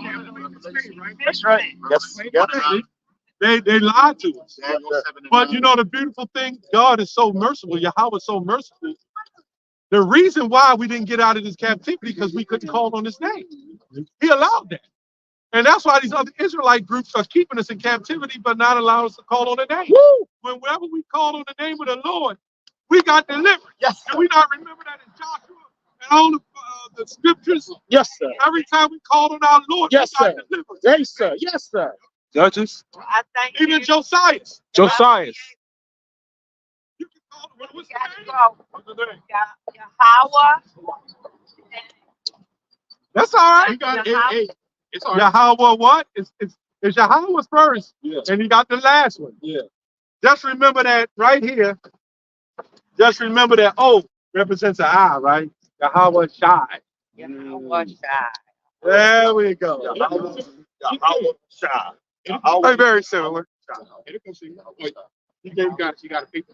That's right. Yes.
They lied to us.
Daniel 7 and
But
9.
you know the beautiful thing, God is so merciful. Yahweh is so merciful. The reason why we didn't get out of this captivity because we couldn't call on his name. He allowed that. And that's why these other Israelite groups are keeping us in captivity, but not allowing us to call on the name.
Woo!
Whenever we call on the name of the Lord, we got delivered.
Yes,
And
sir.
we not remember that in Joshua and all the scriptures.
Yes, sir.
Every time we called on our Lord,
Yes,
we got
sir.
delivered.
Yes, sir. Yes, sir.
Judges,
I think
Even Josiah.
Josiah.
You can call him. What's
you got
the
to
name?
go.
What's the name?
Yahweh.
That's all right.
You got
Yahweh.
it. It's all right.
Yahweh what? It's Yahweh first.
Yeah.
And you got the last one.
Yeah.
Just remember that right here. Just remember that O represents an I, right? Yahweh Shai.
Yahweh Shai.
There we go.
Yahweh Shai.
They're very similar.
You got a paper.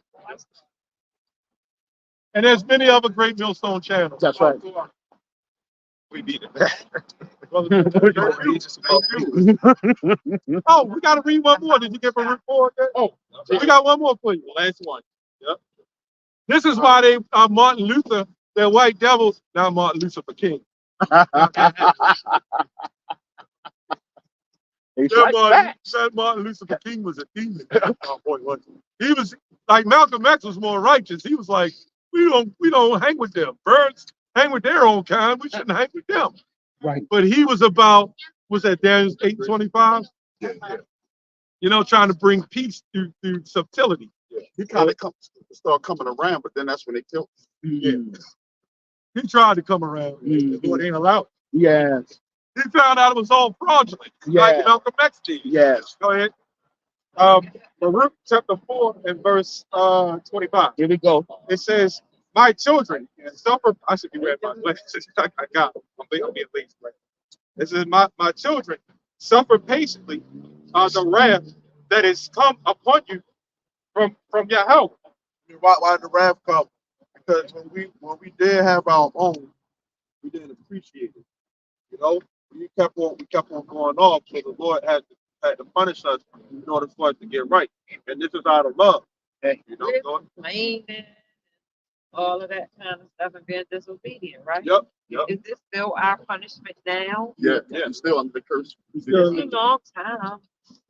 And there's many other great millstone channels.
That's right.
We need it. Oh, we got to read one more. Did you get a report?
Oh,
We got one more for you.
last one. Yep.
This is why they Martin Luther, they're white devils, now Martin Luther for king.
It's
Yeah,
like
Martin Luther King was a demon. Oh boy, was he? He was like Malcolm X was more righteous. He was like, we don't hang with them. Birds hang with their own kind. We shouldn't hang with them.
Right.
But he was about, was that Daniel 8:25?
Yeah.
You know, trying to bring peace through subtlety.
He kind of start coming around, but then that's when they killed him.
He tried to come around.
Mm.
But it ain't allowed.
Yes.
He found out it was all fraudulent, like
Yeah.
Malcolm X did.
Yes.
Go ahead. Baruch chapter 4 and verse 25.
Here we go.
It says, my children, suffer. I should be read my glasses. I got them. I'm being lazy. Right? It says, my children, suffer patiently the wrath that is come upon you from Yahweh.
Why the wrath come? Because when we did have our own, we didn't appreciate it. You know, we kept on going off, so the Lord had to punish us in order for us to get right. And this is out of love.
Hey.
You know, Lord?
Complaining, all of that kind of stuff, and being disobedient, right?
Yep.
Is this still our punishment now?
Yeah. I'm still under the curse.
It's a long time.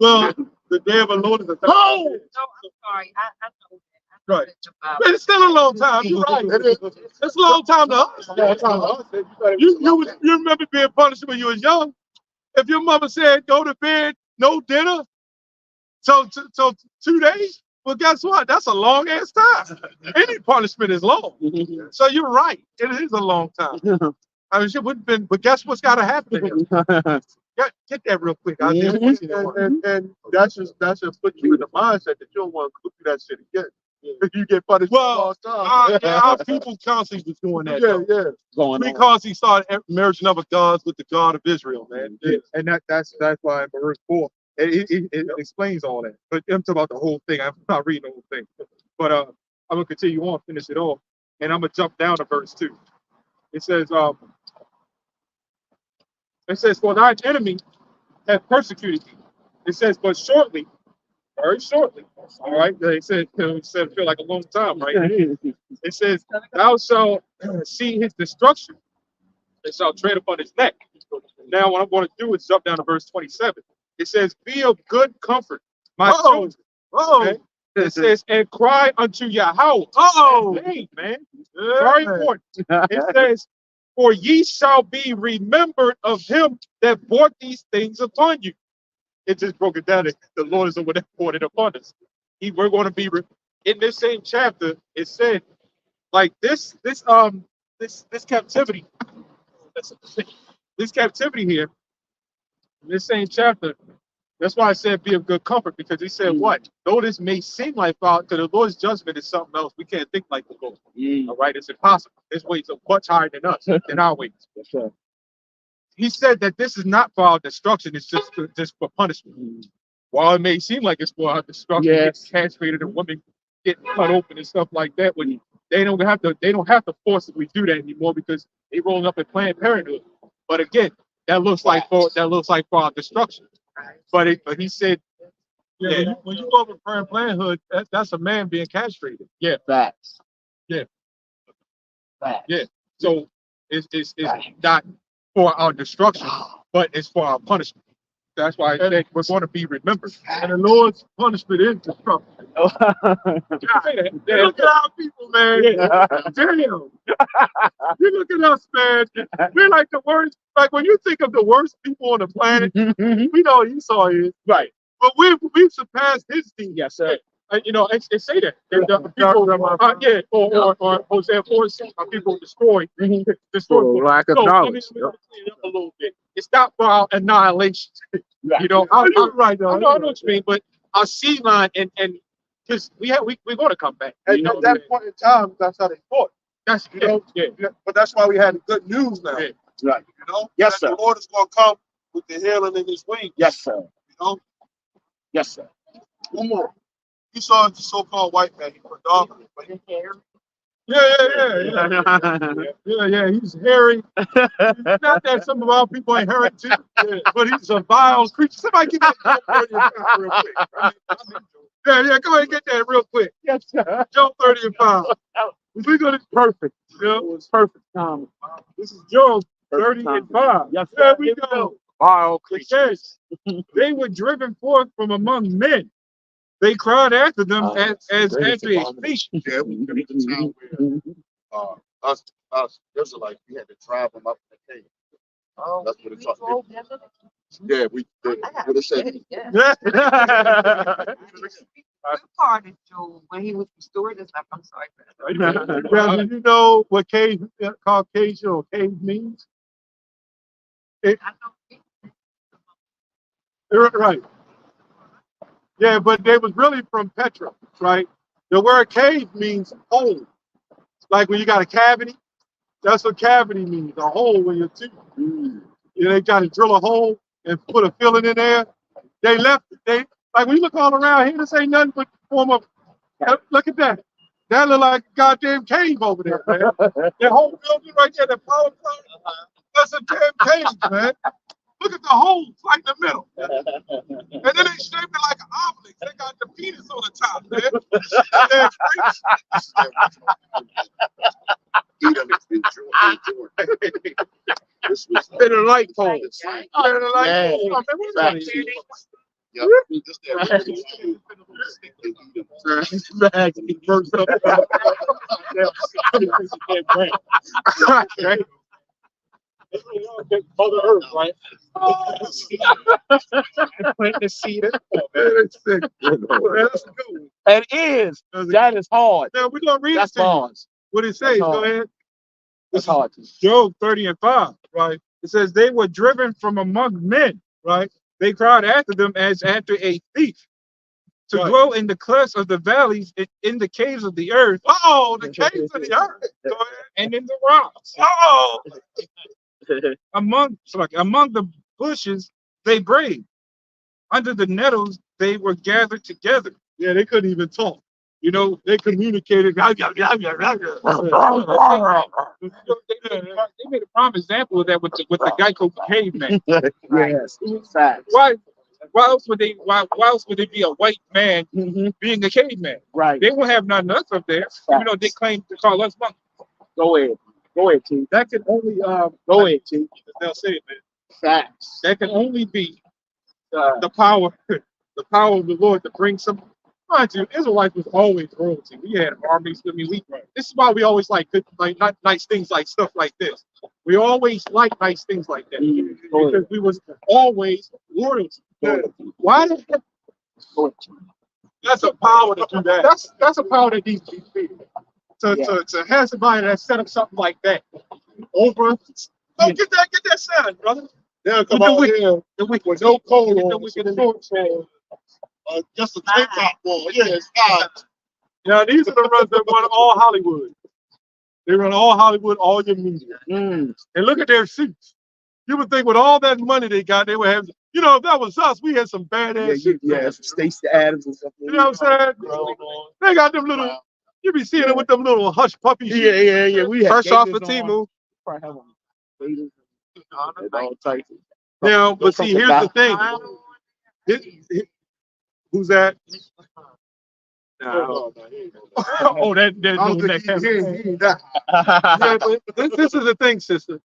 Well, the day of the Lord is a thousand
Oh!
years.
No, I'm sorry. I know that. I know
Right.
that the Bible-
But it's still a long time. You're right. It's a long time to us.
It's a long time to us.
You remember being punished when you was young. If your mother said go to bed, no dinner, so 2 days, well, guess what? That's a long ass time. Any punishment is long. So you're right. It is a long time. I mean, it wouldn't been, but guess what's got to happen here? Get that real quick. I'll do
And that's just put you in the mindset that you don't want to go through that shit again. If you get punished for a long time.
yeah, our people constantly was doing that.
Yeah,
though.
yeah.
Going on.
Because he started merging other gods with the God of Israel, man.
Yeah, and that's why in verse 4 it explains all that. But I'm talking about the whole thing. I'm not reading the whole thing. But I'm gonna continue on, finish it off, and I'm gonna jump down to verse 2. It says, for thine enemy have persecuted thee. It says, but shortly, very shortly. All right. It said feel like a long time, right? It says, thou shalt see his destruction and shall tread upon his neck. Now, what I'm going to do is jump down to verse 27. It says, be of good comfort, my children. Okay? It says, and cry unto Yahweh. Hey, man. Very important. It says, for ye shall be remembered of him that brought these things upon you. It just broke it down that the Lord is the one that brought it upon us. We're going to be in this same chapter. It said, like this captivity, this captivity here, in this same chapter. That's why I said be of good comfort, because he said, what? Though this may seem like because the Lord's judgment is something else. We can't think like the Lord. All right, it's impossible. His ways are much higher than us, than our ways. He said that this is not for our destruction, it's just for punishment. While it may seem like it's for our destruction,
Yes.
get castrated and women get cut open and stuff like that, when they don't have to forcibly do that anymore because they rolling up at Planned Parenthood. But again, that looks like for our destruction. But he said,
Yeah, when you go over Planned Parenthood, that's a man being castrated.
yeah,
Facts.
Yeah.
Facts.
yeah. So it's not for our destruction, but it's for our punishment. That's why I said we're going to be remembered.
And the Lord's punishment is destruction.
Yeah.
Look at our people, man.
Yeah.
Damn. You look at us, man. We're like the worst. Like when you think of the worst people on the planet, we know Esau is.
Right.
But we've surpassed his deeds.
Yes, sir. It say that. The people, or Hosea 4:6, people destroy.
For lack of knowledge.
Let me clean it up a little bit. It's not for our annihilation.
Right.
You know,
You're right, though.
I know what you mean, but our seed line and because we're going to come back.
At that point in time, that's how they fought.
That's
Yeah. But that's why we had the good news now.
Yeah.
Right.
You know?
Yes,
That
sir.
the Lord is going to come with the healing in his wings.
Yes, sir.
You know?
Yes, sir.
One more. You saw the so-called white man. He predominant, but he
Yeah. He's hairy. Not that some of our people ain't hairy too, but he's a vile creature. Somebody give me that Job 30 and 5 real quick. Yeah, go ahead and get that real quick.
Yes, sir.
Job 30 and 5. We're gonna
Perfect.
yeah.
It was perfect timing.
This is Job 30
Perfect
and 5.
Yes,
There
sir.
we go.
Vile
It
creatures.
says, they were driven forth from among men. They cried after them as after a fish.
Yeah, we live in a town where us Israelites, we had to drive them up in the cave.
Oh,
That's what it's
we
talking
drove them.
Yeah, we did.
I got
What it said.
it, yeah. Good part of Job when he was restored and stuff. I'm sorry.
Now, do you know what Caucasian or cave means?
I know.
Right. Yeah, but they was really from Petra, right? The word cave means hole. Like when you got a cavity, that's what cavity means, a hole in your tooth. You know, they try to drill a hole and put a filling in there. They left it. Like when you look all around here, this ain't nothing but form of, look at that. That look like a goddamn cave over there, man. That whole building right there, that power plant, that's a damn cave, man. Look at the holes right in the middle. And then they shaped it like an obelisk. They got the penis on the top, man. That's
He done enjoyed. This was
Been a light pole.
crazy. They're like,
Yeah.
oh, man, wait a minute.
Yep. This that
First up.
Mother Earth, right?
Plant the seed.
That's sick. That's good.
It is. That is hard.
Now we're gonna read
That's
it to you.
bars.
What it
That's
says? Go
hard.
ahead.
That's hard.
Job 30 and 5.
Right,
It says they were driven from among men.
right.
They cried after them as after a thief. To
Right.
dwell in the clefts of the valleys, in the caves of the earth,
Oh, the caves of the earth. Go ahead.
and in the rocks.
Oh,
Among the bushes they brayed. Under the nettles they were gathered together.
yeah, they couldn't even talk.
You know,
They communicated.
they made a prime example of that with the Geico caveman.
Yes. Facts.
Why else would they be a white man
Mhm.
being a caveman?
Right.
They won't have none of us up there, even though they claim to call us monkeys.
Go ahead. Go ahead, T.
That can only
Go ahead, T.
They'll say it, man.
Facts.
that can only be
Uh,
the power of the Lord to bring some. Mind you, Israelites was always royalty. We had armies. I mean, this is why we always like good, like not nice things like stuff like this. We always like nice things like that because we was always royalty. Why?
That's a power to do that.
That's a power that needs to be filled. To have somebody that set up something like that over.
Oh, get that sound, brother.
They'll come
With the
out
wicked-
here
the wicked
with no coat
the
on,
wicked
some shorts on, just a tank top on. Yeah, it's hot.
Now these are the runs that run all Hollywood. They run all Hollywood, all your media.
mm,
And look at their suits. You would think with all that money they got, they would have. You know, if that was us, we had some badass suits.
yeah, Stacey Adams and stuff.
You know what I'm saying? They got them little. You be seeing them with them little hush puppy shoes.
Yeah. We had
Fresh off
gators
of
on.
Timu.
Probably have on gators and all types.
Now, but see, here's the thing. Who's that?
No.
Oh, that
I don't
that
think he ain't that.
Yeah, but this is the thing, sister.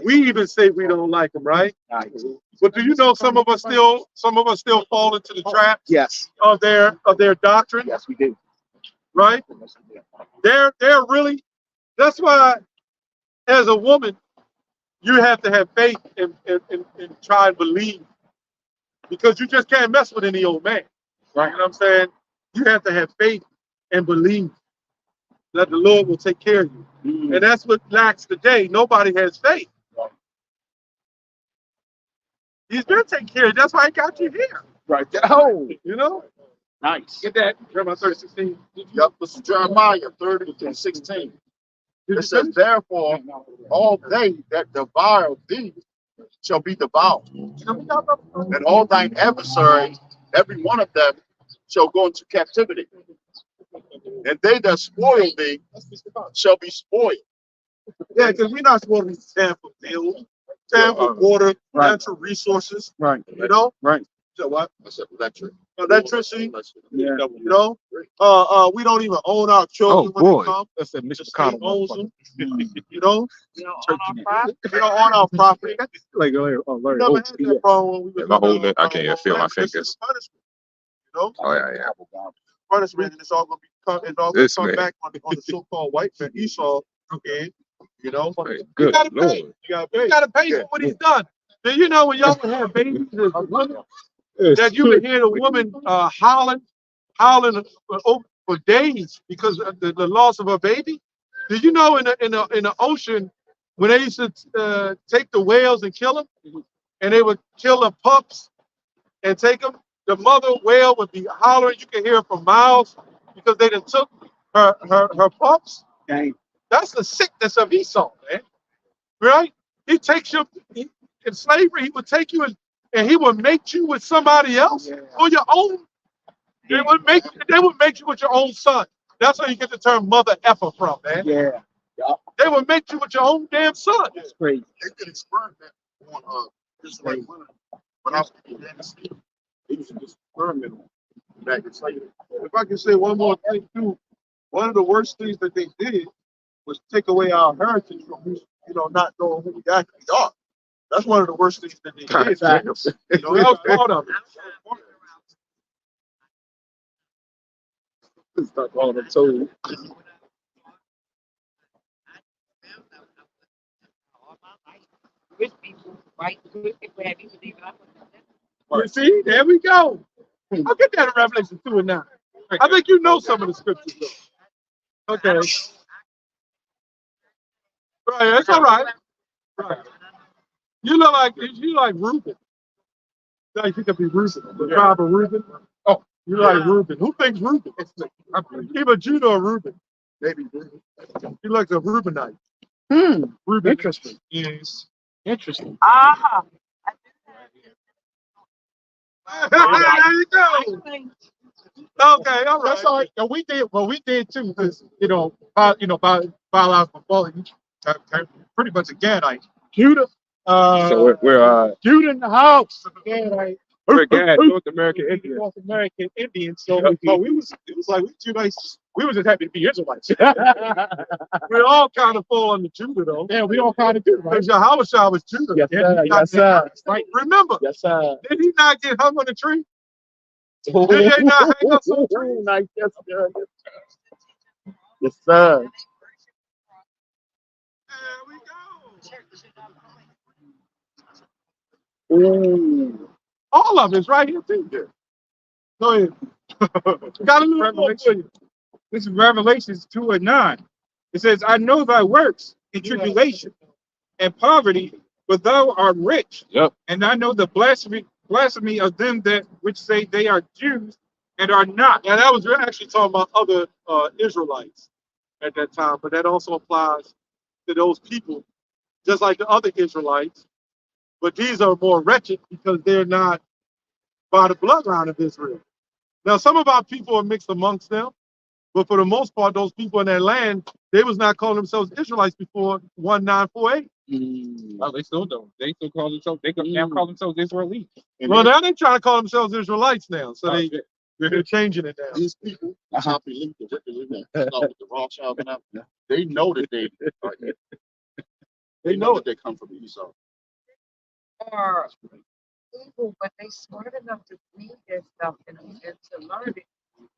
We even say we don't like them, right?
Nice.
But do you know some of us still fall into the trap
Yes.
of their doctrine,
Yes, we do.
right?
Yes, we do.
They're really. That's why, as a woman, you have to have faith and try and believe, because you just can't mess with any old man. Right? You know what I'm saying? You have to have faith and believe that the Lord will take care of you.
Mm.
And that's what lacks today. Nobody has faith. He's been taking care of you. That's why he got you here.
Right there. Oh,
You know?
nice.
Get that. Jeremiah 30:16.
Yep, this is Jeremiah 30:16. It says, therefore, all they that devour thee shall be devoured, and all thine adversaries, every one of them, shall go into captivity. And they that spoil thee shall be spoiled.
Yeah, because we're not supposed to be Tampa field, Tampa water,
Right.
natural resources.
Right.
You know?
Right.
So what?
I said electric.
Electricity.
Yeah.
You know? We don't even own our children when
boy.
they come.
That's a
The
Mr.
state
Connell.
owns them.
Mm.
You know?
You know, on our property.
We don't own our property.
Like
We
Larry.
never had that problem when we
Yeah,
was
my
in,
whole neck, I can't even feel my
this is
fingers.
a punishment. You know?
Oh yeah.
Punishment, and it's all gonna
This
come
man.
back on the so-called white man Esau again. You know?
Hey,
You
good
gotta
Lord.
pay. You gotta pay for what he's done. Do you know when y'all would have babies as a woman, that you would hear the woman howling for days because of the loss of her baby? Did you know in the ocean when they used to take the whales and kill them, and they would kill the pups and take them, the mother whale would be hollering. You can hear it for miles because they done took her pups.
Dang.
That's the sickness of Esau, man. Right? He takes you in slavery. He would take you and he would make you with somebody else or your own. They would make you with your own son. That's where you get the term mother effer from, man.
Yeah.
They would make you with your own damn son.
It's crazy.
They could experiment on Israelite women. When I was in Tennessee, they used to just experiment on them back in slavery.
If I can say one more thing too, one of the worst things that they did was take away our heritage from not knowing who we actually are. That's one of the worst things that they did.
Exactly.
That was part of it.
Start calling them toes.
Right? Good people have you believe I
You see, there we go. I'll get that in Revelation 2 and 9. I think you know some of the scriptures, though. Okay. Right, that's all right. Right. You like Reuben. Like you could be Reuben, the tribe of Reuben. Oh, you like Reuben. Who thinks Reuben? Either Judah or Reuben.
Maybe Reuben.
He likes a Reubenite. Reuben.
Interesting.
Yes.
Interesting.
aha.
There you go. Okay, all right.
That's all right. And we did what we did too, because biological falling, pretty much again, like
Judah.
So we're
Judah in the house. Again, like,
we're Gad, North American Indian.
North American Indians. So, but it was like we was just happy to be Israelites.
We all kind of fall under Judah, though.
Yeah, we all kind of do, right?
Because Yahushua was Judah.
Yes,
Yeah,
sir.
he got
Yes, sir.
right. Remember,
Yes, sir.
did he not get hung on the tree? Did they not hang us on the tree?
Nice. Yes, sir. Yes, sir.
There we go.
Ooh.
All of it's right here, too. Go ahead. Got a little more for you.
This is Revelations 2 and 9. It says, I know thy works in tribulation and poverty, but thou art rich.
Yep.
And I know the blasphemy of them that which say they are Jews and are not.
Now, that was we're actually talking about other Israelites at that time, but that also applies to those people, just like the other Israelites. But these are more wretched because they're not by the bloodline of Israel. Now, some of our people are mixed amongst them, but for the most part, those people in that land, they was not calling themselves Israelites before 1948.
Oh, they still don't. They still call themselves, they now call themselves Israelites.
Well, now they try to call themselves Israelites now, so they're changing it now.
These people, how believe the wicked in that, start with the Rothschild and that, they know that they know that they come from Esau.
Or evil, but they smart enough to read that stuff and to learn it.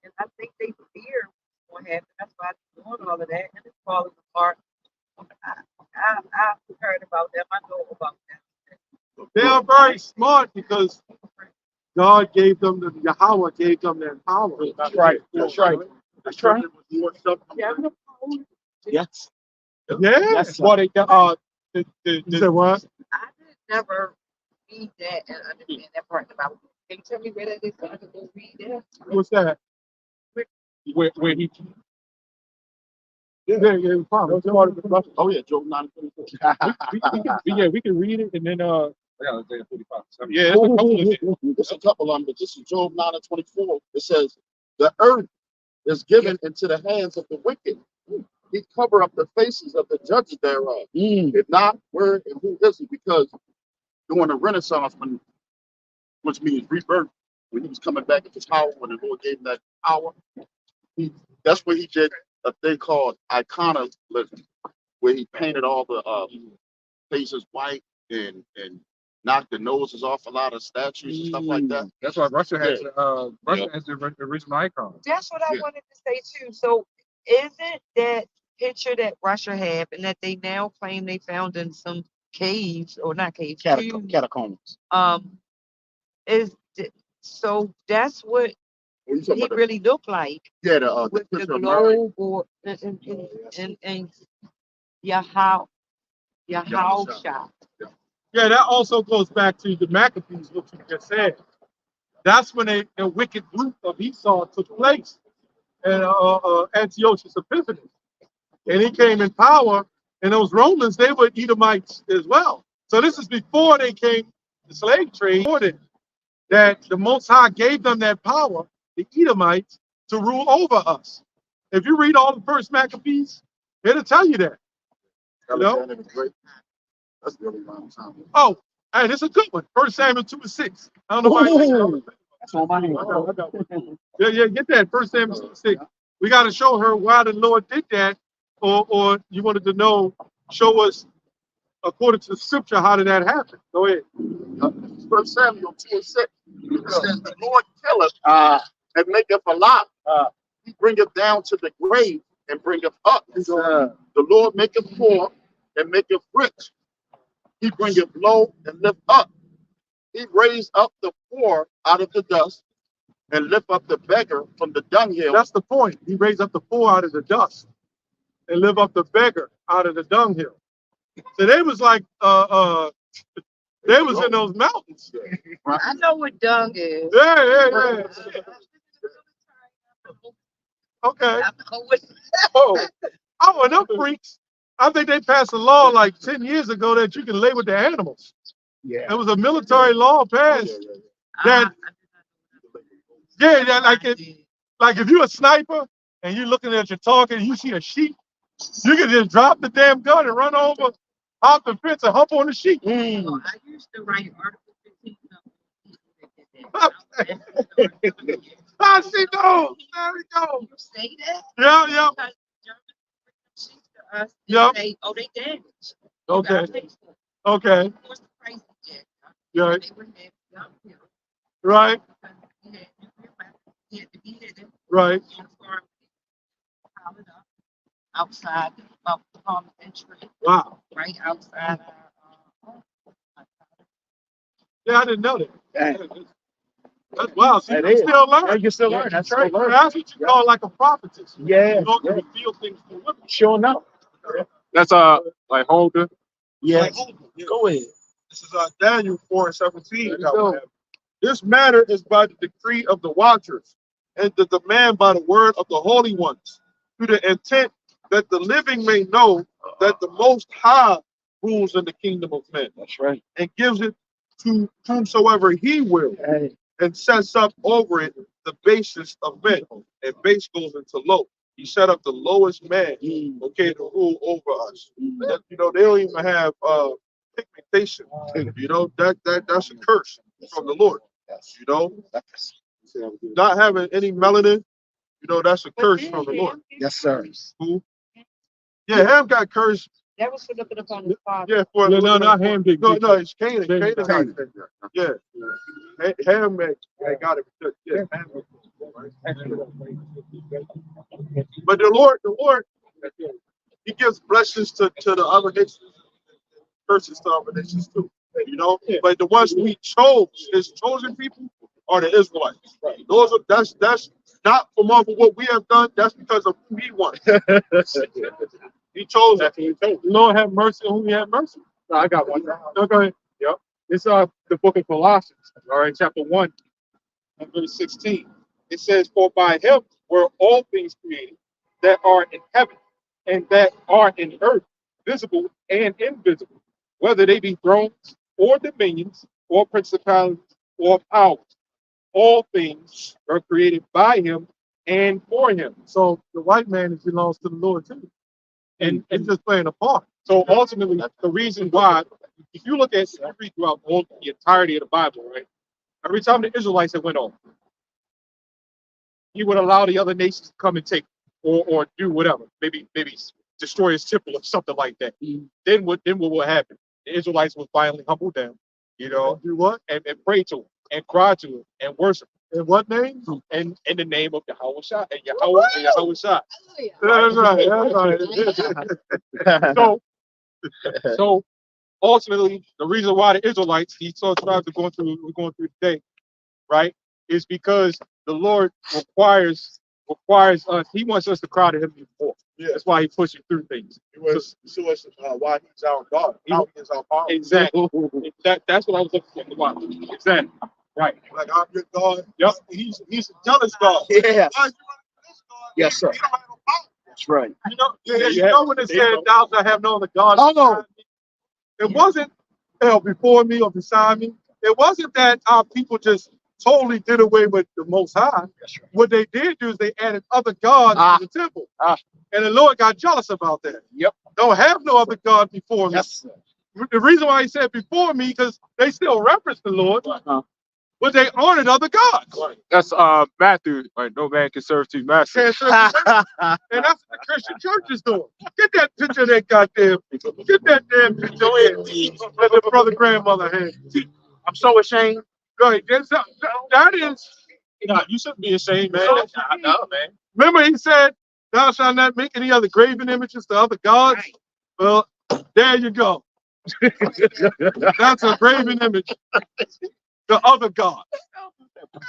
And I think they fear what's going to happen. That's why they're doing all of that, and it's falling apart. I've heard about them. I know about them.
They are very smart because God gave them Yahweh gave them their power.
That's right. That's right. That's right.
Yeah,
Yes.
Yeah.
Yes, sir.
What they,
You said what?
I did never read that and understand that part about it. Can you tell me where that is so I can go read that?
What's that?
where he
Yeah, probably.
Oh yeah, Job 9:24.
we can read it and then I got Isaiah 45.
Yeah, it's a couple of it.
It's a couple of them, but this is Job 9:24. It says, the earth is given into the hands of the wicked. He cover up the faces of the judges thereof. If not, where and who is he? Because during the Renaissance, which means rebirth, when he was coming back into power, when the Lord gave him that power, that's where he did a thing called iconoclasm, where he painted all the faces white and knocked the noses off a lot of statues and stuff like that.
That's why Russia has has the original icon.
That's what I wanted to say too. So isn't that picture that Russia have and that they now claim they found in some caves or not caves, tombs,
Catacombs.
is so that's what
What you talking
he
about?
really looked like
Yeah, the
with the
picture of Mary.
globe or and Yahweh shot.
Yeah, that also goes back to the Maccabees, what you just said. That's when the wicked group of Esau took place, and Antiochus Epiphanes. And he came in power, and those Romans, they were Edomites as well. So this is before they came, the slave trade, that the Most High gave them that power, the Edomites, to rule over us. If you read all the first Maccabees, it'll tell you that. You know?
Alexander the Great. That's really long time.
Oh, and it's a good one. 1 Samuel 2:6. I don't know why.
That's on my hand.
Yeah, get that. 1 Samuel 2:6. We got to show her why the Lord did that, or you wanted to know, show us according to the scripture, how did that happen? Go ahead.
1 Samuel 2:6. It says, the Lord killeth and maketh alive. He bringeth down to the grave and bringeth up. The Lord maketh poor and maketh rich. He bringeth low and lift up. He raised up the poor out of the dust and lift up the beggar from the dunghill.
That's the point. He raised up the poor out of the dust and lift up the beggar out of the dunghill. So they was like, they was in those mountains.
I know what dung is.
Yeah. Okay.
I know what
Oh, and them freaks. I think they passed a law like 10 years ago that you can lay with the animals.
Yeah.
There was a military law passed that, like if you're a sniper and you're looking at your target and you see a sheep, you can just drop the damn gun and run over, hop the fence and hump on the sheep.
I used to write Article 15.
I see those. There we go.
You say that?
Yeah.
Because Germans sheep to us,
Yep.
they say, oh, they damaged.
Okay.
Okay.
Okay.
What's the price of that?
Yeah.
They wouldn't have young people.
Right.
He had to be there.
Right.
Outside of the parliamentary,
Wow.
right outside our
Yeah, I didn't know that.
Dang.
That's wow. See,
That
you
is.
still
Yeah,
learn.
you still learn. That's right.
That's what you call like a prophetess.
Yeah.
You don't
Yeah.
reveal things to women.
Sure enough.
That's like Holden.
Yeah.
Like,
Go ahead.
This is Daniel 4:17.
go.
This matter is by the decree of the watchers, and the demand by the word of the holy ones, to the intent that the living may know that the Most High rules in the kingdom of men,
That's right.
and gives it to whomsoever he will,
Hey.
and sets up over it the basis of men, and base goes into low. He set up the lowest man, okay, to rule over us. That, they don't even have pigmentation. That's a curse from the Lord. Not having any melanin, that's a curse from the Lord.
Yes, sir.
Who? Yeah, Ham got cursed.
that was for looking upon his father.
Yeah, for
No, not Ham. Big.
No, it's Canaan.
Canaan.
Canaan. Yeah, Ham got it. Yeah, but the Lord, He gives blessings to the other nations, curses to other nations too. But the ones we chose, His chosen people, are the Israelites. Those are that's not from off of what we have done. That's because of who He wants. He chose us.
Lord have mercy on whom He have mercy.
No, I got one.
No, go ahead.
Yep. It's the book of Colossians, all right, chapter 1, and verse 16. It says, for by him were all things created that are in heaven and that are in earth, visible and invisible, whether they be thrones or dominions or principalities or powers. All things are created by him and for him.
So the white man belongs to the Lord too. And he's just playing a part.
So ultimately, the reason why, if you look at, you read throughout the entirety of the Bible, right? Every time the Israelites had went on, he would allow the other nations to come and take or do whatever, maybe destroy his temple or something like that. Then what would happen? The Israelites would finally humble down,
Do what?
and pray to him and cry to him and worship
In what name?
him, and in the name of Yahweh Shai and Yahweh Shai.
That's right. That's right.
So ultimately, the reason why the Israelites, these 12 tribes we're going through today, right, is because the Lord requires us. He wants us to cry to Him more.
Yeah.
That's why He pushes through things.
He was show us why He's our God. How He is our power.
Exactly. That's what I was looking for. Exactly. Right.
Like I'm your God.
Yep.
He's a jealous God.
Yeah.
Why you running this God?
Yes, sir.
He don't have no power.
That's right.
You know when it said, "Thou shalt have no other God."
Oh, no.
It wasn't before me or beside me. It wasn't that our people just totally did away with the Most High.
That's right.
What they did do is they added other gods to the temple. And the Lord got jealous about that.
Yep.
Don't have no other God before me.
Yes, sir.
The reason why He said before me, because they still reference the Lord, but they honored other gods.
That's Matthew. Like no man can serve two masters.
And that's what the Christian church is doing. Get that picture of that goddamn. Get that damn picture that the brother grandmother had.
I'm so ashamed.
Go ahead. That is.
You shouldn't be ashamed, man. I know, man.
Remember, He said, "Thou shalt not make any other graven images to other gods." Well, there you go. That's a graven image. The other God.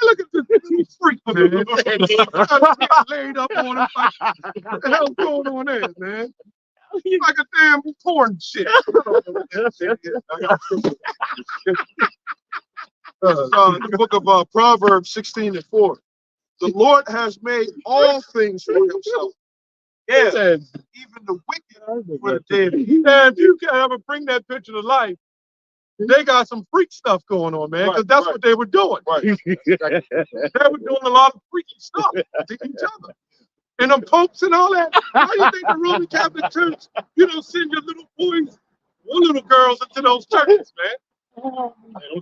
Look at this freak, man. Laid up on him. Like, what the hell's going on there, man? Like a damn porn shit.
The book of Proverbs 16:4. The Lord has made all things for himself. Yeah, even the wicked for the dead.
Yeah, if you can ever bring that picture to life, they got some freak stuff going on, man, because that's what they were doing.
Right.
They were doing a lot of freaky stuff to each other. And them popes and all that. Why do you think the Roman Catholic Church, you don't send your little boys or little girls into those churches, man?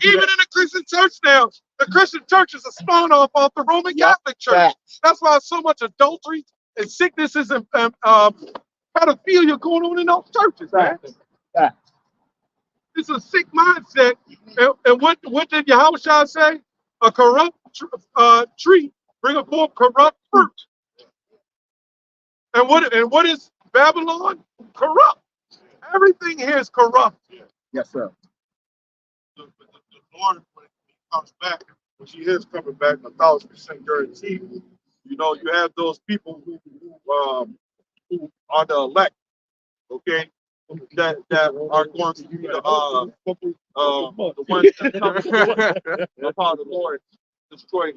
Even in the Christian church now, the Christian church is a spawn off of the Roman Catholic Church. That's why so much adultery and sicknesses and pedophilia going on in those churches, man. It's a sick mindset. And what did Yahushua say? A corrupt tree bring forth corrupt fruit. And what is Babylon? Corrupt. Everything here is corrupt.
Yes, sir.
The Lord, when he comes back, which he is coming back 1,000% guaranteed, you know, you have those people who are the elect, okay, that are going to be the ones that come upon the Lord, destroy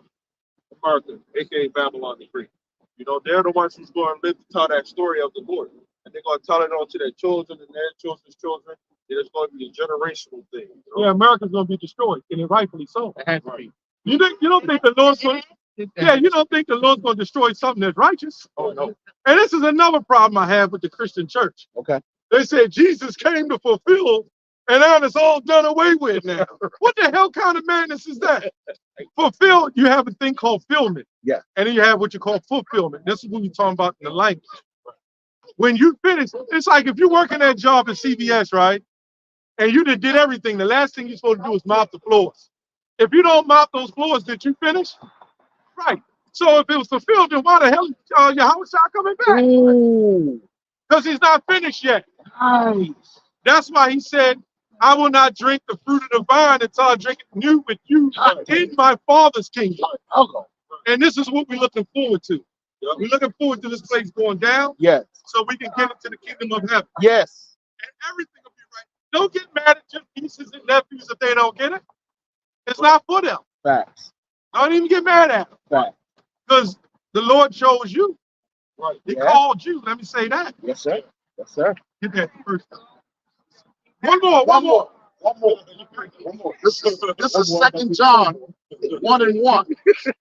America, aka Babylon the Great. You know, they're the ones who's going to live to tell that story of the Lord. And they're going to tell it on to their children and their children's children. And it's going to be a generational thing. You know?
Yeah, America's going to be destroyed, and rightfully so.
It has to be.
You don't think the Lord's going? Yeah, you don't think the Lord's going to destroy something that's righteous?
Oh, no.
And this is another problem I have with the Christian church.
Okay.
They said Jesus came to fulfill, and now it's all done away with now. What the hell kind of madness is that? Fulfill, you have a thing called fulfillment.
Yeah.
And then you have what you call fulfillment. This is what we're talking about in the language. When you finish, it's like if you're working that job at CVS, right? And you did everything. The last thing you're supposed to do is mop the floors. If you don't mop those floors, did you finish? Right. So if it was fulfilled, then why the hell Yahushua coming back?
Ooh,
Because he's not finished yet.
nice.
That's why he said, I will not drink the fruit of the vine until I drink it new with you in my Father's kingdom. And this is what we're looking forward to. We're looking forward to this place going down
Yes.
so we can get into the kingdom of heaven.
Yes.
And everything will be right. Don't get mad at your nieces and nephews if they don't get it. It's not for them.
Facts.
Don't even get mad at them.
Facts.
Because the Lord chose you.
Right.
He
Yeah.
called you. Let me say that.
Yes, sir. Yes, sir.
Get that first. One more.
This is 2 John 1:1.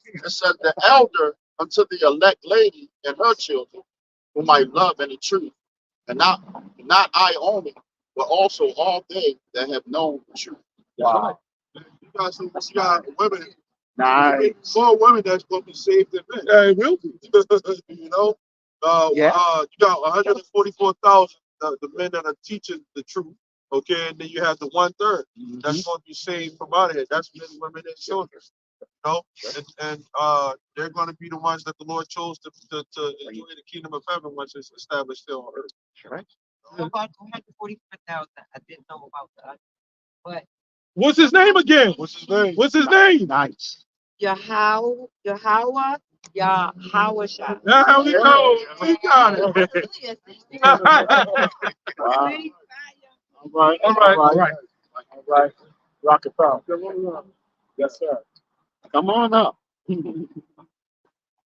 It said the elder unto the elect lady and her children, whom I love in the truth, and not I only, but also all they that have known the truth.
Wow.
You got women,
Nice.
more women that's going to be saved than men.
Yeah, it will be.
You know,
Yeah.
you got 144,000 the men that are teaching the truth. Okay, and then you have the 1/3 that's going to be saved from out of here. That's men, women, and children. You know, and they're going to be the ones that the Lord chose to enjoy the kingdom of heaven once it's established here on earth.
Right.
About 144,000. I didn't know about that. But
What's his name again?
What's his name?
What's his name?
Nice.
Yahweh, Yahweh.
Now we go. We got it.
Wow. All right. Rock it out. Yes, sir. Come on up.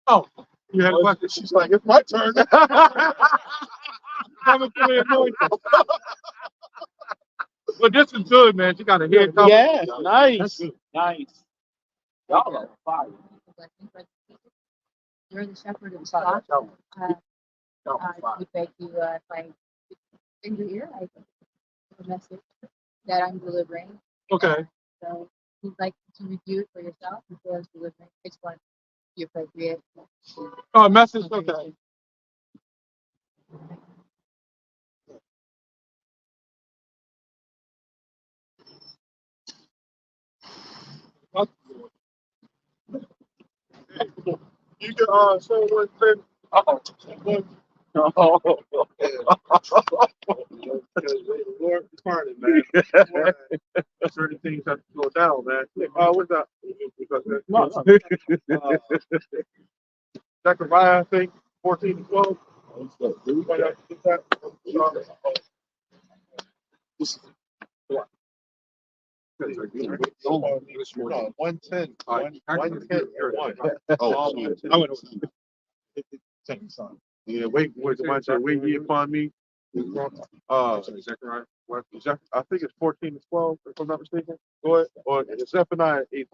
Oh, you had a question.
She's like, it's my turn.
Coming through the anointing. But this is good, man. You got a head cover.
Yeah, nice. Nice. Y'all are fire.
You're the shepherd of the flock. We beg you, if I in your ear, I think the message that I'm delivering.
Okay.
So you'd like to review it for yourself before it's delivering. I just want to be appropriate.
Oh, message. Okay.
You can show one thing.
Oh,
The Lord departed, man. Certain things have to go down, man. What's that? Zechariah, I think, 14 to 12. Everybody else get that?
No, 110. 110.
Oh,
I went yeah, wait ye upon me. Zechariah. I think it's 14 to 12, if I'm not mistaken. Go ahead. Or it's Zephaniah 8,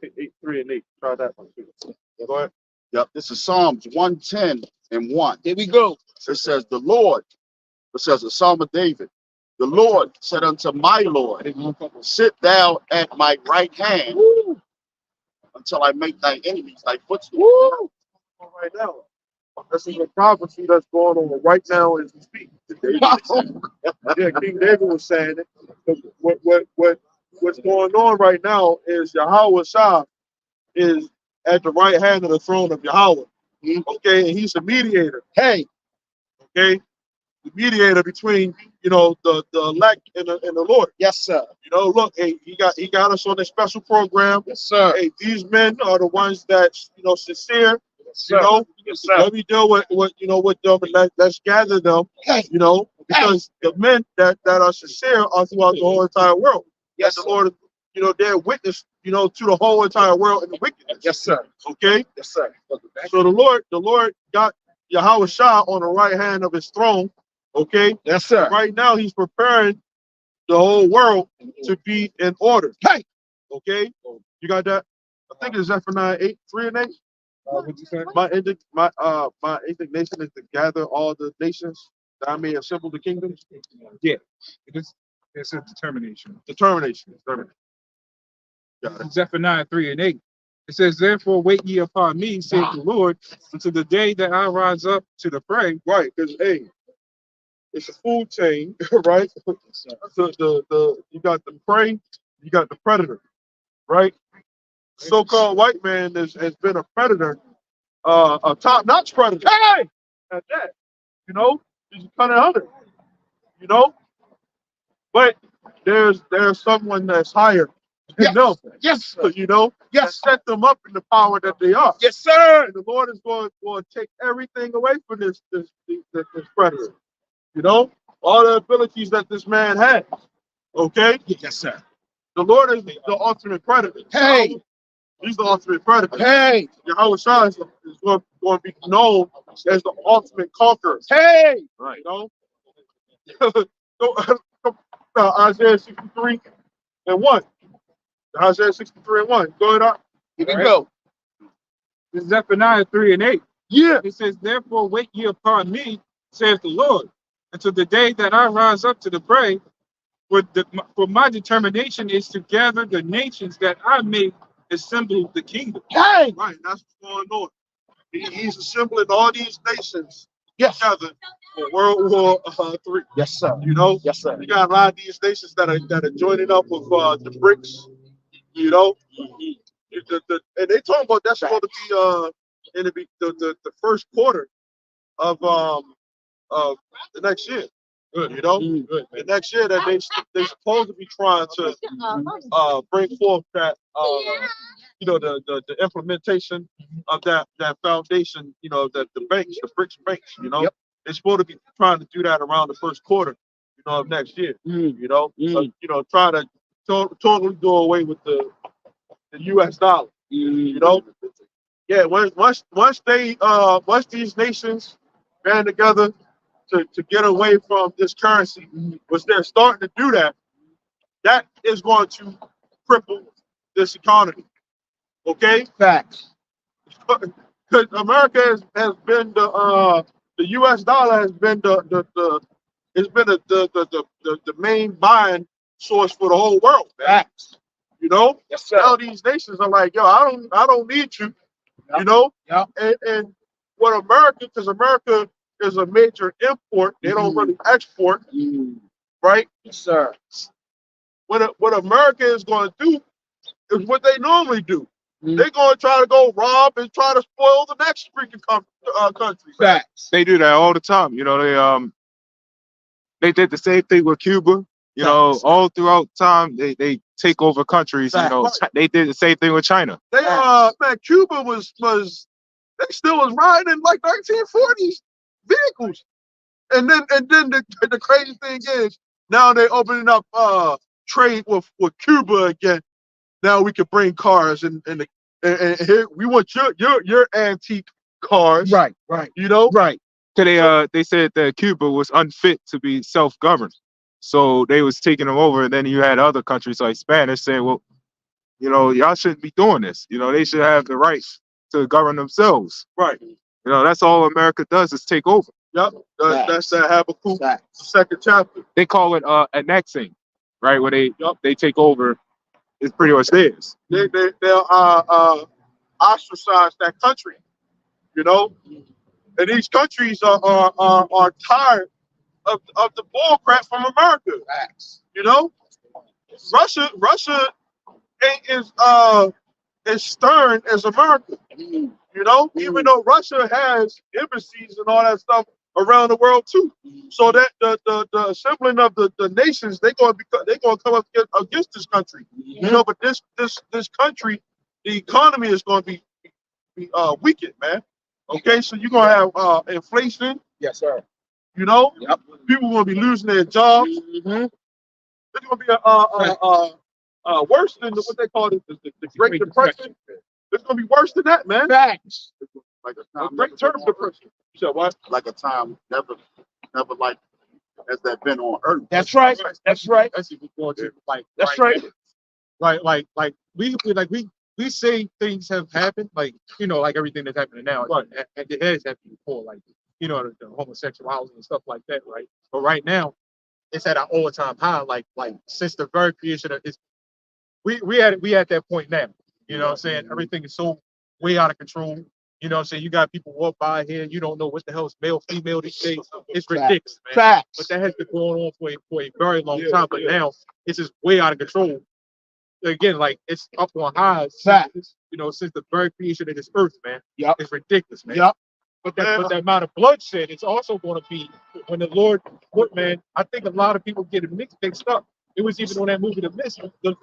3 and 8. Try that one too. Go ahead.
yep. This is Psalms 110 and 1.
here we go.
It says, the Lord, it says, a Psalm of David. The Lord said unto my Lord, sit thou at my right hand until I make thy enemies thy footstool.
Right now. This is a prophecy that's going on right now as we speak. Yeah, King David was saying it. What's going on right now is Yahweh Shah is at the right hand of the throne of Yahweh. Okay, and he's the mediator.
Hey,
Okay, the mediator between the elect and the Lord.
yes, sir.
Look, hey, he got us on a special program.
Yes, sir.
Hey, these men are the ones that sincere.
Yes, sir. Yes, sir.
Let me deal with with them and let's gather them.
Hey,
Because the men that are sincere are throughout the whole entire world.
yes,
The Lord, they're witness, to the whole entire world and the wickedness.
yes, sir.
Okay.
Yes, sir.
So the Lord got Yahweh Shah on the right hand of his throne. Okay.
Yes, sir.
Right now he's preparing the whole world to be in order.
Hey,
okay. You got that? I think it's Zephaniah 8, 3 and 8.
What'd you say?
My indignation is to gather all the nations that I may assemble the kingdoms.
Yeah. It's a determination.
Determination.
Zephaniah 3 and 8. It says, therefore wait ye upon me, saith the Lord, until the day that I rise up to the fray.
Right, because hey, it's a food chain, right? The you got the prey, you got the predator, right? So-called white man has been a predator, a top-notch predator. Hey, at that, he's a kind of hunter, but there's someone that's higher than them,
yes, sir.
that
Yes,
set them up in the power that they are.
yes, sir.
And the Lord is going to take everything away from this predator. All the abilities that this man has. Okay?
Yes, sir.
The Lord is the ultimate predator.
Hey,
He's the ultimate predator.
hey,
Yahweh Shah is going to be known as the ultimate conqueror.
hey.
Right. Isaiah 63 and 1. Isaiah 63 and 1. Go ahead.
Here we go.
This is Zephaniah 3 and 8.
Yeah.
It says, therefore wait ye upon me, saith the Lord, until the day that I rise up to the fray. For my determination is to gather the nations that I may assemble the kingdom.
Hey.
Right, that's what's going on. He's assembling all these nations
Yes.
together for World War III.
Yes, sir. Yes, sir.
You got a lot of these nations that are joining up with the BRICS. And they talking about that's going to be the first quarter of the next year. Good, Good. The next year that they supposed to be trying to bring forth that the implementation of that foundation, that the banks, the BRICS banks,
Yep.
they're supposed to be trying to do that around the first quarter, of next year. Try to totally do away with the US dollar. Yeah, once these nations band together to get away from this currency, which they're starting to do that is going to cripple this economy. Okay?
Facts.
Because America has been the US dollar has been the main buying source for the whole world.
Facts. Yes, sir.
Now these nations are like, yo, I don't need you.
Yep. Yep.
And what because America is a major import, they don't really export, right?
Yes, sir.
What America is going to do is what they normally do.
they're going to try to go rob and try to spoil the next freaking country. Man.
Facts.
They do that all the time. You know, they did the same thing with Cuba. You know,
Facts.
all throughout time they take over countries. You know,
Facts.
they did the same thing with China.
They man, Cuba was they still was riding in like 1940s vehicles. And then the crazy thing is now they're opening up trade with Cuba again. Now we can bring cars and here we want your antique cars.
Right. Right.
You know?
Right.
So they said that Cuba was unfit to be self-governed. So they was taking them over, and then you had other countries like Spanish saying, well, you know, y'all shouldn't be doing this. You know, they should have the rights to govern themselves.
Right.
You know, that's all America does is take over.
Yep. That's that Habakkuk
Facts.
second chapter.
They call it annexing, right? Where they take over. It's pretty much theirs.
They'll ostracize that country. You know? And these countries are tired of the bull crap from America.
Facts.
You know? Russia ain't as stern as America. You know, even though Russia has embassies and all that stuff around the world too. So that the assembling of the nations, they're gonna come up against this country. You know, but this country, the economy is gonna be weakened, man. Okay, so you're gonna have inflation.
Yes, sir.
You know,
Yep.
people gonna be losing their jobs.
Mm-hmm.
It's gonna be worse than what they call it, the Great Depression. It's gonna be worse than that, man.
Facts.
Like a
The
time
Great
never
Term Depression. You said what?
like a time never like has that been on earth.
That's right. That's right.
That's even going to like.
That's right.
Like we say things have happened, like you know, like everything that's happening now,
Right.
and it has happened before, like you know, the homosexuality and stuff like that, right? But right now, it's at an all-time high, like since the very creation of it's we at that point now. You know what I'm saying? Everything is so way out of control. You know what I'm saying? You got people walk by here, you don't know what the hell is male, female these days. It's ridiculous, man.
Facts.
But that has been going on for a very long time. But now it's just way out of control. Again, like it's up on highs.
Facts.
You know, since the very creation of this earth, man.
Yep.
It's ridiculous, man.
Yep.
But the amount of bloodshed is also going to be when the Lord, look, man, I think a lot of people get it mixed up. It was even on that movie, The Mist. The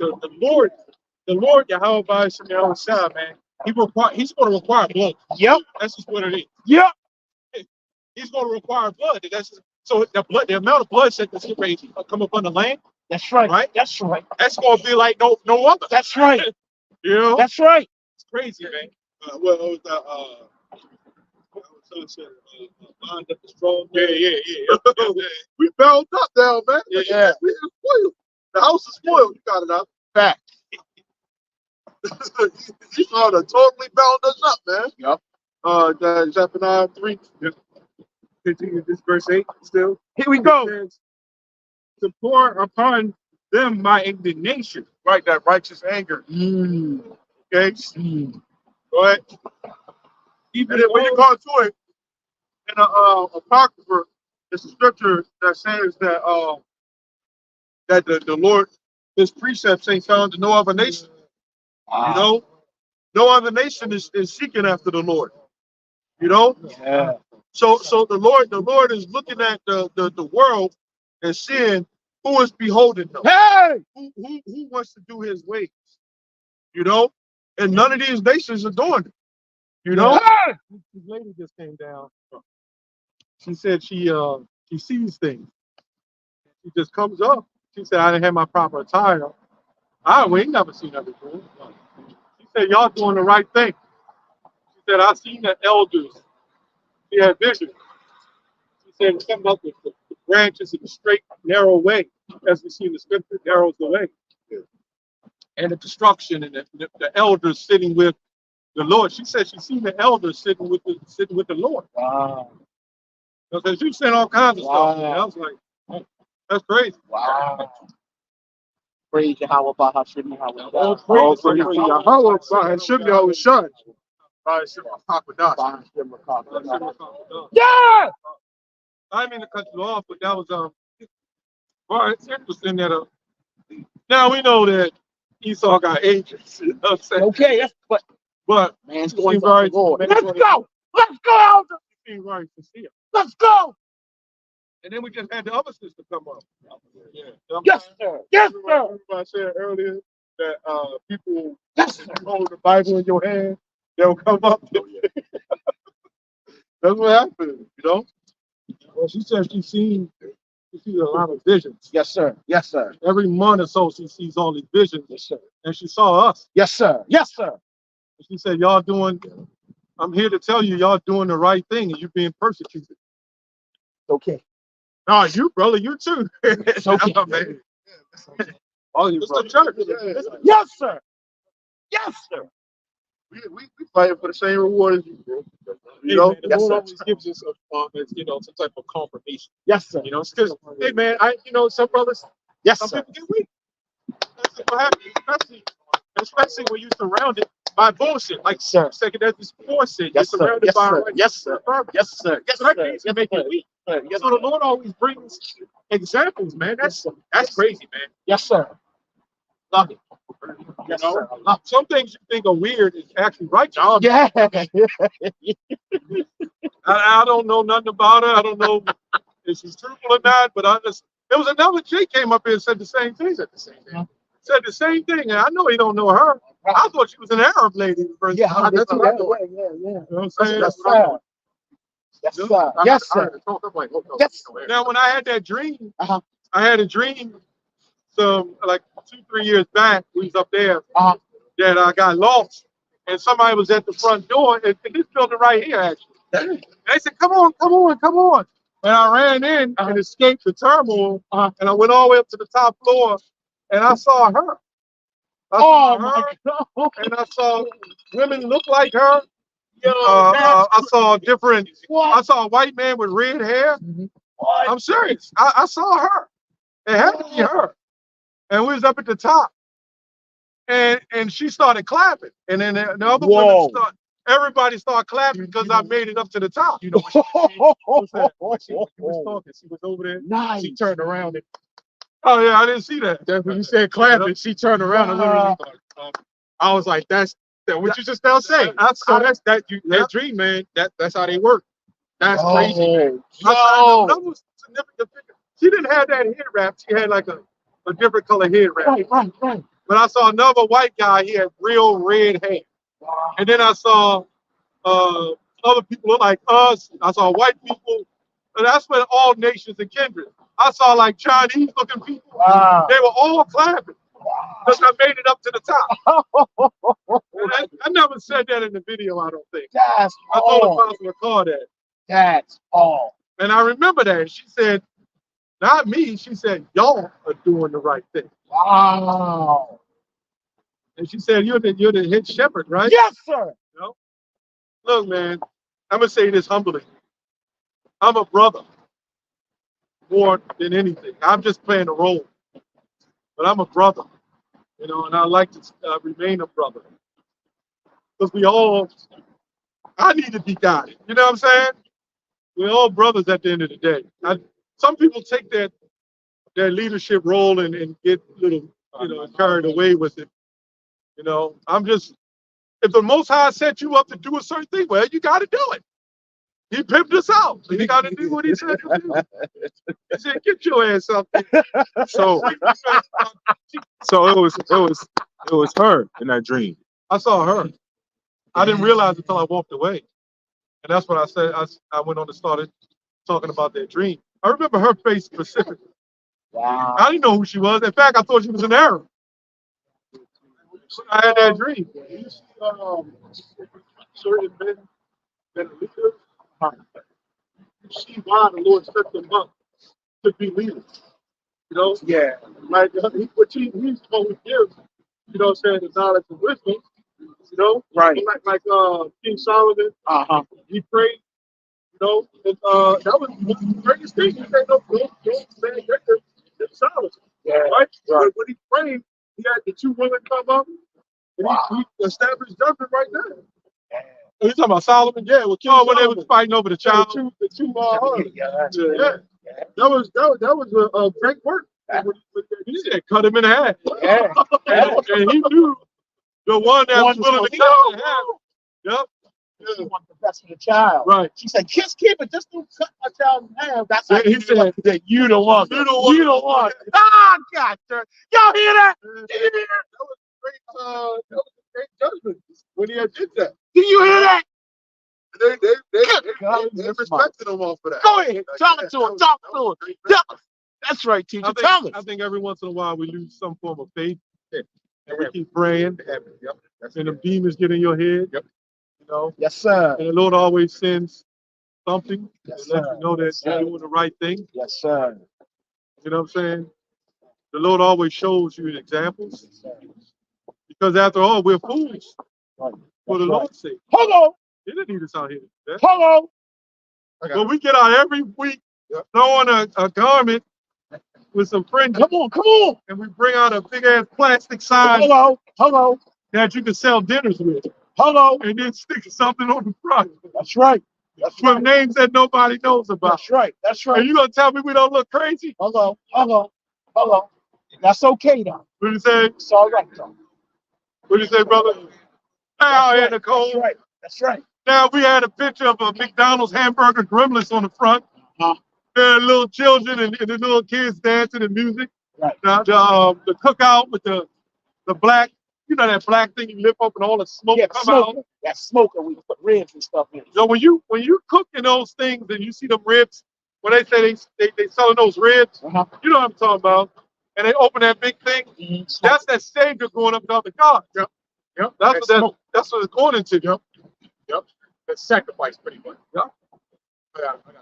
Lord, Yahweh Shai, man, he's going to require blood.
Yep.
That's just what it is.
Yep.
He's going to require blood. So the amount of bloodshed that's getting ready to come upon the land,
That's right.
right?
That's right.
That's going to be like no other.
That's right.
You know,
That's right.
it's crazy, man.
Bind up the strong.
Yeah.
We bound up now, man.
Yeah.
We are spoiled. The house is spoiled. You got it out.
Facts.
You sort of totally bound us up, man.
Yep.
Zephaniah 3.
Continue this verse 8 still.
Here we go.
It says, to pour upon them my indignation.
Right, that righteous anger.
Mm.
Okay?
Mm.
Go ahead.
Even
And then when you go to it, in the Apocrypha, it's a scripture that says that that the Lord, his precepts ain't found in no other nation. You know? No other nation is seeking after the Lord. You know?
Yeah.
So the Lord is looking at the world and seeing who is beholding him.
Hey.
Who wants to do his ways. You know? And none of these nations are doing it. You know?
Hey.
this lady just came down. She said she sees things. She just comes up. She said, I didn't have my proper attire. We ain't never seen that before. She said, y'all doing the right thing. She said, I seen the elders. She had vision. She said, it's coming up with the branches in the straight, narrow way. As we see in the scripture, narrows the way. And the destruction and the elders sitting with the Lord. She said she seen the elders sitting with the Lord.
Wow.
So she said all kinds of
Wow.
stuff. Man. I was like, oh, that's crazy.
Wow. Praise Yahweh, Bahashim Yahweh.
All
Oh,
praise
for
to
Yahweh, and Shem Yahweh Shai.
Yeah.
I didn't mean to cut you off, but that was well, it's interesting that now we know that
Esau got angels. You know what I'm saying?
Okay, but
But
man's
it
going
seemed
to
right.
the Lord.
man,
Let's go. Let's go, Elder.
it seemed right to see him.
Let's go.
And then we just had the other sister come up. Yeah.
Yes, sir. Yes, sir.
Remember I said earlier that people,
Yes, sir.
if you hold the Bible in your hand, they'll come up. That's what happened, you know? Well, she said she sees a lot of visions.
Yes, sir. Yes, sir.
Every month or so, she sees all these visions.
Yes, sir.
And she saw us.
Yes, sir. Yes, sir.
And she said, y'all doing, I'm here to tell you, y'all doing the right thing and you're being persecuted.
Okay.
No, you, brother, you too.
It's okay.
Man.
All you
It's the
brothers.
church.
Yes, sir. Yes, sir.
We fighting for the same reward as you, bro.
Hey,
You know?
man, the
Yes,
Lord
sir.
always gives us some type of confirmation.
Yes, sir.
You know, because hey, man, some brothers,
Yes,
some
sir.
people get weak. That's what happens, especially when you're surrounded by bullshit. Like
Sir.
Second Ezra's 4 said,
Yes,
you're
sir.
surrounded
Yes,
by
sir.
righteous
Yes, sir.
affirmers.
Yes, sir. Yes,
So that
sir.
means you make you weak.
Yes,
So the Lord always brings examples, man. That's crazy, man.
Yes, sir. Love it. Yes,
know?
sir. I love
Some things you think are weird is actually right.
it. Yeah.
I don't know nothing about her. I don't know if she's truthful or not, but there was another chick came up here and said the same thing. Said the same thing. And I know he don't know her. I thought she was an Arab lady at first.
Yeah,
That's
yeah,
what I
yeah,
thought.
yeah, yeah.
You know what I'm saying?
Yes,
That's what I
sir.
thought.
Yes, sir. Yes, sir.
I'm like, oh, no,
Yes.
Now, when I had that dream,
Uh-huh.
I had a dream some like 2-3 years back. We was up there
Uh-huh.
that I got lost, and somebody was at the front door in this building right here, actually. And they said, "Come on, come on, come on!" And I ran in and escaped the turmoil, and I went all the way up to the top floor, and I saw her. I saw
Oh, my God.
and I saw women look like her.
Yo,
I saw different.
what?
I saw a white man with red hair.
What?
I'm serious. I saw her. It had to be her. And we was up at the top, and she started clapping, and then the other women everybody started clapping because I made it up to the top.
you know, what's that? When she was talking, she was over there.
Nice.
She turned around and
Oh yeah, I didn't see that.
that's when you said clapping. She turned around and literally. I was like, that's what you just now say. So that's that dream, man. That's how they work. That's crazy, man.
That was significant. She didn't have that head wrap. She had like a different color head wrap.
Right.
But I saw another white guy. He had real red hair. And then I saw other people look like us. I saw white people. And that's when all nations and kindred. I saw like Chinese looking people.
Wow.
They were all clapping because I made it up to the top. I never said that in the video, I don't think.
That's
I told
all.
Apostle McCall that.
That's all.
And I remember that. And she said, not me. She said, y'all are doing the right thing.
Wow.
And she said, you're the head shepherd, right?
Yes, sir.
You know? Look, man, I'm going to say this humbly. I'm a brother more than anything. I'm just playing a role. But I'm a brother, you know, and I like to remain a brother. Because I need to be guided. You know what I'm saying? We're all brothers at the end of the day. Some people take their leadership role and get a little, carried away with it. You know, if the Most High set you up to do a certain thing, well, you got to do it. He pimped us out. You got to do what he said to do. He said, get your ass up there.
So it was her in that dream.
I saw her. I didn't realize it until I walked away. And that's what I said. I went on and started talking about that dream. I remember her face specifically.
Wow.
I didn't know who she was. In fact, I thought she was an Arab. I had that dream. You see, certain men that are leaders, you see why the Lord set them up to be leaders. You know?
Yeah.
Like what he's always gives, you know what I'm saying, the knowledge and wisdom. You know?
Right.
Like King Solomon, he prayed. You know, and that was the greatest thing. He said, no, don't stand record in Solomon.
Yeah.
Right? But when he prayed, he had the two women come up, and he established judgment right there. Are you talking about Solomon? Yeah, when they was fighting over the child.
Yeah.
That was a great work. He said, cut him in half.
Yeah.
And he knew the one that was willing to cut him in half. Yep.
She wanted the best for the child.
Right.
She said, "Kiss, keep it. Just don't cut my child in half." That's how
Yeah, he said,
that you don't want.
You don't want.
You don't want. Ah, God, sir. Y'all hear that? Did you hear that?
That was a great judgment when he had did that.
Do you hear that?
They respected him all for that.
Go ahead. Talk to him. Talk to him. Tell us. That's right, teacher. Tell us.
I think every once in a while we lose some form of faith. And we keep praying. And the demons get in your head.
Yep.
You know.
Yes, sir.
And the Lord always sends something
Yes,
to let
sir.
you know that
Yes,
you're
sir.
doing the right thing.
Yes, sir.
You know what I'm saying? The Lord always shows you examples. Because after all, we're fools.
Right.
For the
That's right.
Lord's sake.
Hello.
He didn't need us out here. Yeah?
Hello.
But we get out every week throwing a garment with some fringes,
Come on. Come on.
and we bring out a big ass plastic sign
Hello. Hello.
that you can sell dinners with,
Hello.
and then stick something on the front
That's right. That's
with
right.
names that nobody knows about.
That's right. That's
Are
right.
you gonna tell me we don't look crazy?
Hello. Hello. Hello. That's okay, though.
What do you say?
It's all right, though.
What do you say, brother? Out here in the cold.
That's right. That's right.
Now we had a picture of a McDonald's hamburger gremlins on the front.
Uh-huh.
There are little children and the little kids dancing and music.
Right.
The cookout with the black, you know, that black thing you lift up and all the smoke
Yeah,
come out.
smoker. That smoker, we put ribs and stuff in.
So when you cook in those things and you see them ribs, when they say they selling those ribs,
Uh-huh.
you know what I'm talking about. And they open that big thing.
Mm-hmm.
That's that Savior going up to other God.
Yep.
That's what it's going into.
Yep. That's sacrifice, pretty much.
Yep.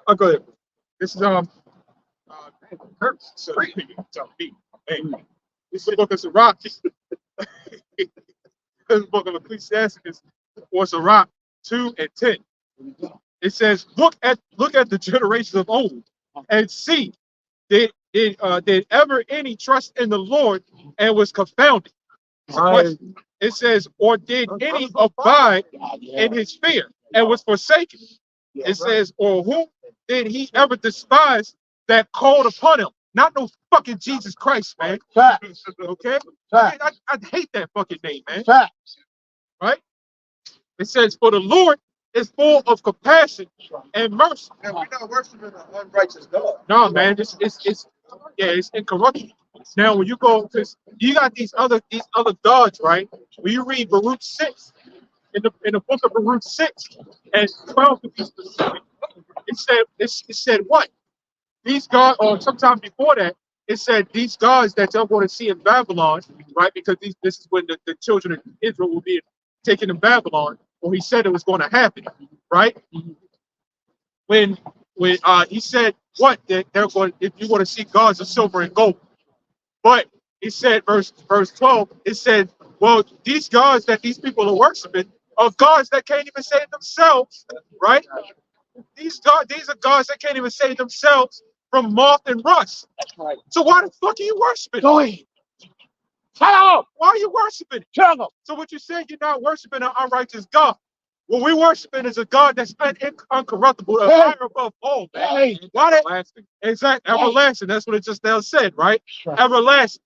I
Go ahead.
This is hurts. So tell me, hey, this is the book of Sirach. This is the book of Ecclesiastes or Sirach 2 and 10. It says, look at the generations of old and see, did ever any trust in the Lord and was confounded?
Right.
It says, or did any abide in his fear and was forsaken?
Yeah,
It says, or whom did he ever despise that called upon him? Not no fucking Jesus Christ, man.
Facts.
Okay?
Facts.
I hate that fucking name, man.
Facts.
Right? It says, for the Lord is full of compassion and mercy.
And we're not worshiping an unrighteous God.
No, man, it's incorruptible. Now, when you go, because you got these other gods, right? When you read Baruch 6, in the book of Baruch 6 and 12 to be specific, it said what? These gods, or sometime before that, it said these gods that you're going to see in Babylon, right? Because this is when the children of Israel will be taken in Babylon, or he said it was going to happen, right? When he said what that they're going, if you want to see gods of silver and gold, but he said verse 12, it said, well, these gods that these people are worshiping are gods that can't even save themselves, right? These are gods that can't even save themselves from moth and rust.
That's right.
So why the fuck are you worshiping?
Go ahead. Tell them.
Why are you worshiping?
Tell them.
So what you saying, you're not worshiping an unrighteous God. What we're worshiping is a God that's uncorruptible,
Hey.
higher above all. Man.
Hey.
Why that?
Everlasting.
Exactly.
Hey.
Everlasting. That's what it just now said, right?
That's right.
Everlasting,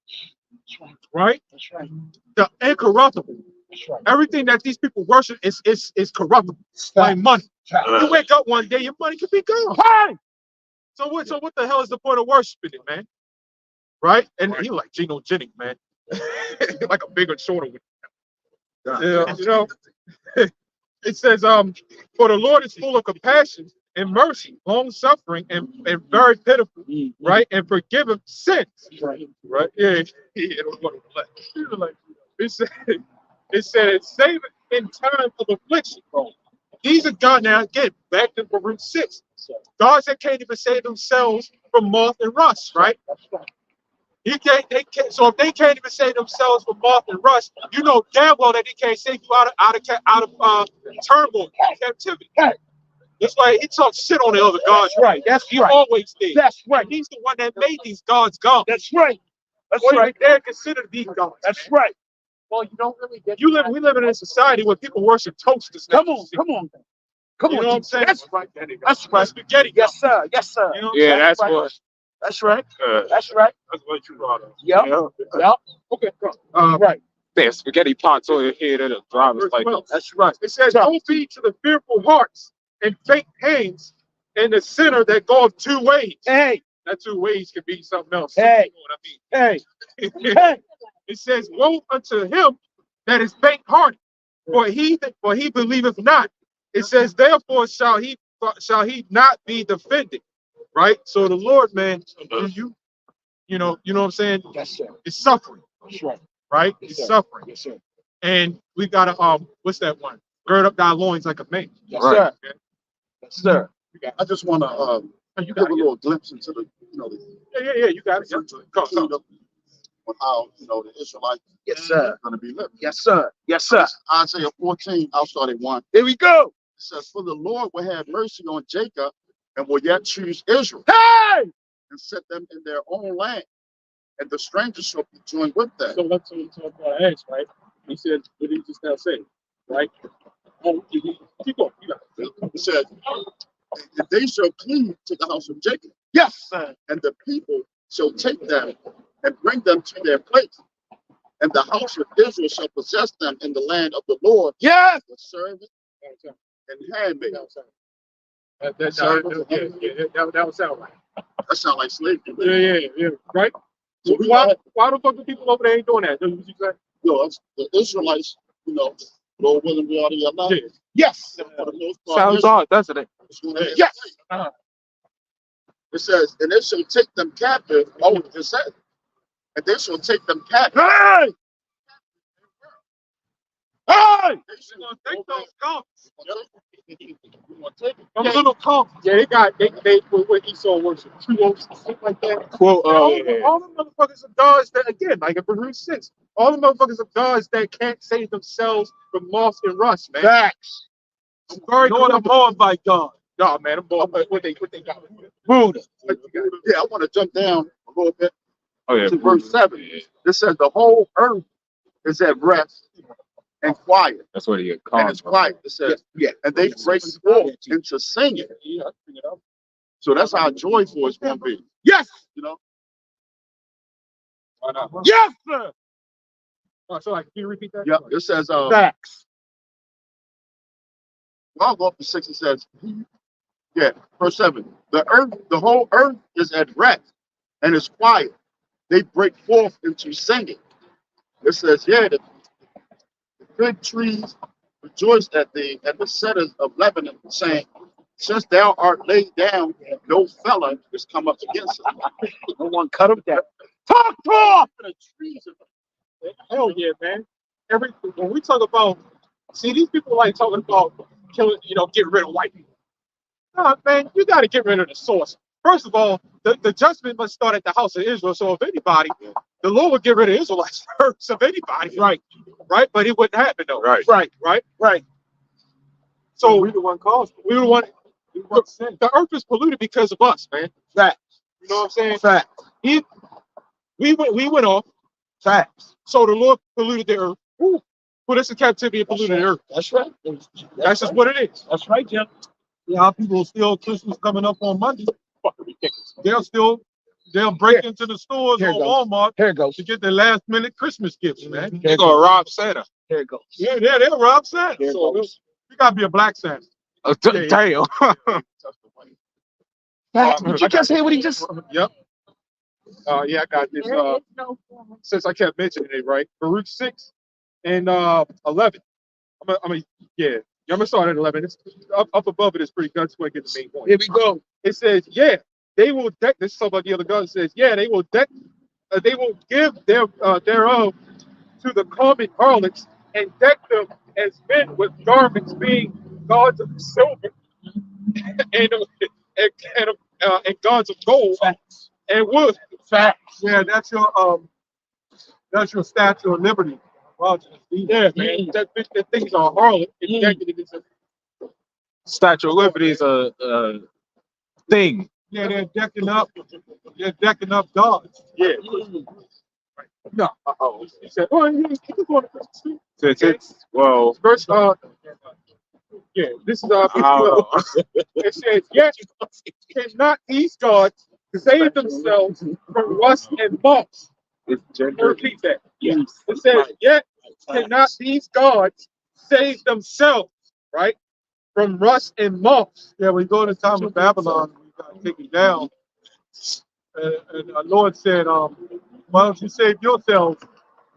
That's right.
right?
That's right.
The incorruptible.
That's right.
Everything that these people worship is corruptible, like money. You wake up one day, your money could be gone.
Hey.
So what the hell is the point of worshiping it, man? Right? And he like Geno Jennings, man. Like a bigger, shorter one. Yeah, you know. It says, for the Lord is full of compassion and mercy, long suffering, and very pitiful, right? And forgiving sins.
Right.
Right? Yeah. It said it's saving in time of affliction. These are God. Now again, back to Baruch 6. Gods that can't even save themselves from moth and rust, right?
That's right.
They can't, so if they can't even save themselves from moth and rust, you know damn well that they can't save you out of turmoil, captivity.
Hey.
That's why he talks shit on the other gods.
That's right. That's
He
right.
always did.
That's right.
He's the one that made these gods gods.
That's right. That's
Well,
right.
they're considered these gods.
That's
man.
right. Well, you don't really get.
We live in a society where people worship toasters. now.
Come on. Come on. Come
You
on.
know what I'm saying?
That's right.
That's right. Spaghetti.
Yes, sir. Yes, sir.
You know what I'm
Yeah,
saying?
that's
right.
what
That's right.
Uh,
That's right.
That's what you brought up.
Yep. Yep.
Okay.
Right.
there's spaghetti pots on your head and a driver's
Verse
like
12.
That's right.
It says, "Don't be to the fearful hearts and faint hands in the sinner that goeth two ways."
Hey.
That two ways could be something else.
Hey.
You know
Hey.
what I mean?
Hey.
It says, "Woe unto him that is faint-hearted, for he believeth not." It says, "Therefore shall he not be defended." Right. So the Lord, man, you know what I'm saying?
Yes, sir.
It's suffering,
That's right.
right?
Yes,
It's
sir.
suffering,
Yes, sir.
and we gotta what's that one? Gird up thy loins like a man.
Yes,
Right.
sir.
Okay?
Yes, sir.
I just want to
Oh, you
give
got
a
it.
little glimpse into the,
Yeah. You got it. Yeah. Come.
kingdom on how, the Israelites
Yes, sir.
are going to be living.
Yes, sir. Yes, sir.
Isaiah 14, I'll start at 1.
Here we go.
It says, "For the Lord will have mercy on Jacob and will yet choose Israel
Hey.
and set them in their own land, and the strangers shall be joined with them."
So let's talk about X, right? He said, what did he just now say? Right? Oh, keep going. You got it.
It says, "And they shall cleave to the house of Jacob,
Yes, sir.
and the people shall take them and bring them to their place. And the house of Israel shall possess them in the land of the Lord,
Yes.
the servant and handmaid."
That would sound right.
That sounds like slavery.
Yeah. Right?
So we
Why
got,
the fuck the people over there ain't doing that? That's what you said?
that's the Israelites, Lord willing, we already alive.
Yeah.
Yes.
For the most part,
sounds odd, doesn't it?
Israel is
Yes.
enslaved. It says, "And they shall take them captive." Oh, it just said, "And they shall take them captive."
Hey. Hey.
They shall
Gonna
go
take
back.
those comps.
We gonna take it.
Them little comps. Yeah, they what Esau worship. True oaks and shit like that.
Well,
All the motherfuckers are gods that, again, like in Baruch 6, all the motherfuckers are gods that can't save themselves from moth and rust, man.
Facts.
I'm sorry,
Knowing I'm on by God.
no, man, I'm boy, what they got.
Buddha.
Yeah, I want to jump down a little bit
oh yeah,
to verse 7. It says, "The whole earth is at rest and quiet."
that's what he get
And
called.
it's quiet. It says,
Yeah.
"And they break forth into singing."
Yeah, I figured out.
So that's how joyful it's going to be.
Yes.
You know,
Why not?
Yes, sir.
So, like, can you repeat that?
yeah. It says,
Facts.
I'll go up to 6. It says, verse 7. The whole earth is at rest and is quiet. They break forth into singing. It says, the fig trees rejoice at thee, and the cedars of Lebanon, saying, since thou art laid down, no fellow is come up against us.
No one cut them down. Talk to us.
The trees of
Hell yeah, man. When we talk about, see, these people like talking about killing, getting rid of white people. Nah, man, you got to get rid of the source. First of all, the judgment must start at the house of Israel. So if anybody, the Lord would get rid of Israelites first, if anybody. Right. But it wouldn't happen though.
Right.
Right.
So we the one caused it. We the one. The earth is polluted because of us, man.
Facts.
You know what I'm saying?
Facts.
We went off.
Facts.
So the Lord polluted the earth. Put us in captivity and polluted the earth.
That's right.
That's just what it is.
That's right, Jim.
Yeah, our people still Christmas coming up on Monday.
Fucking ridiculous.
They'll break into the stores
Here
or
it goes.
Walmart
Here it goes.
to get their last minute Christmas gifts, man.
They gonna rob Santa.
Here it goes.
Yeah, they'll rob Santa.
Here it
So
goes.
you gotta be a black Santa.
Damn.
Facts. Did you just hear what he just?
Yep. Yeah, I got this. Since I kept mentioning it, right? Baruch 6 and 11. I'm gonna start at 11. It's up above it is pretty good. That's where I get the main point.
Here we go.
It says, they will deck. This is something about the other God. It says, they will deck. They will give thereof to the common harlots and deck them as men with garments, being gods of silver and gods of gold
Facts.
and wood.
Facts.
Yeah, that's your Statue of Liberty. Well,
Yeah, man. That things are harlot. It's decked it is a
Statue of Liberty is a thing.
yeah, they're decking up gods.
yeah. No. He said, "Oh, you can go on the Christmas tree."
Well,
Verse this is
I don't know.
it says, "Yet cannot these gods save themselves from rust and moths. Repeat that.
Yes.
It says,
Right.
yet cannot these gods save themselves, right, from rust and moths.
Yeah, we go to the time of Babylon, we got to take it down. And our Lord said, why don't you save yourselves?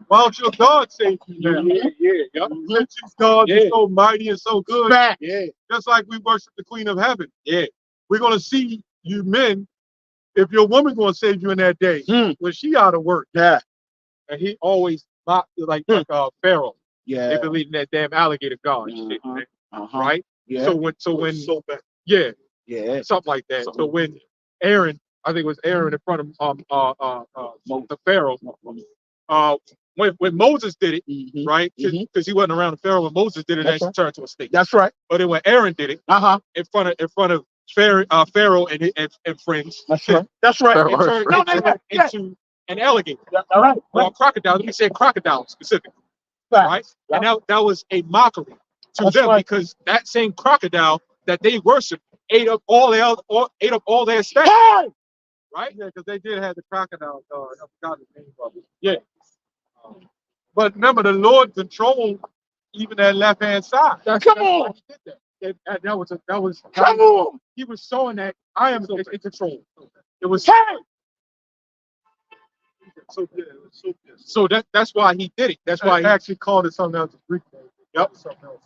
Why don't your God save you now?
Yeah.
Since these gods
Yeah.
are so mighty and so good,
Fact.
Yeah.
just like we worship the Queen of Heaven.
Yeah.
We're going to see you men, if your woman going to save you in that day, when she out of work.
Yeah.
And he always mocked like Pharaoh.
Yeah.
They believe in that damn alligator god shit, man. Right?
Yeah.
So when
So bad.
yeah,
Yeah.
something like that. So when Aaron, I think it was Aaron in front of the Pharaoh, when Moses did it, right? Because he wasn't around the Pharaoh when Moses did it, and actually turned to a snake.
That's right.
But then when Aaron did it, in front of Pharaoh and friends,
That's right. That's right.
it turned into an alligator.
All right.
Or a crocodile. Let me say crocodile specifically.
Fact.
Right? And that was a mockery to
That's
them
right.
because that same crocodile that they worshiped ate up all their statues.
Hey!
Right?
Yeah, because they did have the crocodile god. I forgot the name of it.
Yeah.
But remember, the Lord controlled even that left-hand side.
Come on.
He did that. That was
Come on.
he was showing that I am in control. It was
Hey!
so that's why he did it. That's why he
actually called it something else. Greek name.
Yep.
Something else.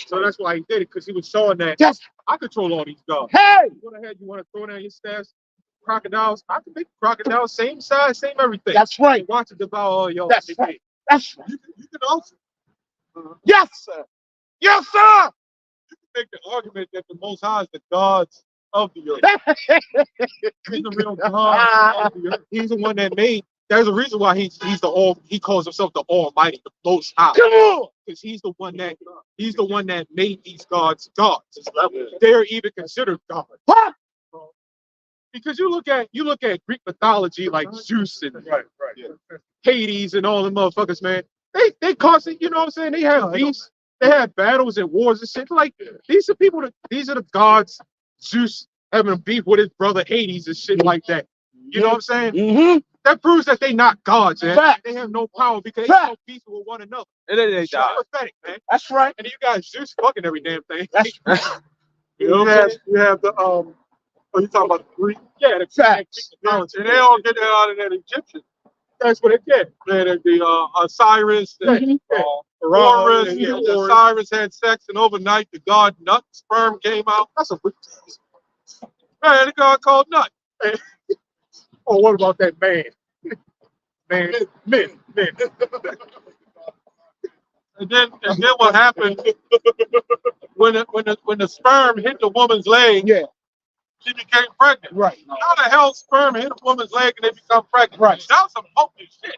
So that's why he did it, because he was showing that
Yes.
I control all these gods.
Hey!
You want to have, you want to throw down your staffs, crocodiles. I can make crocodiles same size, same everything.
That's right.
Watch it devour all y'all.
That's right. That's right.
You can also
Yes, sir. Yes, sir.
make the argument that the Most High is the gods of the earth. He's the real God of the earth.
He's the one that made. There's a reason why he calls himself the Almighty, the Most High.
Come on.
Because he's the one that made these gods gods. They're even considered gods.
What?
Because you look at Greek mythology like Zeus and Hades and all the motherfuckers, man. They constantly, you know what I'm saying? They have beefs, they have battles and wars and shit. Like these are the gods. Zeus having a beef with his brother Hades and shit like that. You know what I'm saying?
Mm-hmm.
That proves that they not gods, man.
Fact.
They have no power because they
Fact.
so peaceful with one another.
And then they
It's
die.
pathetic, man.
That's right.
And then you got Zeus fucking every damn thing.
That's
You know what I'm saying?
You have the oh, you talking about the Greek?
Yeah, the
Facts.
Greek mythology.
And they all get that out of that Egyptian.
That's what it did.
The Osiris,
Mhm.
Horus,
Yeah,
Osiris had sex, and overnight the god Nut sperm came out. That's a big man. The god called Nut.
Oh, what about that man? Man.
And then what happened when the sperm hit the woman's leg?
Yeah.
She became pregnant.
Right.
How the hell sperm hit a woman's leg and they become pregnant?
Right.
That's some potent shit.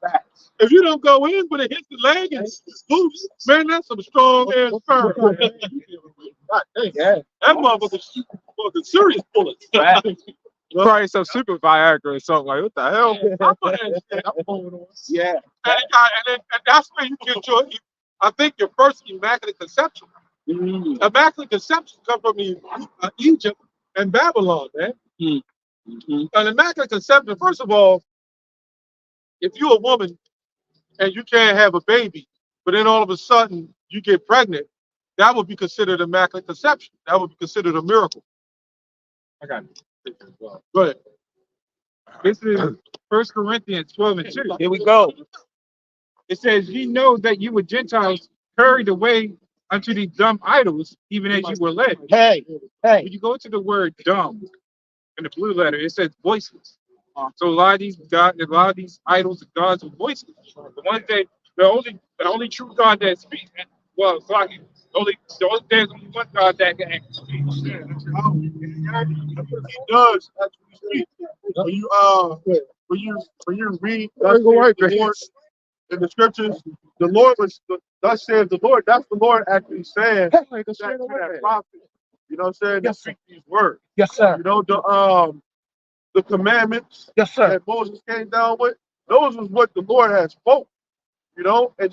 Facts.
If you don't go in, but it hits the leg and moves, man, that's some strong ass sperm. God dang.
Yeah.
That motherfucker's fucking serious bullets.
Probably some super Viagra or something like, what the hell?
Yeah.
And that's where you get I think your first immaculate conception.
Mm-hmm.
Immaculate conception come from Egypt and Babylon, man.
Mm-hmm.
An immaculate conception, first of all, if you're a woman and you can't have a baby, but then all of a sudden you get pregnant, that would be considered immaculate conception. That would be considered a miracle.
I got it.
Go ahead.
This is 1 Corinthians 12 and 2.
Here we go.
It says, "Ye know that you were Gentiles carried away unto these dumb idols, even as you were led."
Hey.
When you go to the word dumb in the blue letter, it says voiceless. So a lot of these idols and gods are voiceless. The only true God that speaks, well, it's like there's only one God that can actually speak.
He does actually speak. When you read thus saith the Lord in the scriptures, the Lord was thus says the Lord. That's the Lord actually saying that to that prophet. You know what I'm saying?
Yes,
To speak these words.
Yes, sir.
You know the commandments
Yes, sir.
that Moses came down with. Those was what the Lord had spoke. You know, and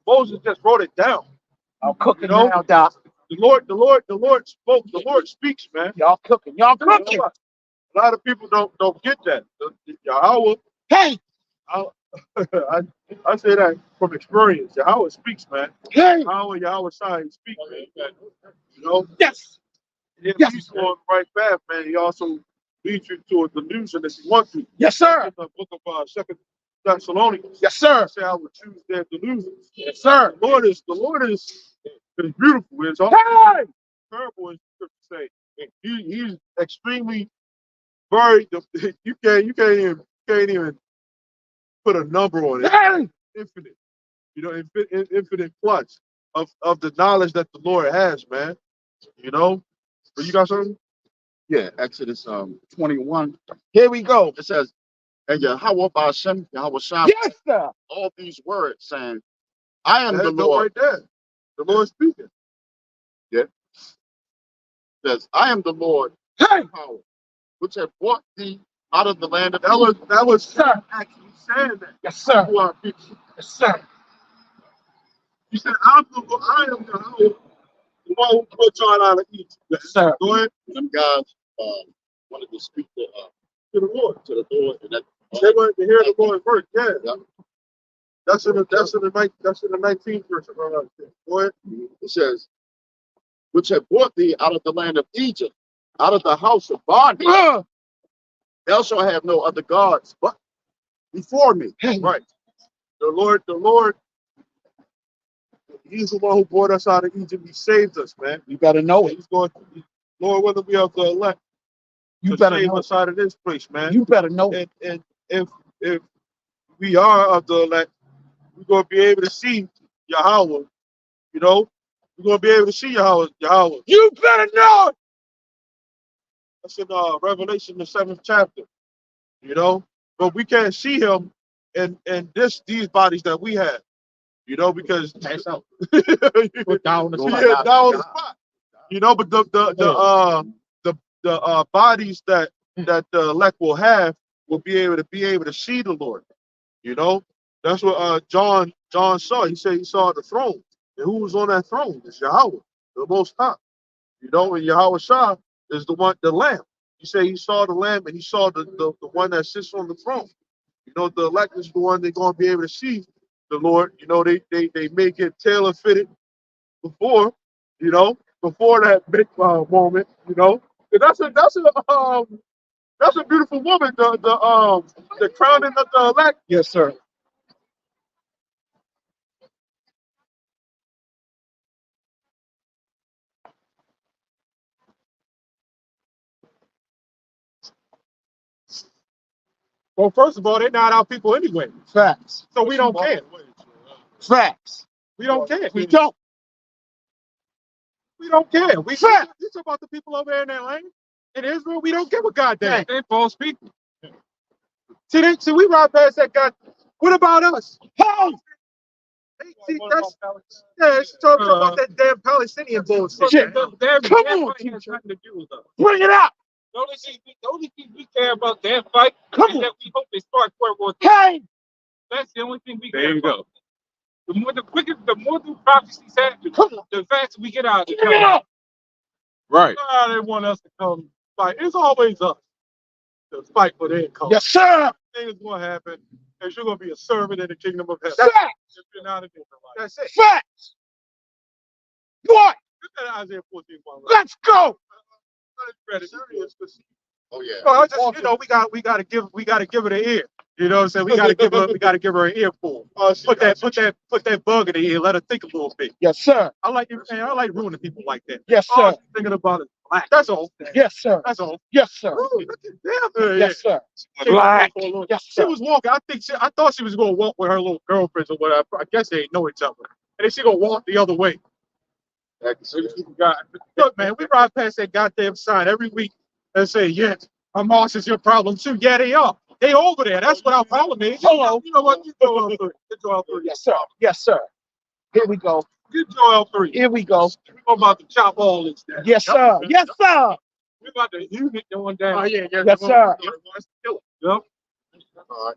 Moses just wrote it down.
I'm cooking
You know?
now, Doc.
The Lord spoke. The Lord speaks, man.
Y'all cooking. Y'all
You know,
cooking.
a lot of people don't get that. Yahweh,
Hey,
I, I say that from experience. Yahweh speaks, man.
hey.
Yahweh Shai speaks, man. You know,
Yes.
if
Yes.
he's on the right path, man, he also leads you to a delusion if you want to.
Yes, sir.
In the book of Second Thessalonians,
Yes, sir.
say I would choose their delusions.
Yes, sir.
The Lord is beautiful. It's all
Hey.
terrible, as scripture say. He's extremely very. You can't even put a number on it.
Hey.
Infinite, infinite plus of the knowledge that the Lord has, man. You know, but you got something?
Yeah, Exodus 21.
Here we go.
It says, and Yahweh Bashem, Yahweh Shah,
Yes, sir.
all these words saying, I am the
That's
Lord.
right there. The Lord speaking.
Yeah. Says, I am the Lord,
Hey.
power, which have brought thee out of the land of
That was
Sir.
actually saying that.
Yes, sir.
To our people.
Yes, sir.
He said, I am the one who brought y'all out of Egypt.
Yes, sir.
Go ahead
them guys. Wanted to speak
to the Lord.
to the Lord, and that
They wanted to hear the Lord's word. Yeah.
yeah,
That's in the 19th verse. Go ahead.
it says, which have brought thee out of the land of Egypt, out of the house of bondage. Thou shalt have no other gods but before me.
Right. The Lord, he's the one who brought us out of Egypt. He saved us, man.
You better know it.
He's going to, Lord, whether we have to elect
You
to
better
save
know
us out of this place, man.
You better know it.
And if we are of the elect, we're going to be able to see Yahweh, you know? We're going to be able to see Yahweh.
You better know it.
That's in Revelation, the 7th chapter, you know? But we can't see him in these bodies that we have, you know, because
Pass out.
put
down on the spot.
Yeah, down on the spot. You know, but the bodies that the elect will have will be able to see the Lord. You know, that's what John saw. He said he saw the throne, and who was on that throne? It's Yahweh, the Most High. You know, and Yahweh Shah is the Lamb. He said he saw the Lamb, and he saw the one that sits on the throne. You know, the elect is the one they're going to be able to see the Lord. You know, they make it tailor fitted before, you know, before that big moment. You know, and that's a beautiful woman. The crowning of the elect.
Yes, sir.
Well, first of all, they're not our people anyway,
Facts.
so we don't care.
Facts.
We don't care.
We don't.
We don't care. We
Fact.
it's about the people over there in that land. In Israel, we don't give a goddamn. They false people. See, we ride past that guy. What about us?
Hey.
See, she talking about that damn Palestinian bullshit.
Shit.
Come
on,
has nothing to do with us.
Bring it out.
The only thing we care about that fight
Come
is
on.
that we hope they start World War III.
Hey.
That's the only thing we care about. The more the prophecies happen,
Come on.
the faster we get out of the
Bring it out.
Right.
They want us to come fight. It's always us to fight for their cause.
Yes, sir.
Thing is going to happen is you're going to be a servant in the kingdom of heaven.
Facts.
If you're not an Israelite. That's it.
Facts. What?
Look at Isaiah 14:1.
Let's go.
oh yeah.
No, I just, we gotta give it an ear. You know what I'm saying? We gotta give her an earful. Put that bug in the ear, let her think a little bit.
Yes, sir.
I like ruining people like that.
Yes,
All
sir.
she's thinking about is black. That's all.
Yes, sir.
That's all.
Yes, sir.
Ooh, look at them.
Yes, sir.
Black.
Yes,
She
sir.
was walking. I thought she was gonna walk with her little girlfriends or whatever. I guess they didn't know each other. And then she gonna walk the other way. Look, man, we ride past that goddamn sign every week and say, yes, Hamas is your problem too. Yeah, they are. They over there. That's what our problem is.
Hello.
You know what? Get Joel 3. Get Joel 3.
Yes, sir. Yes, sir. Here we go.
Get Joel 3.
Here we go.
We're about to chop all this down.
Yes, sir. Yes, sir.
We're about to unit going down.
Oh yeah, yeah.
Yes, sir.
Yep.
All right.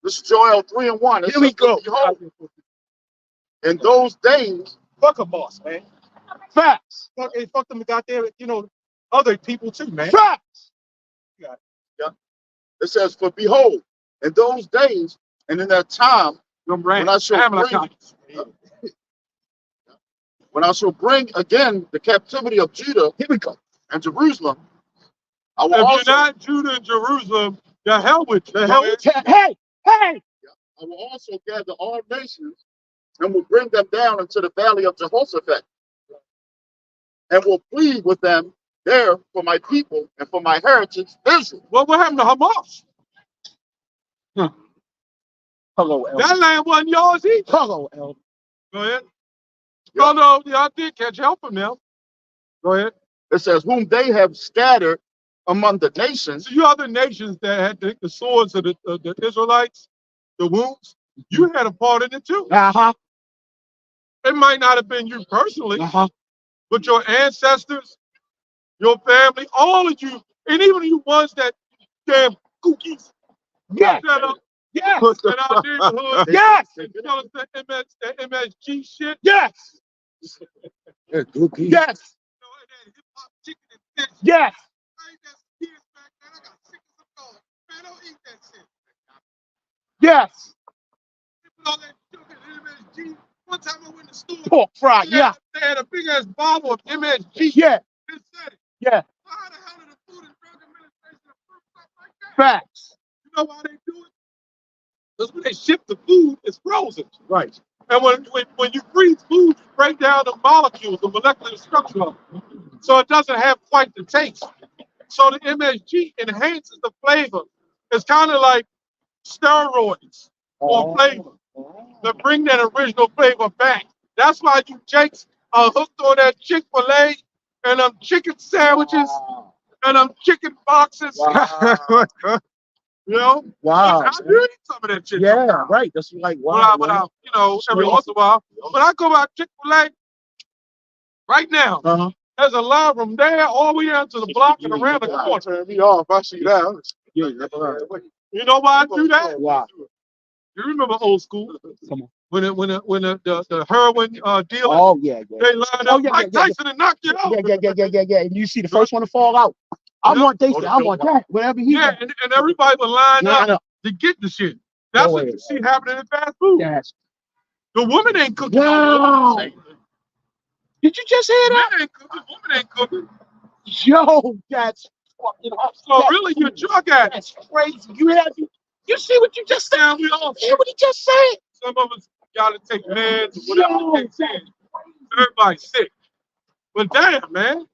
This is Joel 3:1.
Here we go.
Behold, in those days,
Fuck Hamas, man.
Facts.
They fucked them and got their, other people too, man.
Facts.
Yeah. It says, for behold, in those days and in that time, when I shall bring again the captivity of Judah, here we go, and Jerusalem, I will
If
also,
you're not Judah and Jerusalem, the hell with you.
Hey.
I will also gather all nations and will bring them down into the valley of Jehoshaphat, and will plead with them there for my people and for my heritage, Israel.
Well, what happened to Hamas?
Hello, Elder.
That land wasn't yours either.
Hello, Elder.
Go ahead. Oh, no, y'all did catch help from them. Go ahead.
It says, whom they have scattered among the nations.
So you other nations that had the swords of the Israelites, the wounds, you had a part in it too.
Uh-huh.
It might not have been you personally,
Uh-huh.
but your ancestors, your family, all of you, and even you ones that damn cookies
Yes.
that up
Yes.
in our neighborhood.
Yes.
And tell us that MSG shit.
Yes. Yes.
You know, and that hip-hop chicken and fish.
Yes.
I ate that some kids back then. I got sick of some dog. Man, don't eat that shit.
Yes.
They put all that sugar in MSG. One time I went to the store.
Pork fry. Yeah.
They had a big ass bottle of MSG.
Yeah.
It said it.
Yeah.
How the hell did the Food and Drug Administration approve stuff like that?
Facts.
You know why they do it? Because when they ship the food, it's frozen.
Right.
And when you freeze food, you break down the molecules, the molecular structure of it. So it doesn't have quite the taste. So the MSG enhances the flavor. It's kind of like steroids on flavor to bring that original flavor back. That's why you Jakes are hooked on that Chick-fil-A and them chicken sandwiches and them chicken boxes.
Wow.
You know?
Wow.
I do eat some of that shit.
Yeah,
sometimes.
right. That's like wow.
But I, you know, every once in a while. But I go out Chick-fil-A right now.
Uh-huh.
There's a line from there all the way out to the block and around the corner.
Turn me off. I see that.
Yeah, never heard.
You know why I do that?
Wow.
You remember old school?
Come on.
When the heroin dealers,
Oh yeah, yeah.
they lined up Mike Tyson and knocked you out.
Yeah. And you see the first one to fall out. I want this. I want that. Whatever he
Yeah,
got.
and everybody would line
Line
up
up.
to get the shit. That's
Go
what
ahead.
you see happening in fast food.
Yes.
The woman ain't cooking.
Wow. Did you just hear that?
Men ain't cooking. Woman ain't cooking.
Yo, that's fucking
So really, you're drug addict.
That's crazy. You see what you just said?
Yeah, we all.
See what he just said?
Some of us gotta take meds or whatever the case is. Everybody's sick. But damn, man,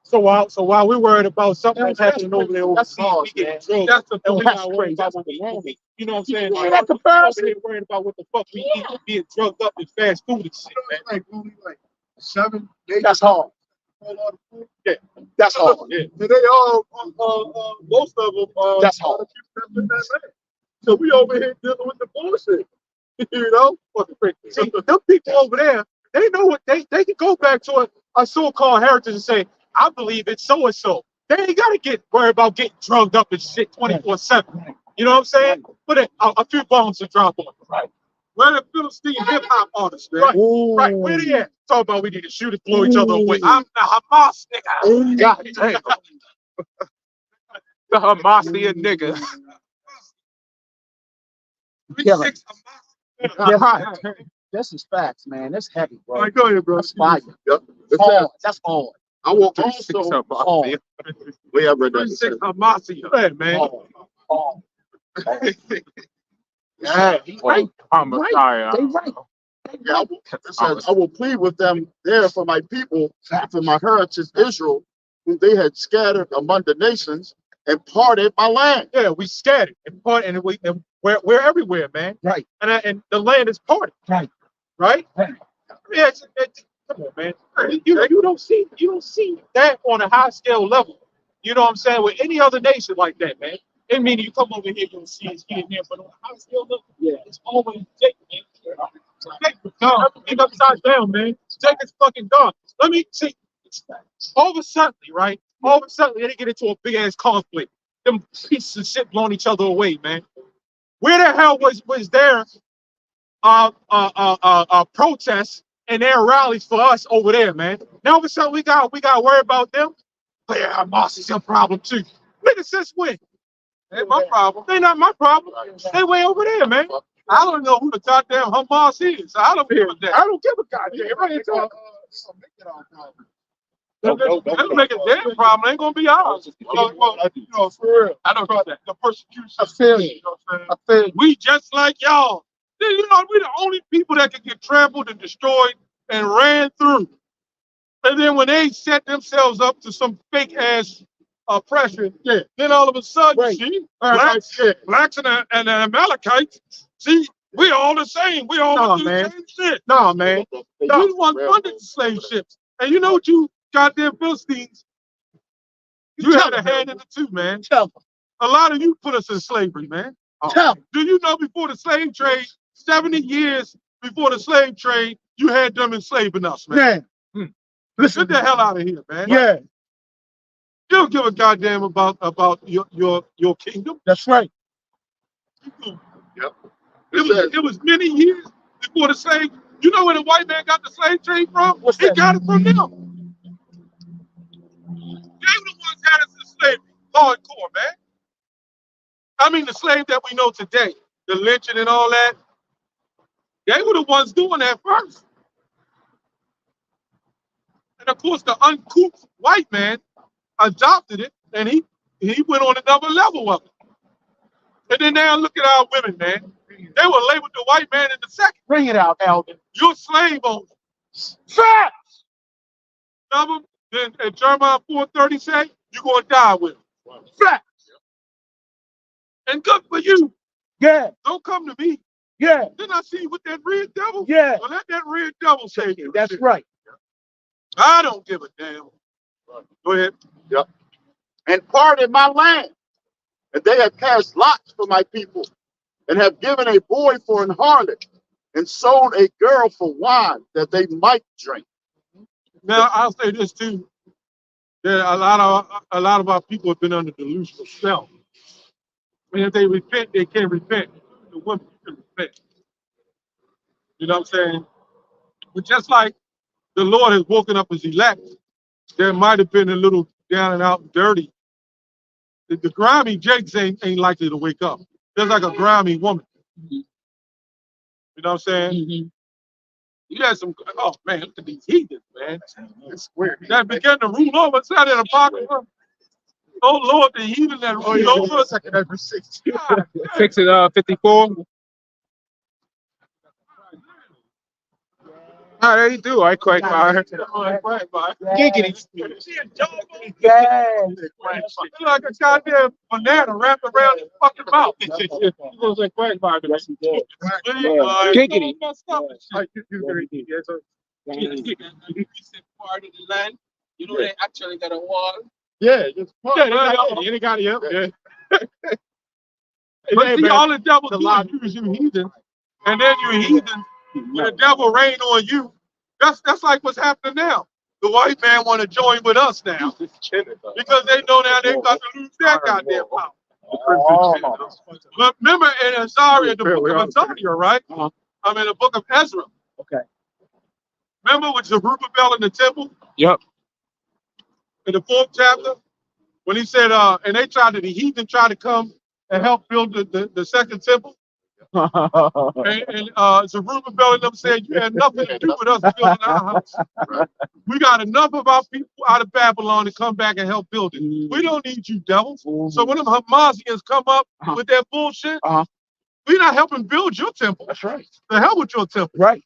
So while we're worried about something that's happening over there overseas, we get drugged.
that's the
And we're
point.
not worried about what we eat. You know what I'm saying?
Yeah,
Like,
that's a
we're over
person.
here worried about what the fuck we eat, being drugged up in fast food and shit, man.
Like only like 7 days.
That's hard.
Yeah.
That's hard.
Yeah.
And they all, most of them,
That's hard.
So we over here dealing with the bullshit. You know?
Fucking crazy. See, them people over there, they know what they can go back to a so-called heritage and say, I believe it's so and so. They ain't gotta get worried about getting drugged up and shit 24/7. You know what I'm saying? But a few bones to drop on.
Right.
Where the Philistine hip hop artists, man?
Right.
Ooh.
Right. Where they at? Talk about we need to shoot and blow each other away.
I'm the Hamas nigga.
God damn.
The Hamasian nigga.
Kill it.
3-6 Hamas.
Yeah. This is facts, man. That's heavy, bro.
All right, go ahead, bro.
That's fire.
Yep. It
Hard.
says,
That's hard.
I will
3-6
also,
Hamasian.
where I read that. It
3-6
says,
Hamas.
Yeah, man.
Hard. Yeah. He right.
Homicide.
They right.
yeah, it says, I will plead with them there for my people, and for my heritage Israel, whom they had scattered among the nations and parted my land.
Yeah, we scattered and we're everywhere, man.
Right.
And the land is parted.
Right.
Right?
Right.
Yeah, come on, man. You don't see that on a high scale level. You know what I'm saying? With any other nation like that, man. It mean you come over here, you don't see it here and there, but on a high scale level,
Yeah.
it's always Jake, man. Jake is gone. Everything upside down, man. Jake is fucking gone. Let me see. All of a sudden, right? All of a sudden, they get into a big ass conflict. Them pieces of shit blowing each other away, man. Where the hell was there protests and there are rallies for us over there, man. Now all of a sudden we got to worry about them. Oh, yeah, Hamas is your problem too. Nigga, since when?
Ain't my problem.
They not my problem. They way over there, man.
I don't know who the goddamn Hamas is. I don't give a
I
damn.
don't give a goddamn. I ain't talking.
They'll make a damn problem. Ain't gonna be ours.
No, for real.
I don't know that. The persecution.
I feel you.
You know what I'm saying?
I feel you.
We just like y'all. You know, we the only people that can get trampled and destroyed and ran through. And then when they set themselves up to some fake ass oppression, then all of a sudden,
Right.
see,
Everybody's scared.
blacks and the Amalekites, see, we all the same. We all
Nah,
do
man.
the same shit.
Nah, man.
We the one funded the slave ships. And you know what you goddamn Philistines, you had a hand in it too, man.
Tell them.
A lot of you put us in slavery, man.
Tell them.
Do you know before the slave trade, 70 years before the slave trade, you had them enslaving us, man?
Man. Listen.
Get the hell out of here, man.
Yeah,
You don't give a goddamn about your kingdom.
that's right.
It was many years before the slave. You know where the white man got the slave trade from?
What's
He
that?
got it from them. They were the ones that had us in slavery, hardcore, man. I mean, the slave that we know today, the lynching and all that, they were the ones doing that first. And of course, the uncouth white man adopted it, and he went on another level of it. And then now look at our women, man. They were labeled the white man in the second.
Bring it out, Alvin.
You're slave owner.
Facts.
Remember? Then at Jeremiah 4:30 say, you're going to die with him.
Facts.
And good for you.
Yeah,
Don't come to me.
yeah,
Then I see you with that red devil.
yeah.
Well, let that red devil take you.
That's right.
I don't give a damn. Go ahead.
And parted my land. And they have cast lots for my people, and have given a boy for an harlot, and sold a girl for wine that they might drink.
Now I'll say this too. That a lot of our people have been under delusional spell. And if they repent, they can't repent. The women can repent. You know what I'm saying? But just like the Lord has woken up his elect, there might have been a little down and out and dirty. The grimy jakes ain't likely to wake up. There's like a grimy woman. You know what I'm saying? You had some, oh man, look at these heathens, man.
It's weird.
That began to rule over us out in the pocket. Oh Lord, the heathen that ruled over us.
Second every 6.
God,
Fix it, 54. How they do? I quite fire.
Giggity.
Yes. It's like a goddamn banana wrapped around his fucking mouth.
He goes like quite fire.
Giggity.
Part of the land. You know, they actually got a wall.
Yeah, just
They got it. Yeah.
But see, all the devil do is you heathen, and then you heathen, when the devil reign on you, that's like what's happening now. The white man want to join with us now because they know now they got to lose their goddamn power. But remember in Azariah, the book of Azariah, right? I'm in the book of Ezra.
Okay.
Remember with Zerubbabel in the temple?
Yep.
In the 4th chapter, when he said, and the heathen tried to come and help build the second temple. And Zerubbabel and them said, you had nothing to do with us building our house. We got enough of our people out of Babylon to come back and help build it. We don't need you devils. So when them Hamazians come up with their bullshit, we're not helping build your temple.
That's right.
The hell with your temple.
Right.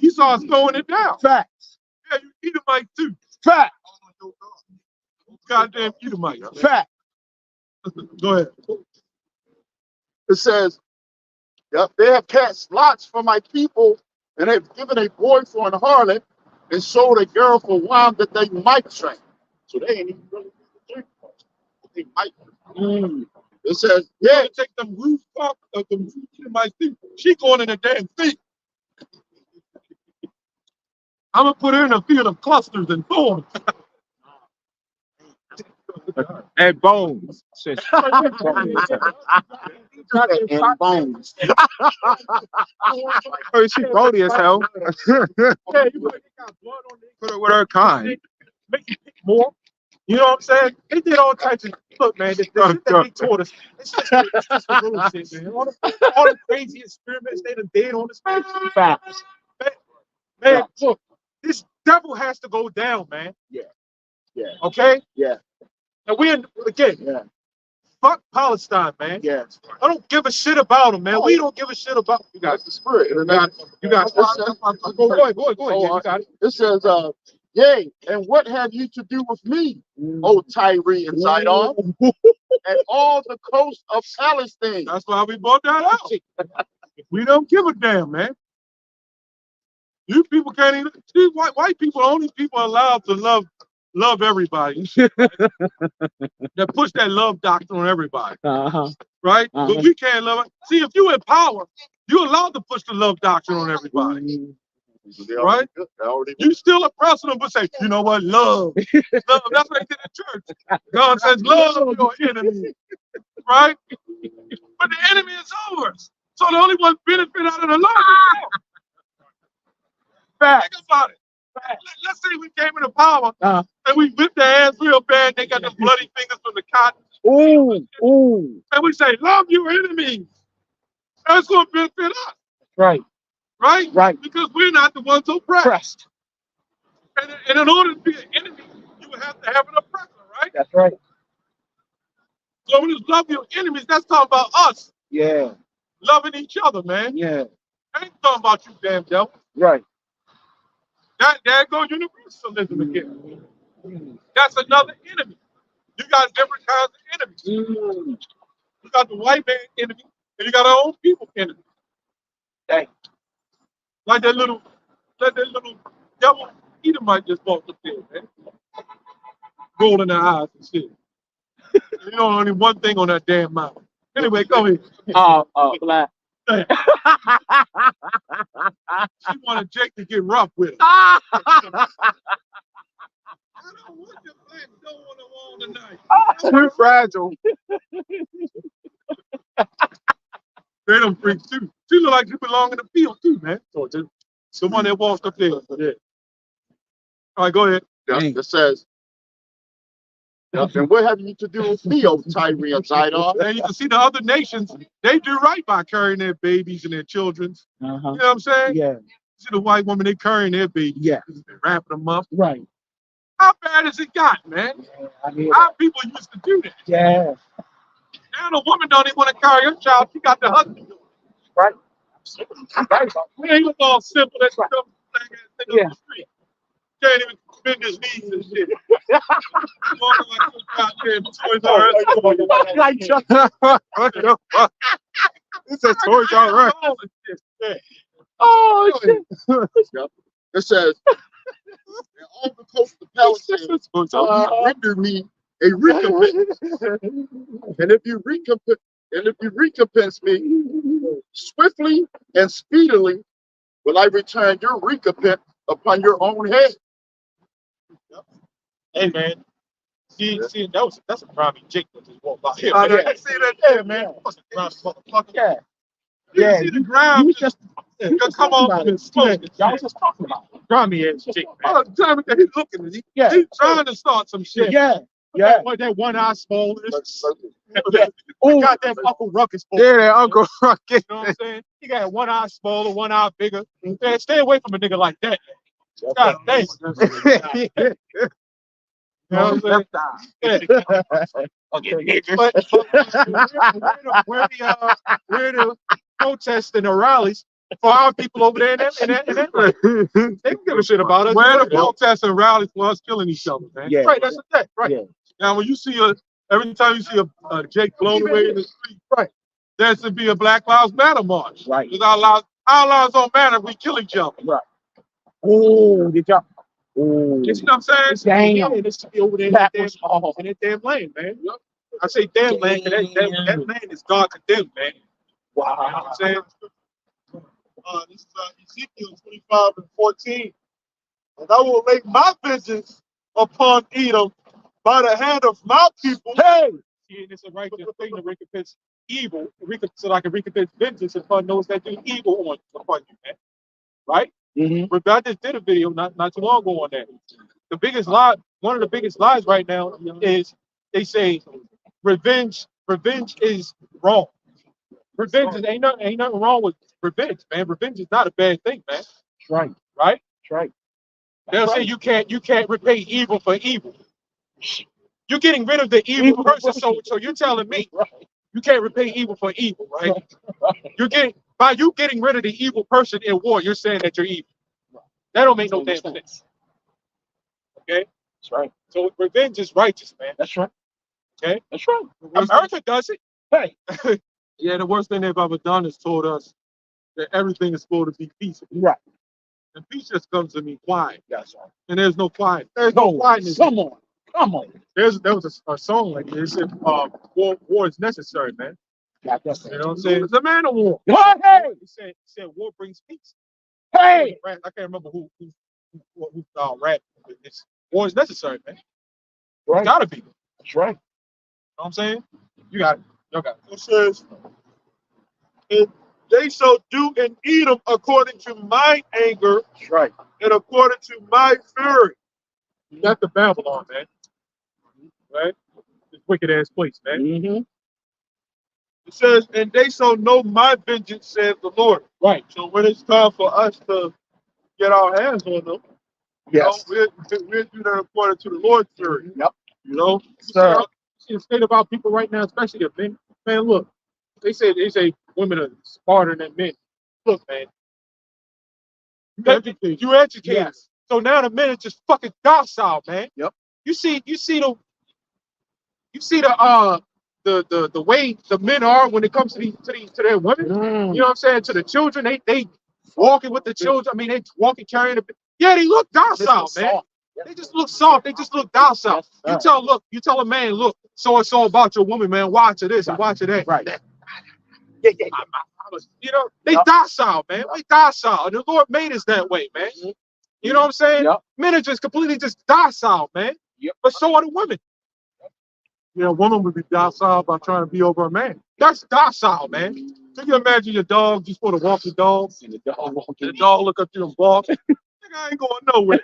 Esau's throwing it down.
Facts.
Yeah, you Edomite too.
Facts.
Goddamn Edomite.
Facts.
Go ahead.
It says, they have cast lots for my people, and have given a boy for an harlot, and sold a girl for wine that they might drink. So they ain't even really drink. They might. It says,
Yeah, take them roof up of the Edomite too. She going in a damn feet. I'm gonna put her in a field of clusters and thorns.
And bones.
And bones.
Oh, she bony as hell.
Yeah, you got blood on there.
Put her with her kind.
Make you pick more. You know what I'm saying? They did all types of look, man. The shit that they taught us, it's just the little shit, man. All the crazy experiments they done did on the space.
Facts.
Man, look, this devil has to go down, man.
Yeah. Yeah.
Okay?
Yeah.
And again,
Yeah.
fuck Palestine, man.
Yeah.
I don't give a shit about them, man. We don't give a shit about you guys.
That's the spirit.
You got go ahead. Yeah, you got it.
It says, yea, and what have you to do with me, O Tyre and Zidon, and all the coast of Palestine?
That's why we brought that out. We don't give a damn, man. You people can't even see white people are only people allowed to love everybody. That push that love doctrine on everybody. Right? But we can't love it. See, if you in power, you're allowed to push the love doctrine on everybody. Right? You still oppressing them, but say, you know what? Love. Love. That's what they did in church. God says, love your enemy. Right? But the enemy is ours. So the only one benefit out of the love is them. Think about it. Let's say we came into power and we whipped their ass real bad. They got the bloody fingers from the cotton.
Ooh.
And we say, love your enemies. That's going to benefit us.
Right.
Right?
Right.
Because we're not the ones oppressed. And in order to be an enemy, you would have to have an oppressor, right?
That's right.
So when you love your enemies, that's talking about us.
Yeah.
Loving each other, man.
Yeah.
I ain't talking about you, damn devil.
Right.
There goes universalism again. That's another enemy. You got different kinds of enemies. You got the white man enemy, and you got our own people enemy.
Dang.
Like that little devil Edomite just walked up there, man. Rolling their eyes and shit. You know, only one thing on that damn mouth. Anyway, go ahead.
Black.
She wanted Jake to get rough with her. I don't want your black dough on the wall tonight.
Too fragile.
They don't freak too. She look like she belong in the field too, man. So just the one that walked up there. Yeah. All right, go ahead.
It says, and what have you to do with me, O Tyre and Zidon?
And you can see the other nations, they do right by carrying their babies and their children. You know what I'm saying?
Yeah.
See the white woman, they carrying their babies.
Yeah.
They wrapping them up.
Right.
How bad has it got, man? How people used to do that?
Yeah.
Now the woman don't even want to carry her child. She got the husband.
Right.
We ain't all simple. That's right.
Yeah.
Can't even bend his knees and shit. Walking like some goddamn Toys R Us.
It's a Toys R Us.
Oh, shit.
It says, and all the coast of Palestine render me a recompense. And if you recompense me swiftly and speedily, will I return your recompense upon your own head.
Hey man, see that's a grimy Jake that just walked by here.
Oh,
Man.
yeah.
See that there, man? What's a grimy motherfucker?
Yeah.
You see the grime just come on and smoke.
Y'all was just talking about it.
Grimy ass Jake, man. All the time that he's looking, he's trying to start some shit.
Yeah. Yeah.
That one eye small.
Oh,
got that Uncle Ruckus.
Yeah, that Uncle Ruckus.
You know what I'm saying? He got one eye smaller, one eye bigger. Man, stay away from a nigga like that. God damn. You know what I'm saying? Okay. But where the protests and the rallies for our people over there in that they don't give a shit about us. Where the protests and rallies for us killing each other, man.
Yeah.
Right, that's the thing. Right.
Yeah.
Now when you see every time you see a Jake blown away in the street, right, there should be a Black Lives Matter march.
Right.
Because our lives don't matter if we kill each other.
Right. Oh, did y'all? Oh.
You see what I'm saying?
Damn.
Yeah, this should be over there in
That
that
was hard.
damn land, man. I say damn land because that land is God condemned, man.
Wow.
You know what I'm saying? This is Ezekiel 25:14. And I will make my vengeance upon Edom
by the hand of my people.
Hey,
See, and it's a righteous thing to recompense evil, so I can recompense vengeance upon those that do evil upon you, man. Right?
mm-hmm.
But I just did a video not too long ago on that. The biggest lie, one of the biggest lies right now is they say revenge is wrong. Revenge is, ain't nothing wrong with revenge, man. Revenge is not a bad thing, man.
That's right.
Right?
That's right.
They'll say you can't repay evil for evil. You're getting rid of the evil person, so you're telling me you can't repay evil for evil, right? By you getting rid of the evil person in war, you're saying that you're evil. That don't make no damn sense. Okay?
That's right.
So revenge is righteous, man.
That's right.
Okay?
That's right.
America does it.
Hey.
Yeah, the worst thing they've ever done is told us that everything is supposed to be peaceful.
Right.
And peace just comes to me quiet.
That's right.
And there's no quiet. There's no quietness.
Come on. Come on.
There was a song like this. It said, war is necessary, man.
Yeah, that's
You
right.
know what I'm saying?
It's a man of war.
Hey.
He said war brings peace.
Hey.
I can't remember who rap. It's war is necessary, man.
Right.
It's gotta be. You know
That's right.
what I'm saying? You got it. Y'all got it.
It says, and they shall do in Edom according to my anger
That's right.
and according to my fury.
That's the Babylon, man. Right? This wicked ass place, man.
Mm-hmm.
It says, and they shall know my vengeance, saith the Lord.
Right.
So when it's time for us to get our hands on them,
Yes.
we'll do that according to the Lord's fury.
Yep.
You know?
Sir.
See the state of our people right now, especially the men. Man, look, they say women are smarter than men. Look, man, you educated.
Yes.
So now the men are just fucking docile, man.
Yep.
You see the way the men are when it comes to their women. You know what I'm saying? To the children, they walking with the children. I mean, they walking carrying yeah, they look docile, man.
Soft.
They just look soft. They just look docile.
Yes,
You tell a man, look, so and so about your woman, man. Watch it this and watch it that.
Right. Yeah.
You know, they docile, man. We docile. And the Lord made us that way, man. You know what I'm saying?
Yep.
Men are just completely just docile, man.
Yep.
But so are the women.
Yeah, a woman would be docile by trying to be over a man.
That's docile, man.
Can you imagine your dog, you supposed to walk your dog,
And the dog walking.
and the dog look up to you and bark? Nigga, I ain't going nowhere.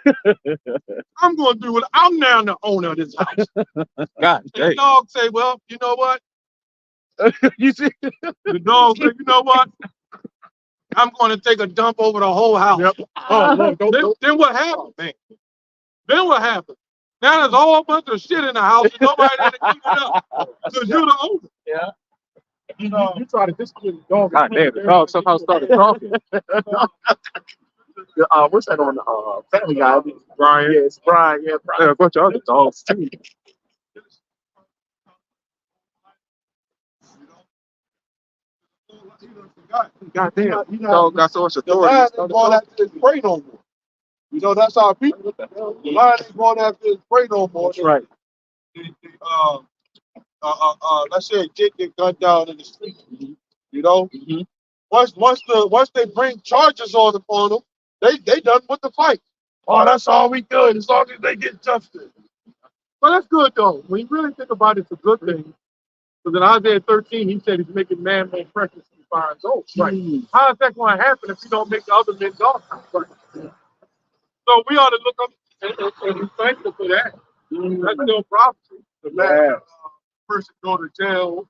I'm going to do what I'm now the owner of this house.
God
And the dog say, well, you know what?
You see?
The dog say, you know what? I'm going to take a dump over the whole house.
Yep. Oh, no,
Then what happened, man? Then what happened? Now there's a whole bunch of shit in the house and nobody had to clean it up. Because you're the owner.
Yeah.
You try to discipline the dog.
God damn, the dog somehow started talking.
What's that on Family Guy?
Brian.
Yes, Brian. Yeah, Brian.
Yeah, a bunch of other dogs too.
God damn.
Dog got so much
The lion
authority.
ain't going after his prey no more. You know, that's our people. The lion ain't going after his prey no more.
That's right.
Let's say a kid get gunned down in the street. You know,
Mhm.
once they bring charges on them, they done with the fight. Oh, that's all we good as long as they get justice.
Well, that's good, though. When you really think about it, it's a good thing. Because in Isaiah 13, he said he's making man more precious than fire and gold.
Right.
How is that going to happen if you don't make the other men God? Right. So we ought to look up and be thankful for that. That's still prophecy.
The man, person go to jail,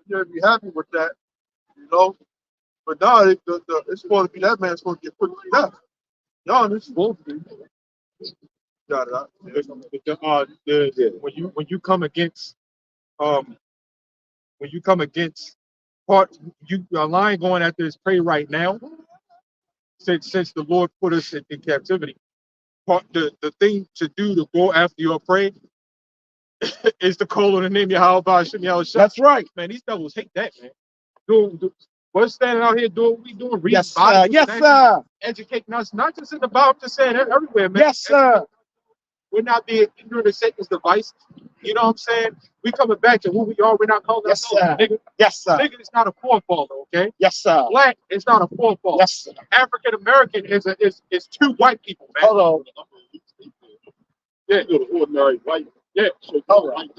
you gotta be happy with that, you know. But now it's supposed to be that man's supposed to get put to death. No, this is supposed to be. Got it.
When you come against part you a lion going after his prey right now, since the Lord put us in captivity, the thing to do to go after your prey is to call on the name Yahweh Hashem Yahushua.
That's right.
Man, these devils hate that, man. We're standing out here doing what we doing, reading
Yes, sir.
Bibles,
Yes,
and
sir.
educating us, not just in the Bible, just saying it everywhere, man.
Yes, sir.
We're not being ignorant of Satan's devices. You know what I'm saying? We coming back to who we are. We're not calling
Yes,
ourselves
sir.
nigga.
Yes, sir.
Nigga is not a forefather, okay?
Yes, sir.
Black is not a forefather.
Yes, sir.
African American is two white people, man.
Hold on.
Yeah.
You're the ordinary white. Yeah. All right.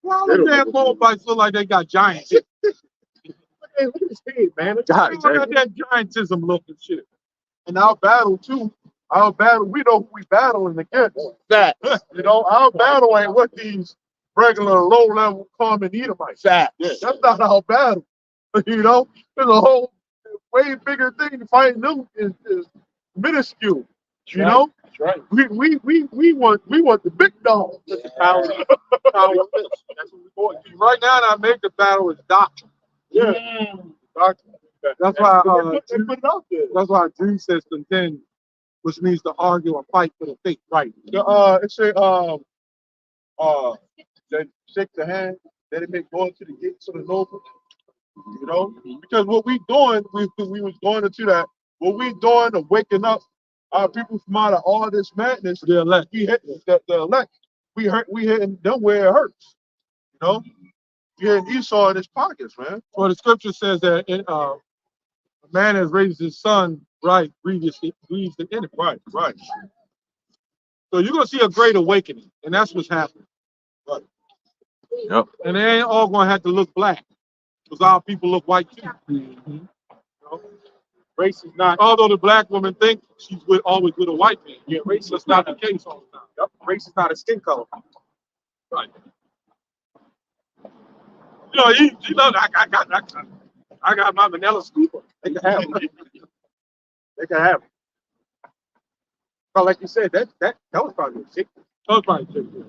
Well, them damn Moabites look like they got giants.
Hey, look at his head, man.
They got that giantism look and shit.
And our battle too. Our battle, we know who we battling against.
Fact.
You know, our battle ain't what these regular low-level common Edomites.
Fact.
That's not our battle. You know, there's a whole way bigger thing to fight them is minuscule. You know,
That's right.
we want the big dog.
Yeah.
Power. Power. That's what we want.
Right now, I make the battle is doctrine.
Yeah. Doctrine.
That's why
They put it out there.
that's why Drew says contend, which means to argue or fight for the faith.
Right. It say they shake the hand, that it make going to the gates of the noble. You know, because what we doing, we was going into that. What we doing to waking up our people from out of all this madness.
The elect.
We hit the elect. We hitting them where it hurts. You know, we hitting Esau in his pockets, man.
Well, the scripture says that a man has raised his son right, grieves the enemy.
Right, right.
So you're gonna see a great awakening, and that's what's happening.
Right.
Yep.
And they ain't all gonna have to look black, because our people look white too. You know?
Race is not.
Although the black woman thinks she's always with a white man.
Yeah, race
That's
is
not
not.
the case all the time.
Yep, race is not a skin color.
Right. You know, I got my vanilla scooper.
They can have it. They can have it. But like you said, that was probably a sick.
That was probably true.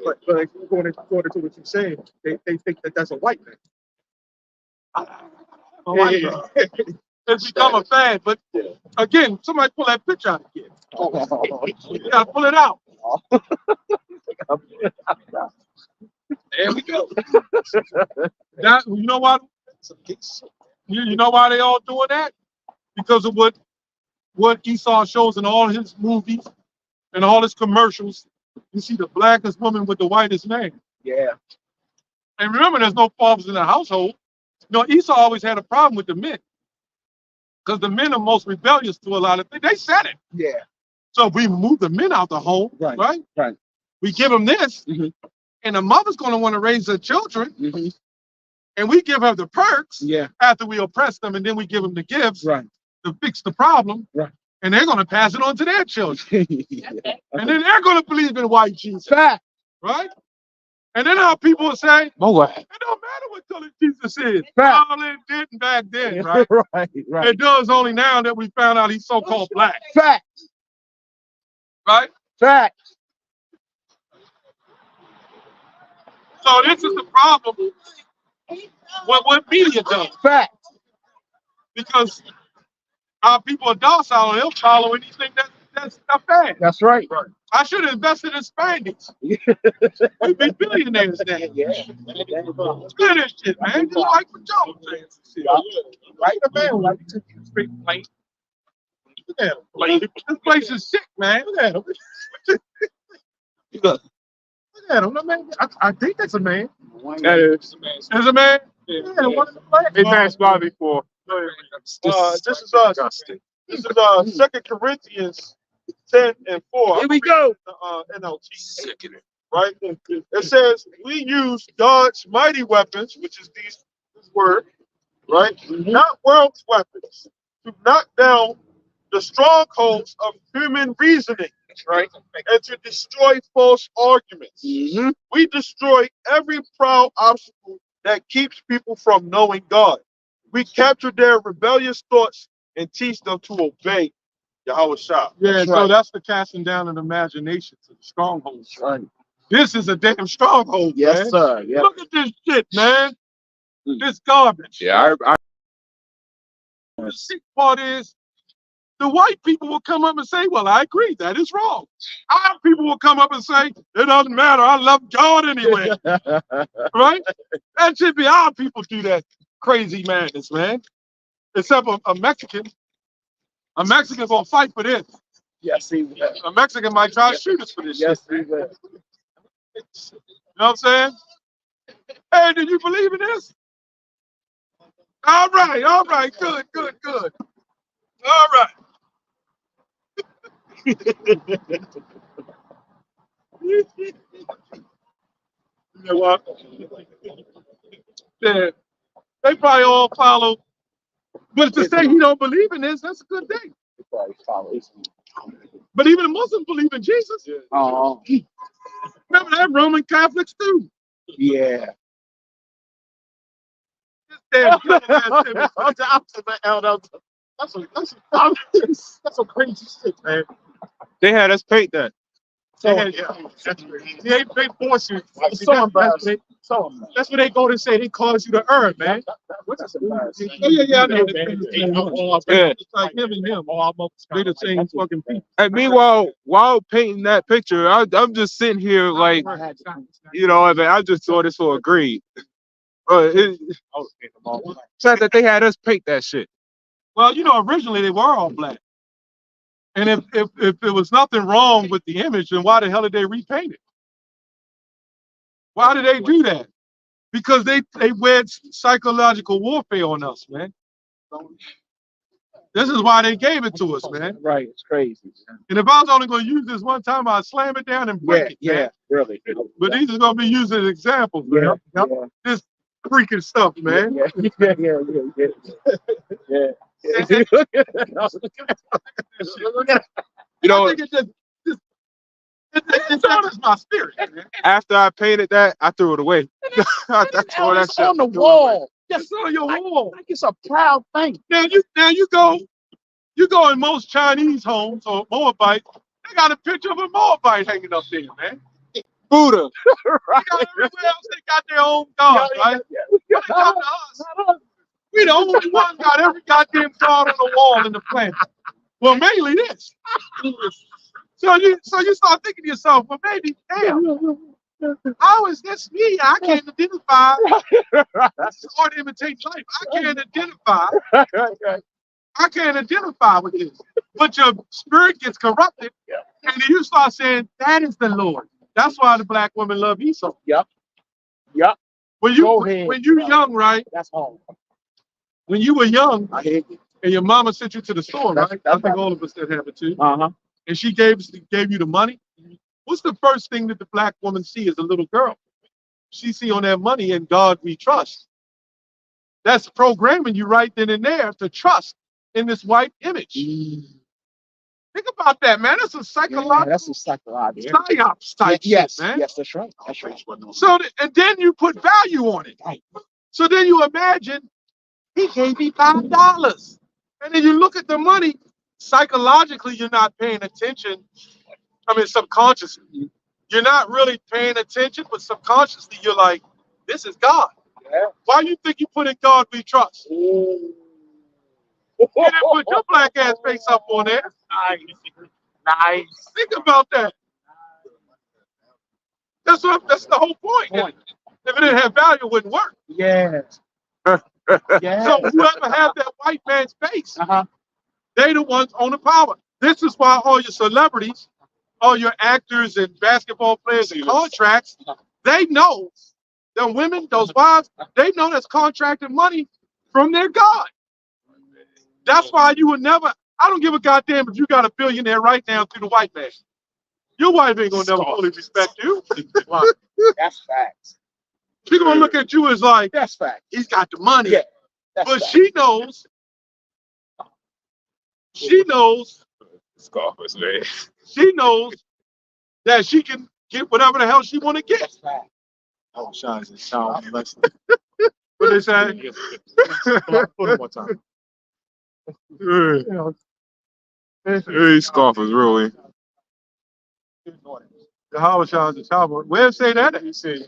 But like, going into what you're saying, they think that that's a white man.
A white man. It's become a fan, but again, somebody pull that picture out again. You gotta pull it out. There we go. That, you know what? You know why they all doing that? Because of what Esau shows in all his movies and all his commercials. You see the blackest woman with the whitest man.
Yeah.
And remember, there's no fathers in the household. No, Esau always had a problem with the men. Because the men are most rebellious to a lot of things. They said it.
Yeah.
So if we move the men out the home, right? We give them this, and the mother's going to want to raise her children, and we give her the perks after we oppress them, and then we give them the gifts to fix the problem, and they're going to pass it on to their children. And then they're going to believe in white Jesus, right? And then our people will say, it don't matter what color Jesus is. Well, it didn't back then, right? It does only now that we found out he's so-called black. Right? So this is the problem with what media does. Because our people are docile, they'll follow anything that's bad.
That's right.
I should have invested in Spandex. We'd be billionaires now. Look at this shit, man. Just like what Joe says.
Right, the man like to straight plain. Look at him.
This place is sick, man.
Look at him. Look at him. That man, I think that's a man.
That is.
There's a man.
Yeah, one of the players.
It's asked by before.
This is This is 2 Corinthians 10:4.
Here we go.
NLT. Right? It says we use God's mighty weapons, which is this word, right? Not world's weapons, to knock down the strongholds of human reasoning, right? And to destroy false arguments. We destroy every proud obstacle that keeps people from knowing God. We capture their rebellious thoughts and teach them to obey Yahweh Shah.
Yeah, so that's the casting down of imaginations and strongholds. Right. This is a damn stronghold, man.
Sir. Yeah.
Look at this shit, man. This garbage.
Yeah,
The sick part is the white people will come up and say, well, I agree, that is wrong. Our people will come up and say, it doesn't matter, I love God anyway. Right? That should be our people do that crazy madness, man. Except a Mexican. A Mexican gonna fight for this.
Yes, he will.
A Mexican might try to shoot us for this shit.
He will.
You know what I'm saying? Hey, did you believe in this? All right, good. All right. You know what? Yeah, they probably all follow. But to say he don't believe in this, that's a good thing. But even the Muslims believe in Jesus.
Oh,
Remember that Roman Catholics too.
yeah.
This damn killer-ass image.
That's some crazy shit, man.
They had us paint that.
They had- They ain't big forces.
So embarrassing. So embarrassing.
That's what they go to say. They cause you to earn, man.
That's embarrassing.
Oh yeah, I know.
Yeah.
It's like him and him. They the same fucking people.
And meanwhile, while painting that picture, I'm just sitting here like, you know, I mean, I just saw this for a grade. It's sad that they had us paint that shit.
Well, you know, originally they were all black. And if there was nothing wrong with the image, then why the hell did they repaint it? Why did they do that? Because they waged psychological warfare on us, man. This is why they gave it to us, man.
Right, it's crazy.
And if I was only going to use this one time, I'd slam it down and break it, man.
Really.
But these are going to be used as examples, man. This freaking stuff, man.
Yeah.
You know,
I think it touches my spirit, man.
after I painted that, I threw it away. I tore that
It's
shit
on the
threw it
wall.
It's on your wall.
Like it's a proud thing.
Now you go in most Chinese homes or Moabite, they got a picture of a Moabite hanging up there, man.
Buddha.
They got everywhere else, they got their own god, right? When they come to us, we the only one got every goddamn god on the wall in the planet. Well, mainly this. So you start thinking to yourself, well, maybe, damn, how is this me? I can't identify or to imitate life. I can't identify with this. But your spirit gets corrupted, and then you start saying, that is the Lord. That's why the black women love Esau.
Yep.
When you young, right?
That's home.
When you were young,
I hear you.
and your mama sent you to the store,
That's
right? I think
right.
all of us that have it too.
Uh-huh.
And she gave you the money. What's the first thing that the black woman see as a little girl? She see on that money, in God we trust. That's programming you right then and there to trust in this white image. Think about that, man. That's a psychological,
That's a psychological.
psyops type
Yes,
shit, man.
yes, that's right. That's right.
So, and then you put value on it.
Right.
So then you imagine he gave me $5, and then you look at the money. Psychologically, you're not paying attention. I mean, subconsciously, you're not really paying attention, but subconsciously, you're like, "This is God."
Yeah.
Why you think you put in God we trust? You didn't put your black ass face up on there.
Nice.
Think about that. That's the whole point. If it didn't have value, it wouldn't work.
Yes.
So
Yeah.
whoever have that white man's face,
Uh-huh.
they the ones on the power. This is why all your celebrities, all your actors and basketball players and contracts, they know them women, those wives, they know that's contracted money from their God. That's why you would never, I don't give a goddamn if you got a billionaire right now through the white man. Your wife ain't gonna never fully respect you.
That's facts.
She's gonna look at you as like,
That's facts.
he's got the money.
Yeah. That's
But
facts.
she knows
Scarface, man.
she knows that she can get whatever the hell she want to get.
That's facts.
Oh, shines and sound. Let's
What they say?
put it one time.
Hey, Scarface, really.
The Howard shines and Howard. Where say that?
He said,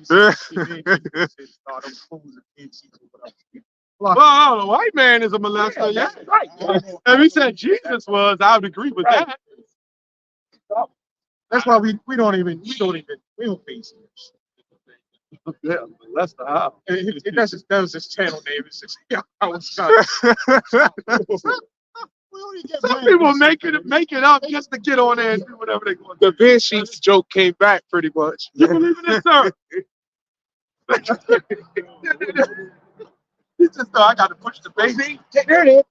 Well, I don't know. White man is a molester, yeah.
Right.
If he said Jesus was, I would agree with
Right.
that.
That's why we don't face it.
Yeah, that's the how.
That was his channel name. It's just, I was
Some people make it up just to get on there and do whatever they want.
The bed sheets joke came back pretty much.
You believe in this, sir? He just thought I got to push the baby.
There it is.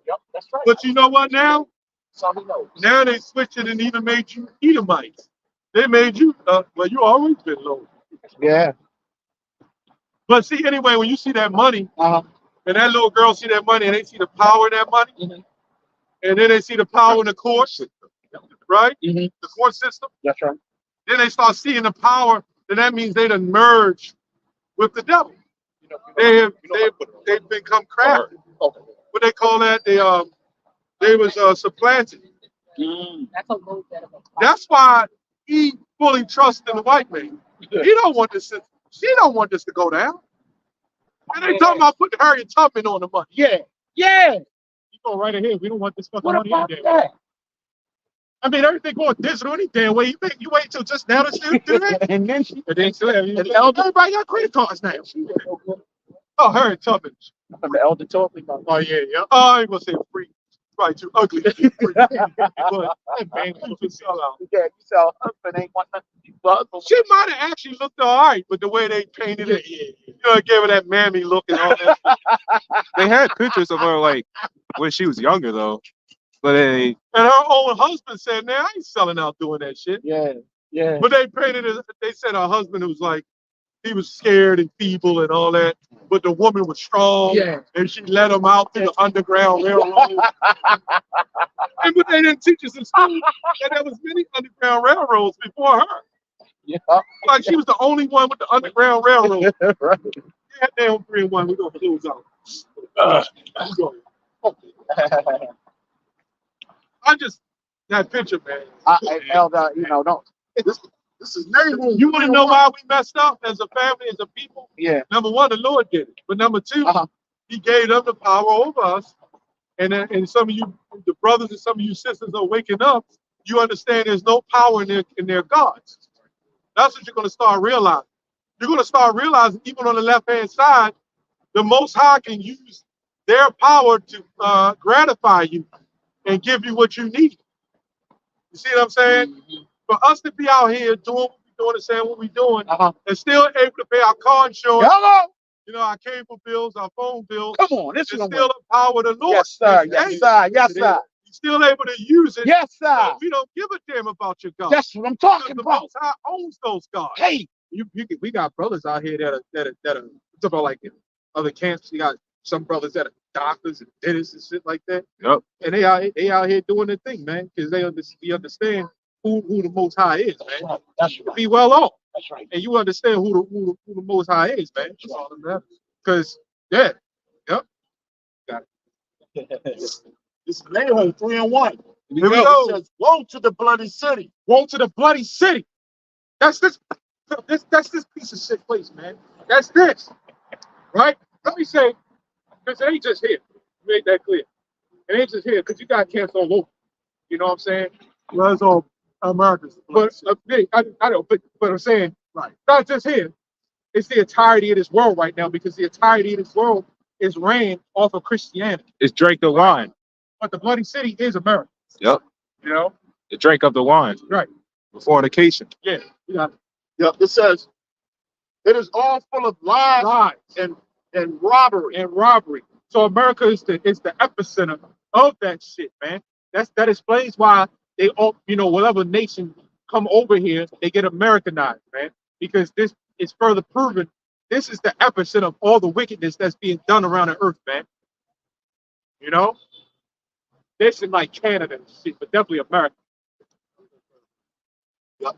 Yep, that's right.
But you know what now?
Somebody knows.
Now they switched it and even made you Edomites. They made you, well, you always been low.
Yeah.
But see, anyway, when you see that money,
Uh-huh.
and that little girl see that money, and they see the power in that money, and then they see the power in the courts, right?
Mm-hmm.
The court system.
That's right.
Then they start seeing the power, then that means they done merge with the devil. They've become crafty. What they call that? They was supplanted.
That's a little bit of a
That's why he fully trusts in the white man. He don't want this. She don't want this to go down. And they talking about putting Harriet Tubman on the money.
Yeah. Yeah.
You go right ahead. We don't want this fucking
What
money
about
any damn way.
that?
I mean, everything going digital any damn way. You wait till just now to do that.
And then she,
And then still have you.
and the elder,
Everybody got credit cards now.
Oh, Harriet Tubman.
the elder told me about.
Oh yeah, yeah.
Oh, I ain't gonna say free. Probably too ugly. But
That man, you can sell out.
Yeah, you sell husband ain't want nothing.
she might have actually looked all right, but the way they painted it, you know, it gave her that mammy look and all that.
They had pictures of her like when she was younger though, but they
And her own husband said, "Man, I ain't selling out doing that shit."
Yeah. Yeah.
But they painted it. They said her husband was like he was scared and feeble and all that, but the woman was strong.
Yeah.
And she let him out through the Underground Railroad. And but they didn't teach us in school that there was many Underground Railroads before her.
Yeah.
Like she was the only one with the Underground Railroad.
Right.
Yeah, damn 3-1. We're gonna close out. I just that picture, man.
Elder, don't.
This is neighborhood.
You want to know why we messed up as a family, as a people?
Yeah.
Number one, the Lord did it. But number two,
Uh-huh.
He gave them the power over us. And some of you, the brothers and some of you sisters are waking up. You understand there's no power in their gods. That's what you're going to start realizing. You're going to start realizing, even on the left-hand side, the Most High can use their power to gratify you and give you what you need. You see what I'm saying? For us to be out here doing what we're doing and saying what we're doing, and still able to pay our car insurance,
Hello.
our cable bills, our phone bills,
Come on. This
it's
is
still the power of the Lord.
Yes, sir.
It's
Yes,
there.
sir. Yes, sir.
You're still able to use it.
Yes, sir.
So we don't give a damn about your God.
That's what I'm
Because
talking
the
about.
Most High owns those gods.
Hey.
We got brothers out here that are talk about like in other camps. You got some brothers that are doctors and dentists and shit like that.
Yep.
And they out here doing their thing, man, because they understand who the Most High is, man.
That's
To
right.
be well off,
That's right.
and you understand who the Most High is, man. That's all that matters. Because yeah, yep.
This is neighborhood 3-1.
Here we go.
It says, "Woe to the bloody city."
Woe to the bloody city. That's this piece of shit place, man. That's this, right? Let me say, because it ain't just here. Make that clear. It ain't just here because you got camps all over. You know what I'm saying?
Well, that's all America's.
But I know, but I'm saying, right? Not just here. It's the entirety of this world right now because the entirety of this world is ran off of Christianity.
it's Drake the wine.
But the bloody city is America.
Yep.
You know?
The Drake of the wine.
Right.
Fornication.
Yeah. You got
Yep. It says, "It is all full of lies and robbery."
and robbery. So America is the epicenter of that shit, man. That explains why they all, whatever nation come over here, they get Americanized, man. Because this is further proven this is the epicenter of all the wickedness that's being done around the earth, man. You know? This is like Canada and shit, but definitely America.
Yep.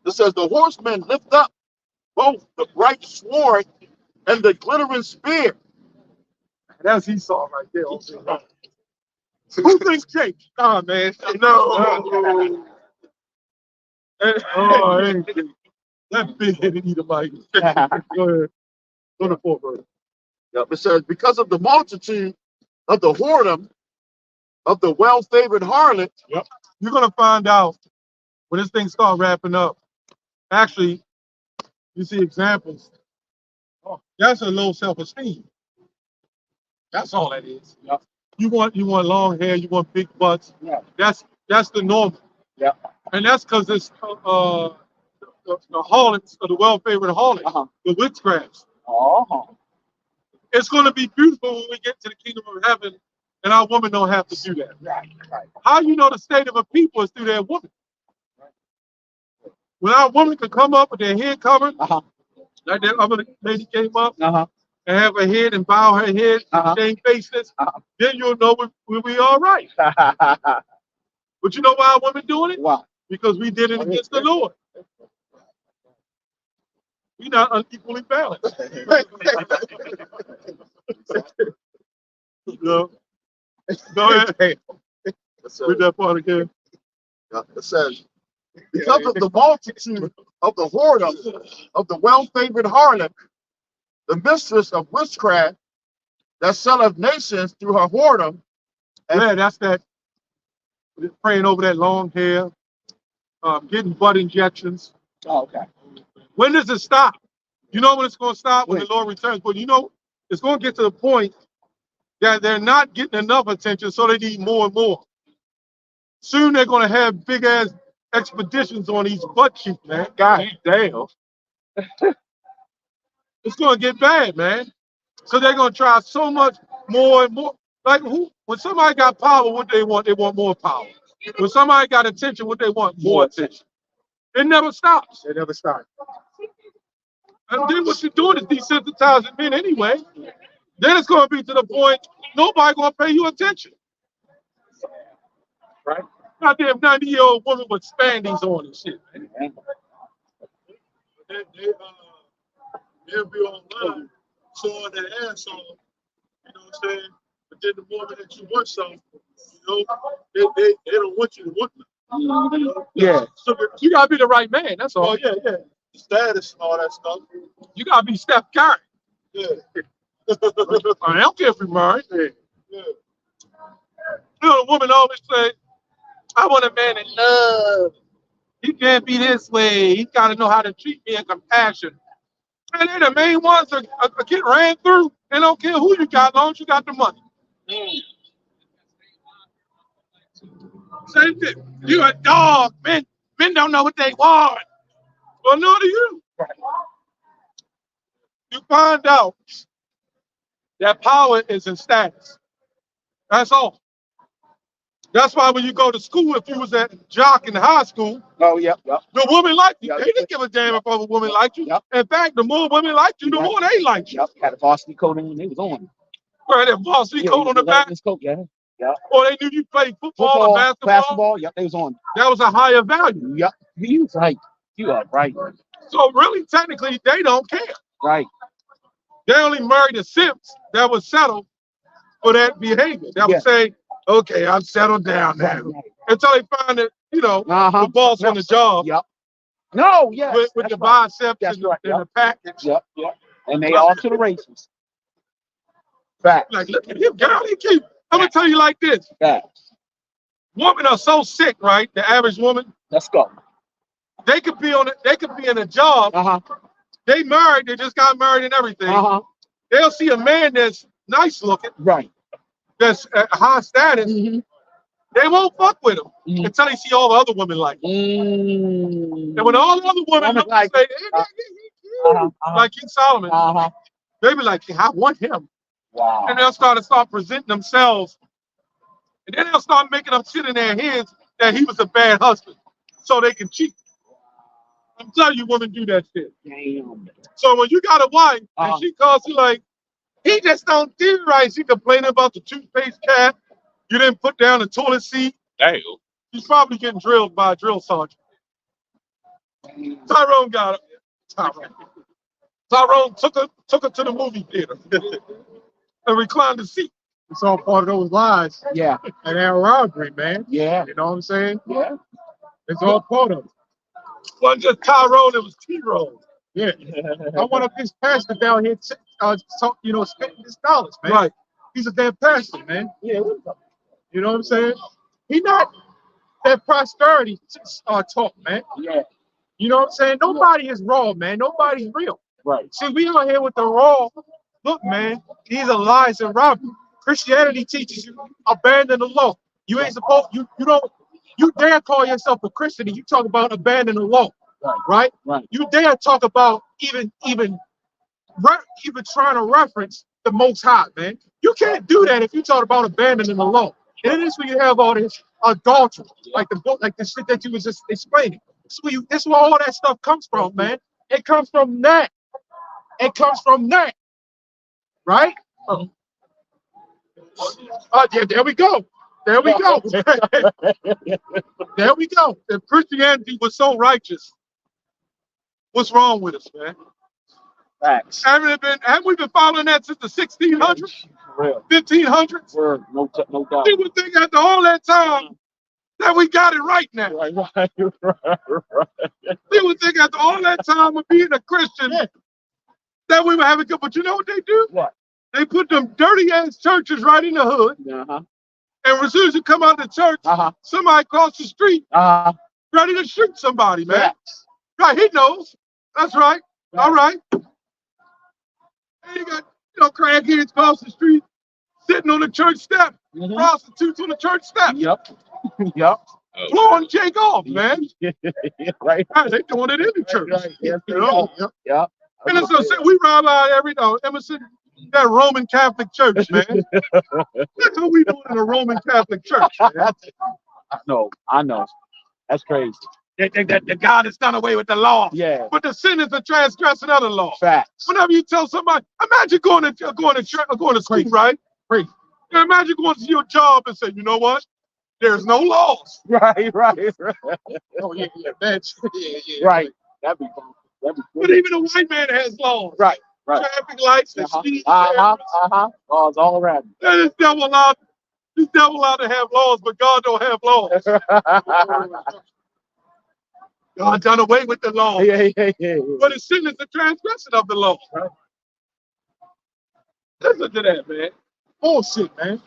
It says, "The horsemen lift up both the bright sword and the glittering spear."
That's Esau right there.
Who thinks Jake? Nah, man.
No.
Oh, ain't it? That big-headed Edomite. Go ahead. Go to 4 verse.
Yep. It says, "Because of the multitude of the whoredom of the well-favored harlot."
Yep. You're gonna find out when this thing start wrapping up. Actually, you see examples. Oh, that's a low self-esteem. That's all that is.
Yep.
You want long hair. You want big butts.
Yeah.
That's the normal.
Yeah.
And that's because it's the harlots or the well-favored harlot, the witchcrafts.
Oh.
It's going to be beautiful when we get to the kingdom of heaven, and our woman don't have to do that.
Right. Right.
How you know the state of a people is through their woman? when our woman could come up with their head covered,
Uh-huh.
like that other lady came up
Uh-huh.
and have her head and bow her head,
Uh-huh.
shamefacedness,
Uh-huh.
then you'll know we all right. But you know why our women doing it?
Why?
Because we did it against the Lord. We're not unequally balanced. No. Go ahead. Read that part again.
It says, because of the multitude of the whoredom of the well-favored harlot, the mistress of witchcraft that selleth nations through her whoredom.
Yeah, that's that. Praying over that long hair, getting butt injections.
Oh, okay.
When does it stop? You know when it's going to stop? When
When?
the Lord returns. But you know, it's going to get to the point that they're not getting enough attention, so they need more and more. Soon they're going to have big ass expeditions on these butt cheeks, man. God damn. It's going to get bad, man. So they're going to try so much more and more. Like when somebody got power, what they want? They want more power. When somebody got attention, what they want? More attention. It never stops.
They never start.
And then what you're doing is desensitizing men anyway. Then it's going to be to the point nobody going to pay you attention.
Right?
Goddamn 90-year-old woman with spandies on and shit, man. They'll be online showing their ass on, you know what I'm saying? But then the moment that you want something, you know, they don't want you to want them. You know?
Yeah.
So you gotta be the right man, that's all.
Oh, yeah. Status and all that stuff.
You gotta be Steph Curry.
Yeah.
I don't care if you're married.
Yeah.
You know, the woman always say, I want a man in love. He can't be this way. He gotta know how to treat me in compassion. And they're the main ones that get ran through. They don't care who you got, as long as you got the money. Same thing. You a dog. Men don't know what they want. Well, no, do you. You find out that power is in status. That's all. That's why when you go to school, if you was at jock in high school,
Oh, yep.
the woman liked you.
Yep.
They didn't give a damn if a woman liked you.
Yep.
In fact, the more women liked you, the more they liked you.
Yep. Had a varsity coat on. They was on.
Right, that varsity coat on the back.
This coat, yeah. Yep.
Or they knew you played football or basketball.
Yep. They was on.
That was a higher value.
Yep. You right. You are right.
So really, technically, they don't care.
Right.
They only married the simps that was settled for that behavior. That
Yeah.
would say, okay, I'm settled down now. Until they find that, you know,
Uh-huh.
the boss on the job
Yep. No, yes.
with the
right.
biceps
That's
and,
right.
and the package.
Yep. Yep. And they all to the races. Facts.
Like, look at him, girl, he cute. I'm going to tell you like this.
Facts.
Women are so sick, right? The average woman,
Let's go.
they could be in a job.
Uh-huh.
They married, they just got married and everything.
Uh-huh.
They'll see a man that's nice looking,
Right.
that's at high status.
Mm-hmm.
They won't fuck with him
Mhm.
until they see all the other women like him. And when all the other women look and say, hey, man, he cute, like King Solomon,
Uh-huh.
they be like, I want him.
Wow.
And they'll start presenting themselves. And then they'll start making up shit in their heads that he was a bad husband. So they can cheat. I'm telling you, women do that shit.
Damn.
So when you got a wife
Uh-huh.
and she calls you like, he just don't do right. She complaining about the toothpaste cap. You didn't put down the toilet seat.
Damn.
She's probably getting drilled by a drill sergeant. Tyrone got her. Tyrone took her to the movie theater and reclined the seat.
It's all part of those lies
Yeah.
and that robbery, man.
Yeah.
You know what I'm saying?
Yeah.
It's all part of it.
It wasn't just Tyrone, it was T-Rone.
Yeah. I want up this pastor down here, spending his dollars, man.
Right.
He's a damn pastor, man.
Yeah.
You know what I'm saying? He not that prosperity talk, man.
Yeah.
You know what I'm saying? Nobody is raw, man. Nobody's real.
Right.
See, we out here with the raw. Look, man, these are lies and robbery. Christianity teaches you abandon the law. You ain't supposed. You don't. You dare call yourself a Christian and you talk about abandoning the law, right?
Right.
You dare talk about even trying to reference the Most High, man. You can't do that if you talk about abandoning the law. And it is when you have all this adultery, like the book, like the shit that you was just explaining. This is where all that stuff comes from, man. It comes from that. It comes from that. Right? Yeah, there we go. There we go. There we go.
If Christianity was so righteous, what's wrong with us, man?
Facts.
Haven't we been following that since the 1600s,
For real.
1500s?
Word. No doubt.
People think after all that time that we got it right now.
Right.
People think after all that time of being a Christian that we were having good. But you know what they do?
What?
They put them dirty ass churches right in the hood.
Uh-huh.
And as soon as you come out of the church, somebody across the street ready to shoot somebody, man.
Facts.
Right, he knows. That's right.
Facts.
All right. And you got, crackheads across the street sitting on the church step, prostitutes on the church step.
Yep.
Blowing Jake off, man.
Right.
They doing it in the church.
Right. Yes,
Yep. And it's we ride by every day. Emerson, that Roman Catholic Church, man. That's what we doing in a Roman Catholic Church, man.
I know. That's crazy.
They think that the God has done away with the law.
Yeah.
But the sin is the transgression of the law.
Facts.
Whenever you tell somebody, imagine going to school, right?
Crazy.
Now imagine going to your job and say, you know what? There's no laws.
Right.
Oh yeah, that's
Right. That'd be fun.
But even a white man has laws.
Right.
Traffic lights and speed.
Laws all around.
And this devil allowed to have laws, but God don't have laws. God done away with the law.
Yeah.
But his sin is the transgression of the law. Listen to that, man.
Bullshit, man.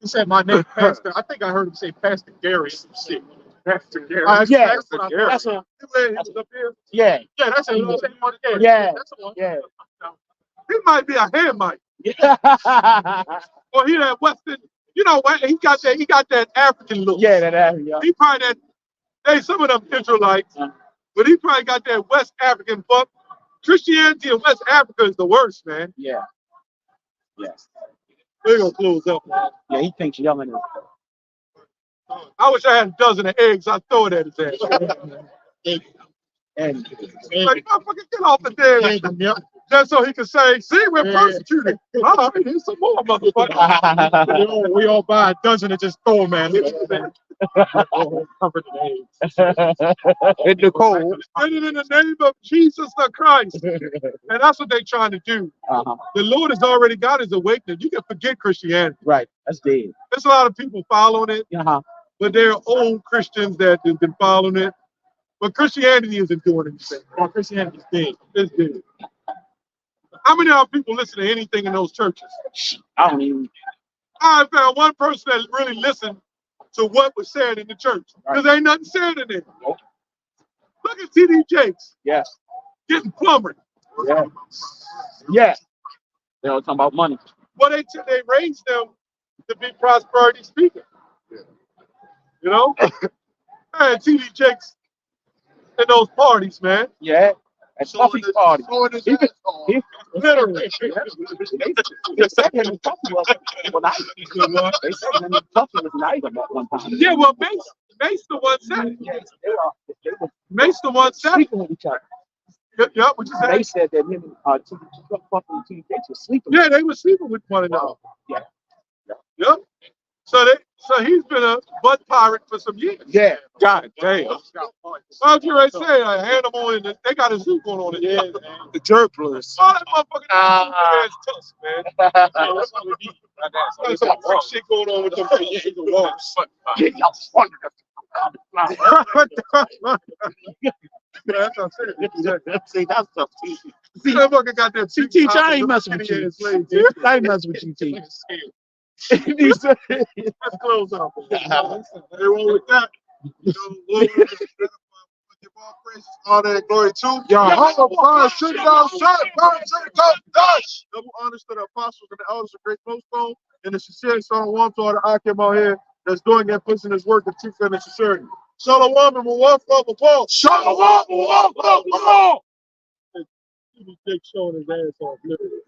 He said my name, Pastor. I think I heard him say Pastor Gary or some shit.
Pastor Gary.
Yeah.
That's what I
Gary.
That's a,
He was up here.
yeah.
Yeah, that's a little thing.
Yeah.
That's the one.
Yeah.
He might be a Hamite.
Yeah.
Or he that Western, he got that African look.
Yeah, that yeah.
He probably some of them Israelites, but he probably got that West African fuck. Christianity in West Africa is the worst, man.
Yeah. Yes.
We're gonna close up, man.
Yeah, he thinks yelling is
I wish I had a dozen of eggs. I'd throw it at his ass.
and
Like, motherfucker, get off the damn.
Yep.
Just so he can say, see, we're persecuted. All right, here's some more, motherfucker.
We all buy a dozen and just throw them at him.
in the cold.
And in the name of Jesus the Christ. And that's what they're trying to do. The Lord has already got his awakening. You can forget Christianity.
Right. That's dead.
There's a lot of people following it, but they're old Christians that have been following it. But Christianity isn't doing anything. Christianity is dead. It's dead. How many of our people listen to anything in those churches?
I don't even.
I found one person that really listened to what was said in the church. Because ain't nothing said in there.
Nope.
Look at T.D. Jakes
Yes.
getting plumbered.
Yeah. Yeah. They're all talking about money.
Well, they raised them to be prosperity speakers. You know? Man, T.D. Jakes in those parties, man.
Yeah. At Puffy party.
Literally.
They said him and Puffy was nice. They said him and Puffy was nice at one time.
Yeah, well, Mace the one said it.
Yeah, they were
Mace the one said it.
sleeping with each other.
Yeah, what you
They
said?
said that him and Puffy and T.D. Jakes were sleeping.
Yeah, they were sleeping with one another.
Yeah.
Yep. So he's been a butt pirate for some years.
Yeah.
God damn.
How'd you say an animal and they got a zoo going on in there.
The jerkless.
All that motherfucking ass tusk, man. That's all we need. There's some freak shit going on with them.
Get your fun.
That's what I'm saying.
See, that's tough.
See, that fucker got that big
Teach,
top
I ain't
and
messing
them
with you.
skinny ass legs.
I ain't messing with you, T.
Let's close up. Everyone with that. Lord, give all praises, all that glory to.
Sit down, double honors to the apostles and the elders of Great Millstone, and the sincere Shalom to all the Akim out here that's doing and pushing this work of truth and sincerity. Shalom and Mawaf Paul. Shalom, Mawaf Paul.
Jake showing his ass off, literally.